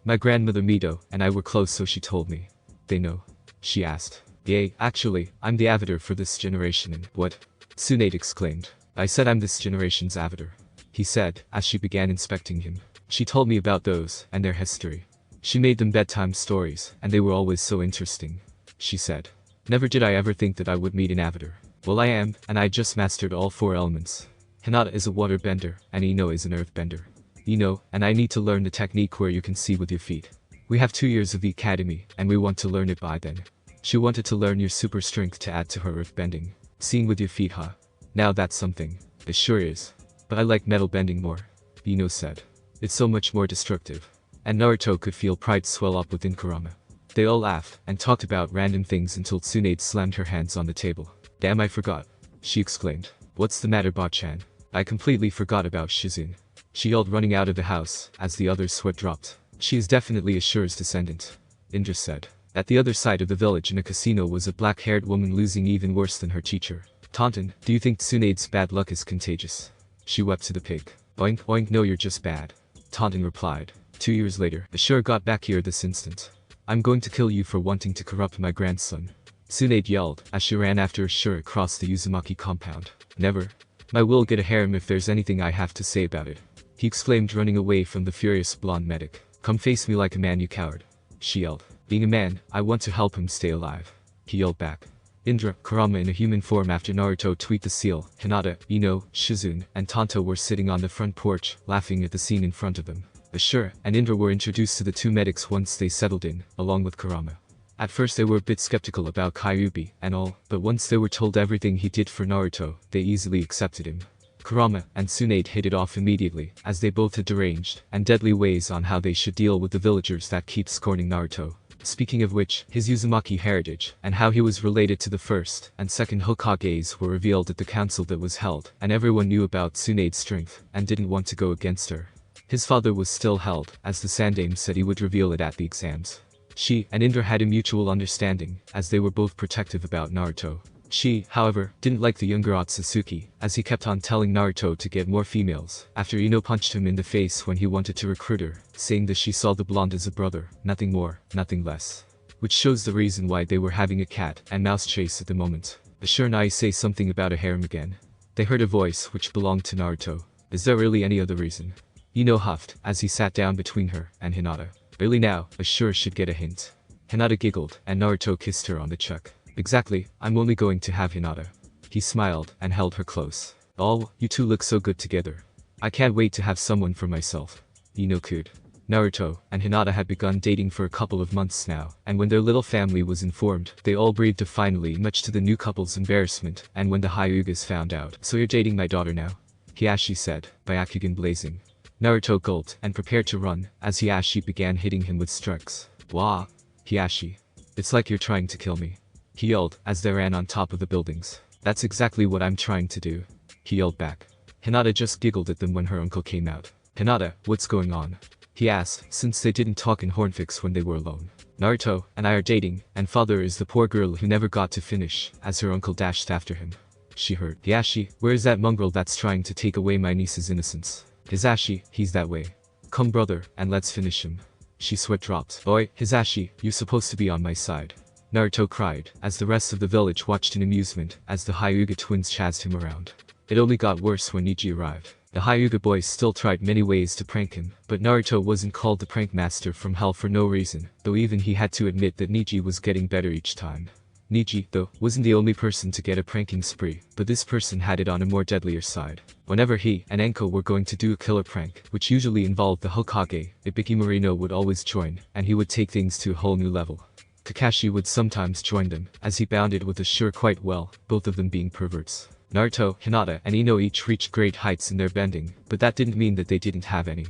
My grandmother Mito and I were close so she told me. They know? She asked. Yay, actually, I'm the avatar for this generation and what? Tsunade exclaimed. I said I'm this generation's avatar. He said, as she began inspecting him. She told me about those, and their history. She made them bedtime stories, and they were always so interesting. She said. Never did I ever think that I would meet an avatar. Well I am, and I just mastered all 4 elements. Hinata is a water bender, and Ino is an earth bender. Ino, and I need to learn the technique where you can see with your feet. We have 2 years of the academy, and we want to learn it by then. She wanted to learn your super strength to add to her earth bending. Seeing with your feet huh? Now that's something. It sure is. But I like metal bending more. Ino said. It's so much more destructive. And Naruto could feel pride swell up within Kurama. They all laughed, and talked about random things until Tsunade slammed her hands on the table. Damn I forgot. She exclaimed. What's the matter Ba-chan? I completely forgot about Shizune. She yelled running out of the house, as the other's sweat dropped. She is definitely Ashura's descendant. Indra said. At the other side of the village in a casino was a black-haired woman losing even worse than her teacher. Taunton, do you think Tsunade's bad luck is contagious? She wept to the pig. Oink oink no you're just bad. Taunton replied. 2 years later, Ashura got back here this instant. I'm going to kill you for wanting to corrupt my grandson. Tsunade yelled, as she ran after Ashura across the Uzumaki compound. Never. I will get a harem if there's anything I have to say about it. He exclaimed running away from the furious blonde medic. Come face me like a man you coward. She yelled. Being a man, I want to help him stay alive. He yelled back. Indra, Kurama in a human form after Naruto tweaked the seal, Hinata, Ino, Shizune, and Tonto were sitting on the front porch, laughing at the scene in front of them. Ashura and Indra were introduced to the 2 medics once they settled in, along with Kurama. At first they were a bit skeptical about Kyuubi and all, but once they were told everything he did for Naruto, they easily accepted him. Kurama and Tsunade hit it off immediately, as they both had deranged and deadly ways on how they should deal with the villagers that keep scorning Naruto. Speaking of which, his Uzumaki heritage, and how he was related to the first and second Hokages were revealed at the council that was held, and everyone knew about Tsunade's strength, and didn't want to go against her. His father was still held, as the Sandaime said he would reveal it at the exams. She and Indra had a mutual understanding, as they were both protective about Naruto. She, however, didn't like the younger Otsutsuki, as he kept on telling Naruto to get more females, after Ino punched him in the face when he wanted to recruit her, saying that she saw the blonde as a brother, nothing more, nothing less. Which shows the reason why they were having a cat and mouse chase at the moment. Ashura and I say something about a harem again. They heard a voice which belonged to Naruto. Is there really any other reason? Ino huffed, as he sat down between her and Hinata. Really now, Ashura should get a hint. Hinata giggled, and Naruto kissed her on the cheek. Exactly, I'm only going to have Hinata. He smiled and held her close. Oh, you two look so good together. I can't wait to have someone for myself. Ino cooed. Naruto and Hinata had begun dating for a couple of months now, and when their little family was informed, they all breathed a finally, much to the new couple's embarrassment, and when the Hyugas found out. So you're dating my daughter now? Hiashi said, Byakugan blazing. Naruto gulped and prepared to run, as Hiashi began hitting him with strikes. Wah! Hiashi. It's like you're trying to kill me. He yelled, as they ran on top of the buildings. That's exactly what I'm trying to do. He yelled back. Hinata just giggled at them when her uncle came out. "Hinata, what's going on?" he asked, since they didn't talk in Hornfix when they were alone. "Naruto and I are dating, and father is the poor girl who never got to finish," as her uncle dashed after him. She heard. "Hisashi, where is that mongrel that's trying to take away my niece's innocence?" "Hisashi, he's that way. Come brother, and let's finish him." She sweat dropped. "Oi, Hisashi, you're supposed to be on my side," Naruto cried, as the rest of the village watched in amusement as the Hyuga twins chased him around. It only got worse when Neji arrived. The Hyuga boys still tried many ways to prank him, but Naruto wasn't called the prank master from hell for no reason, though even he had to admit that Neji was getting better each time. Neji, though, wasn't the only person to get a pranking spree, but this person had it on a more deadlier side. Whenever he and Enko were going to do a killer prank, which usually involved the Hokage, Ibiki Marino would always join, and he would take things to a whole new level. Kakashi would sometimes join them, as he bounded with Ashura quite well, both of them being perverts. Naruto, Hinata, and Ino each reached great heights in their bending, but that didn't mean that they didn't have any.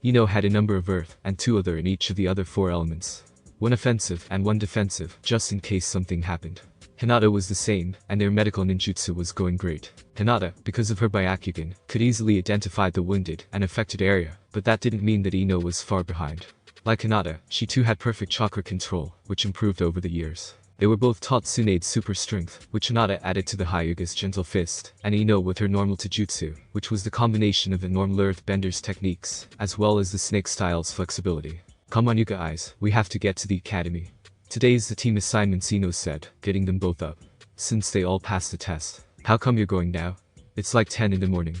Ino had a number of earth, and 2 other in each of the other 4 elements. 1 offensive and 1 defensive, just in case something happened. Hinata was the same, and their medical ninjutsu was going great. Hinata, because of her Byakugan, could easily identify the wounded and affected area, but that didn't mean that Ino was far behind. Like Hinata, she too had perfect chakra control, which improved over the years. They were both taught Tsunade's super strength, which Hinata added to the Hyuga's gentle fist, and Ino with her normal taijutsu, which was the combination of the normal earthbender's techniques, as well as the snake style's flexibility. "Come on you guys, we have to get to the academy. Today's the team assignments," Ino said, getting them both up. Since they all passed the test. "How come you're going now? It's like 10 in the morning.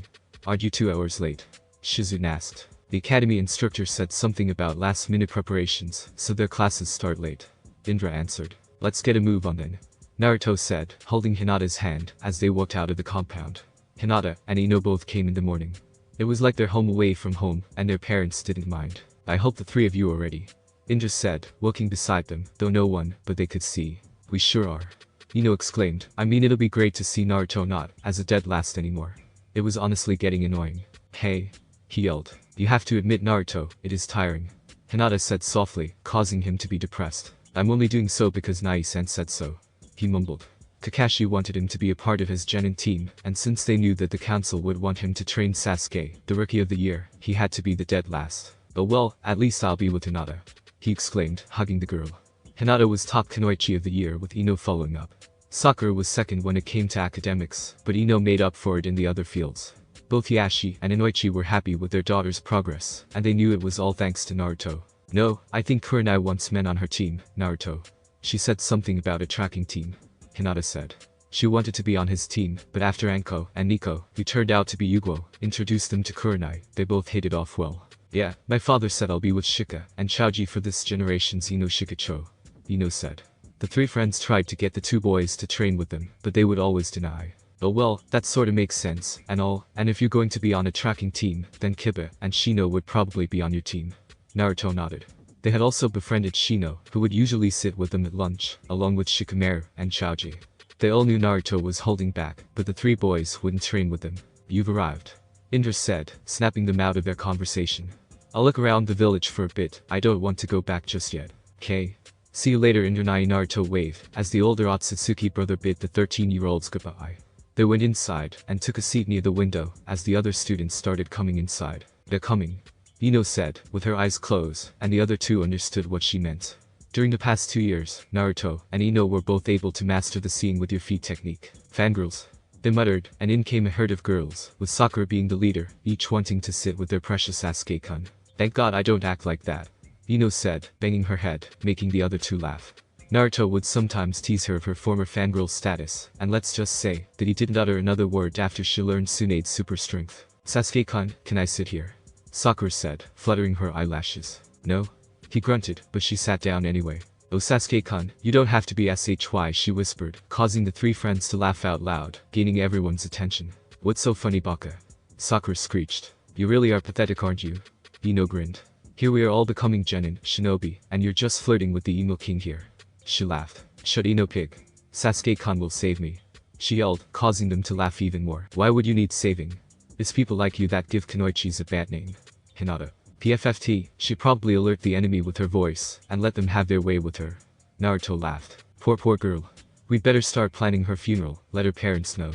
Aren't you 2 hours late?" Shizune asked. The academy instructor said something about last-minute preparations, so their classes start late. Indra answered. "Let's get a move on then," Naruto said, holding Hinata's hand as they walked out of the compound. Hinata and Ino both came in the morning. It was like their home away from home, and their parents didn't mind. "I hope the 3 of you are ready," Indra said, walking beside them, though no one but they could see. "We sure are," Ino exclaimed. "I mean, it'll be great to see Naruto not as a dead last anymore." It was honestly getting annoying. "Hey," he yelled. "You have to admit, Naruto, it is tiring," Hinata said softly, causing him to be depressed. "I'm only doing so because Nai-san said so," he mumbled. Kakashi wanted him to be a part of his genin team, and since they knew that the council would want him to train Sasuke, the rookie of the year, he had to be the dead last. "But well, at least I'll be with Hinata," he exclaimed, hugging the girl. Hinata was top Kunoichi of the year, with Ino following up. Sakura was second when it came to academics, but Ino made up for it in the other fields. Both Hisashi and Inoichi were happy with their daughter's progress, and they knew it was all thanks to Naruto. "No, I think Kurenai wants men on her team, Naruto." She said something about a tracking team. Hinata said. She wanted to be on his team, but after Anko and Nico, who turned out to be Yugo, introduced them to Kurenai, they both hit it off well. "Yeah, my father said I'll be with Shika and Chaoji for this generation's Ino Shikacho," Ino said. The 3 friends tried to get the 2 boys to train with them, but they would always deny. "Oh well, that sorta makes sense, and all, and if you're going to be on a tracking team, then Kiba and Shino would probably be on your team." Naruto nodded. They had also befriended Shino, who would usually sit with them at lunch, along with Shikamaru and Chaoji. They all knew Naruto was holding back, but the 3 boys wouldn't train with them. "You've arrived," Indra said, snapping them out of their conversation. "I'll look around the village for a bit, I don't want to go back just yet." "Okay. See you later," Indra and Naruto waved, as the older Otsutsuki brother bid the 13-year-olds goodbye. They went inside, and took a seat near the window, as the other students started coming inside. "They're coming," Ino said, with her eyes closed, and the other 2 understood what she meant. During the past 2 years, Naruto and Ino were both able to master the seeing with your feet technique. "Fangirls," they muttered, and in came a herd of girls, with Sakura being the leader, each wanting to sit with their precious Sasuke-kun. "Thank God I don't act like that," Ino said, banging her head, making the other 2 laugh. Naruto would sometimes tease her of her former fangirl status, and let's just say that he didn't utter another word after she learned Tsunade's super strength. "Sasuke-kun, can I sit here?" Sakura said, fluttering her eyelashes. "No?" He grunted, but she sat down anyway. "Oh Sasuke-kun, you don't have to be SHY," she whispered, causing the 3 friends to laugh out loud, gaining everyone's attention. "What's so funny, Baka?" Sakura screeched. "You really are pathetic, aren't you?" Ino grinned. "Here we are all becoming genin, shinobi, and you're just flirting with the emo king here." She laughed. "Shut Ino pig. Sasuke-kun will save me," she yelled, causing them to laugh even more. "Why would you need saving? It's people like you that give Kunoichis a bad name." Hinata. PFFT, she'd probably alert the enemy with her voice, and let them have their way with her. Naruto laughed. Poor girl. We'd better start planning her funeral, let her parents know."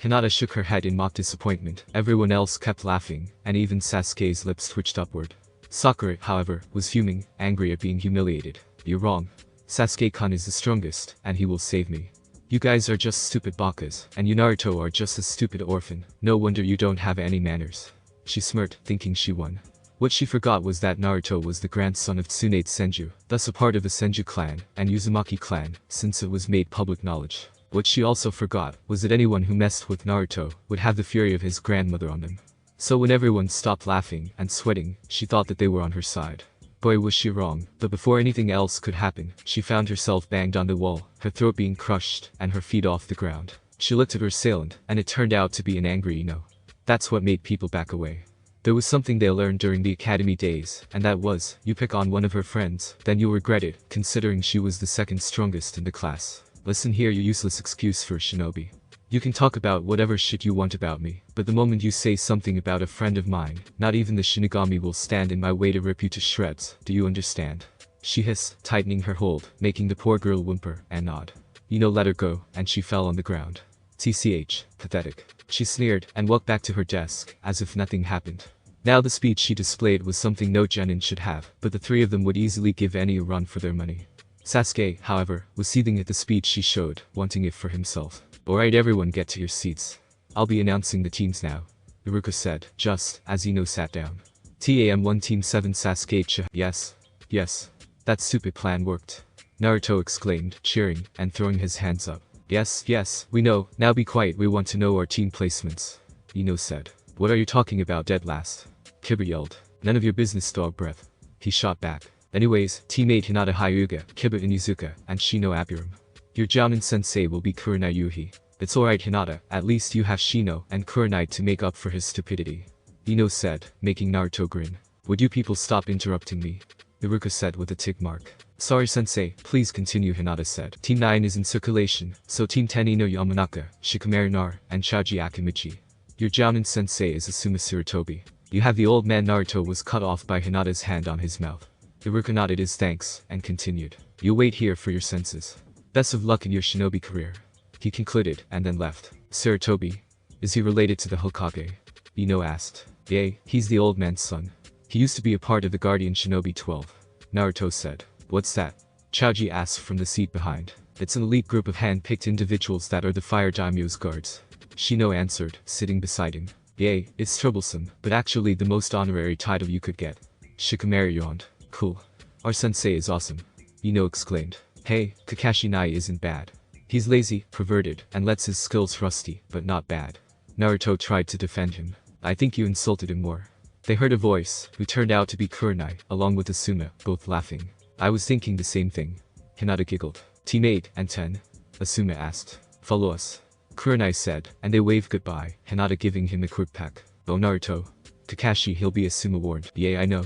Hinata shook her head in mock disappointment. Everyone else kept laughing, and even Sasuke's lips twitched upward. Sakura, however, was fuming, angry at being humiliated. You're wrong. Sasuke-kun is the strongest, and he will save me. You guys are just stupid bakas, and you Naruto are just a stupid orphan. No wonder you don't have any manners. She smirked, thinking she won. What she forgot was that Naruto was the grandson of Tsunade's Senju, thus a part of the Senju clan, and Uzumaki clan, since it was made public knowledge. What she also forgot was that anyone who messed with Naruto would have the fury of his grandmother on them. So when everyone stopped laughing and sweating, she thought that they were on her side. Boy, was she wrong, but before anything else could happen, she found herself banged on the wall, her throat being crushed, and her feet off the ground. She looked at her assailant, and it turned out to be an angry Ino. That's what made people back away. There was something they learned during the academy days, and that was, you pick on one of her friends, then you'll regret it, considering she was the second strongest in the class. Listen here, you useless excuse for a shinobi. You can talk about whatever shit you want about me, but the moment you say something about a friend of mine, not even the Shinigami will stand in my way to rip you to shreds, do you understand? She hissed, tightening her hold, making the poor girl whimper and nod. Ino let her go, and she fell on the ground. TCH, pathetic. She sneered, and walked back to her desk, as if nothing happened. Now the speed she displayed was something no genin should have, but the three of them would easily give any a run for their money. Sasuke, however, was seething at the speed she showed, wanting it for himself. Alright everyone, get to your seats. I'll be announcing the teams now, Iruka said, just as Ino sat down. TAM1 Team 7 Sasuke. Yes. That stupid plan worked. Naruto exclaimed, cheering, and throwing his hands up. Yes, we know, now be quiet, we want to know our team placements. Ino said. What are you talking about, dead last? Kiba yelled. None of your business, dog breath. He shot back. Anyways, teammate Hinata Hyuga, Kiba Inuzuka, and Shino Abiram. Your Jounin sensei will be Kurenai Yuhi. It's alright Hinata, at least you have Shino and Kurenai to make up for his stupidity. Ino said, making Naruto grin. Would you people stop interrupting me? Iruka said with a tick mark. Sorry sensei, please continue, Hinata said. Team 9 is in circulation, so Team 10 Ino Yamanaka, Shikamaru Nar, and Choji Akimichi. Your Jounin sensei is Asuma Sarutobi. You have the old man. Naruto was cut off by Hinata's hand on his mouth. Iruka nodded his thanks, and continued. You wait here for your senses. Best of luck in your shinobi career. He concluded, and then left. Sarutobi. Is he related to the Hokage? Ino asked. Yay, he's the old man's son. He used to be a part of the Guardian Shinobi 12. Naruto said. What's that? Choji asked from the seat behind. It's an elite group of hand-picked individuals that are the Fire Daimyo's guards. Shino answered, sitting beside him. Yay, it's troublesome, but actually the most honorary title you could get. Shikamaru yawned. Cool. Our sensei is awesome. Ino exclaimed. Hey, Kakashi Nai isn't bad. He's lazy, perverted, and lets his skills rusty, but not bad. Naruto tried to defend him. I think you insulted him more. They heard a voice, who turned out to be Kurenai, along with Asuma, both laughing. I was thinking the same thing. Hinata giggled. Team 8 and 10? Asuma asked. Follow us. Kurenai said, and they waved goodbye, Hinata giving him a quick peck. Oh Naruto. Kakashi, he'll be Asuma warned. Yeah, I know.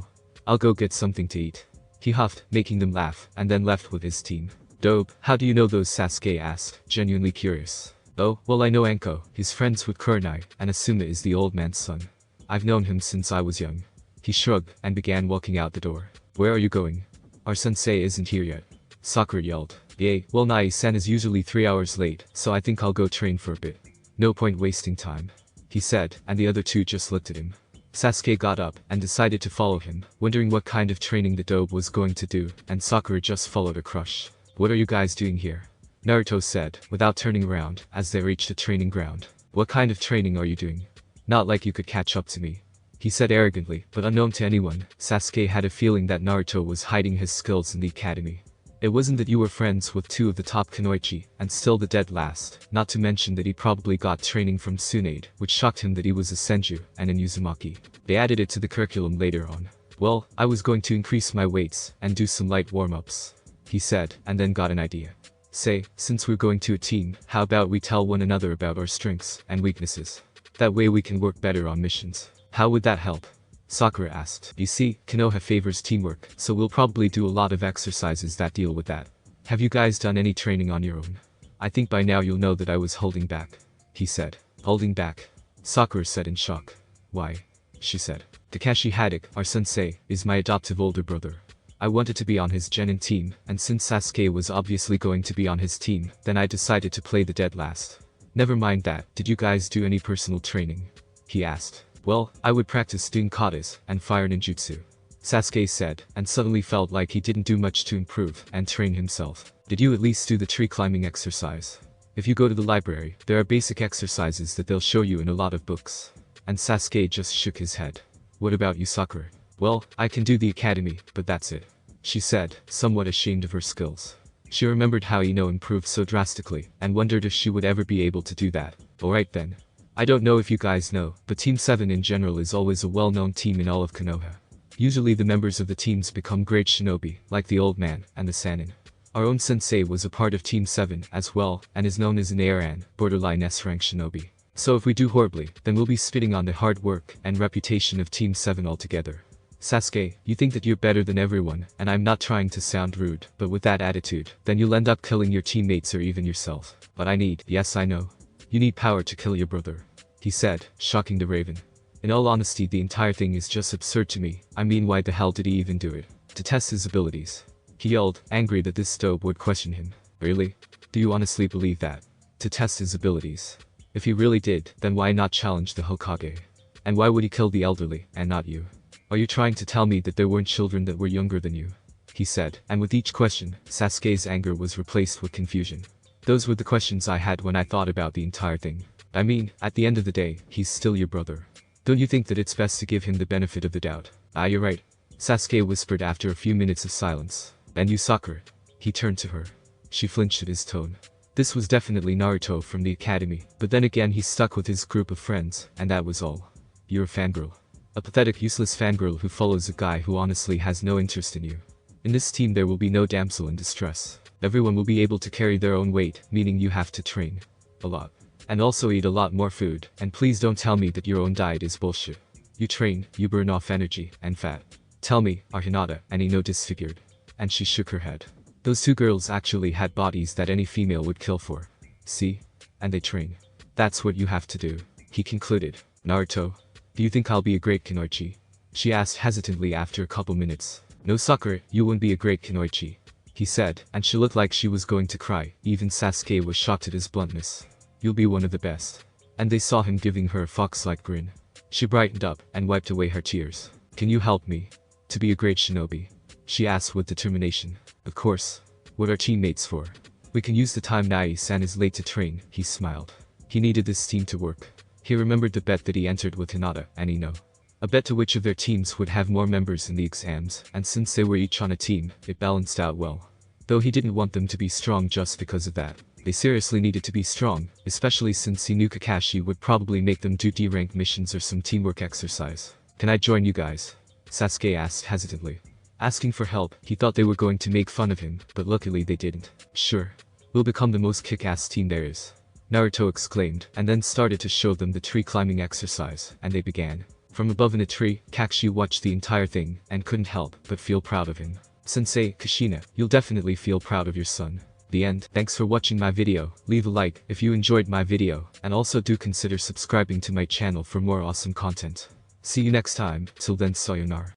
I'll go get something to eat. He huffed, making them laugh, and then left with his team. Dope, how do you know those? Sasuke asked, genuinely curious. Oh, well I know Anko, he's friends with Kurenai, and Asuma is the old man's son. I've known him since I was young. He shrugged, and began walking out the door. Where are you going? Our sensei isn't here yet. Sakura yelled. Yay, well Nai-san is usually 3 hours late, so I think I'll go train for a bit. No point wasting time. He said, and the other two just looked at him. Sasuke got up and decided to follow him, wondering what kind of training the dope was going to do, and Sakura just followed a crush. What are you guys doing here? Naruto said, without turning around, as they reached the training ground. What kind of training are you doing? Not like you could catch up to me. He said arrogantly, but unknown to anyone, Sasuke had a feeling that Naruto was hiding his skills in the academy. It wasn't that you were friends with 2 of the top kunoichi, and still the dead last, not to mention that he probably got training from Tsunade, which shocked him that he was a senju, and an Uzumaki. They added it to the curriculum later on. Well, I was going to increase my weights, and do some light warm-ups. He said, and then got an idea. Say, since we're going to a team, how about we tell one another about our strengths and weaknesses? That way we can work better on missions. How would that help? Sakura asked. You see, Konoha favors teamwork, so we'll probably do a lot of exercises that deal with that. Have you guys done any training on your own? I think by now you'll know that I was holding back. He said. Holding back? Sakura said in shock. Why? She said. Kakashi Haddock, our sensei, is my adoptive older brother. I wanted to be on his genin team, and since Sasuke was obviously going to be on his team, then I decided to play the dead last. Never mind that, did you guys do any personal training? He asked. Well, I would practice doing katas and fire ninjutsu, Sasuke said, and suddenly felt like he didn't do much to improve and train himself. Did you at least do the tree climbing exercise? If you go to the library, there are basic exercises that they'll show you in a lot of books. And Sasuke just shook his head. What about you, Sakura? Well, I can do the academy, but that's it, she said, somewhat ashamed of her skills. She remembered how Ino improved so drastically, and wondered if she would ever be able to do that. Alright then. I don't know if you guys know, but Team 7 in general is always a well-known team in all of Konoha. Usually the members of the teams become great shinobi, like the Old Man and the Sannin. Our own sensei was a part of Team 7 as well, and is known as an Aran, borderline S-rank shinobi. So if we do horribly, then we'll be spitting on the hard work and reputation of Team 7 altogether. Sasuke, you think that you're better than everyone, and I'm not trying to sound rude, but with that attitude, then you'll end up killing your teammates or even yourself. But yes I know. You need power to kill your brother, he said, shocking the Raven. In all honesty, the entire thing is just absurd to me. I mean, why the hell did he even do it? To test his abilities? He yelled, angry that this dope would question him. Really? Do you honestly believe that? To test his abilities? If he really did, then why not challenge the Hokage? And why would he kill the elderly, and not you? Are you trying to tell me that there weren't children that were younger than you? He said, and with each question, Sasuke's anger was replaced with confusion. Those were the questions I had when I thought about the entire thing. I mean, at the end of the day, he's still your brother. Don't you think that it's best to give him the benefit of the doubt? Ah, you're right, Sasuke whispered after a few minutes of silence. And you, Sakura? He turned to her. She flinched at his tone. This was definitely Naruto from the academy, but then again he stuck with his group of friends, and that was all. You're a fangirl. A pathetic, useless fangirl who follows a guy who honestly has no interest in you. In this team there will be no damsel in distress. Everyone will be able to carry their own weight, meaning you have to train a lot. And also eat a lot more food, and please don't tell me that your own diet is bullshit. You train, you burn off energy, and fat. Tell me, are Hinata and Ino disfigured? And she shook her head. Those two girls actually had bodies that any female would kill for. See? And they train. That's what you have to do, he concluded. Naruto, do you think I'll be a great Kunoichi? She asked hesitantly after a couple minutes. No, Sakura, you won't be a great Kunoichi, he said, and she looked like she was going to cry. Even Sasuke was shocked at his bluntness. You'll be one of the best. And they saw him giving her a fox-like grin. She brightened up and wiped away her tears. Can you help me to be a great shinobi? She asked with determination. Of course. What are teammates for? We can use the time Nai-san is late to train, he smiled. He needed this team to work. He remembered the bet that he entered with Hinata and Ino. A bet to which of their teams would have more members in the exams, and since they were each on a team, it balanced out well. Though he didn't want them to be strong just because of that. They seriously needed to be strong, especially since he knew Kakashi would probably make them do D-rank missions or some teamwork exercise. Can I join you guys? Sasuke asked hesitantly. Asking for help, he thought they were going to make fun of him, but luckily they didn't. Sure. We'll become the most kick-ass team there is, Naruto exclaimed, and then started to show them the tree climbing exercise, and they began. From above in a tree, Kakashi watched the entire thing, and couldn't help but feel proud of him. Sensei, Kushina, you'll definitely feel proud of your son. The end. Thanks for watching my video. Leave a like if you enjoyed my video, and also do consider subscribing to my channel for more awesome content. See you next time. Till then, sayonara.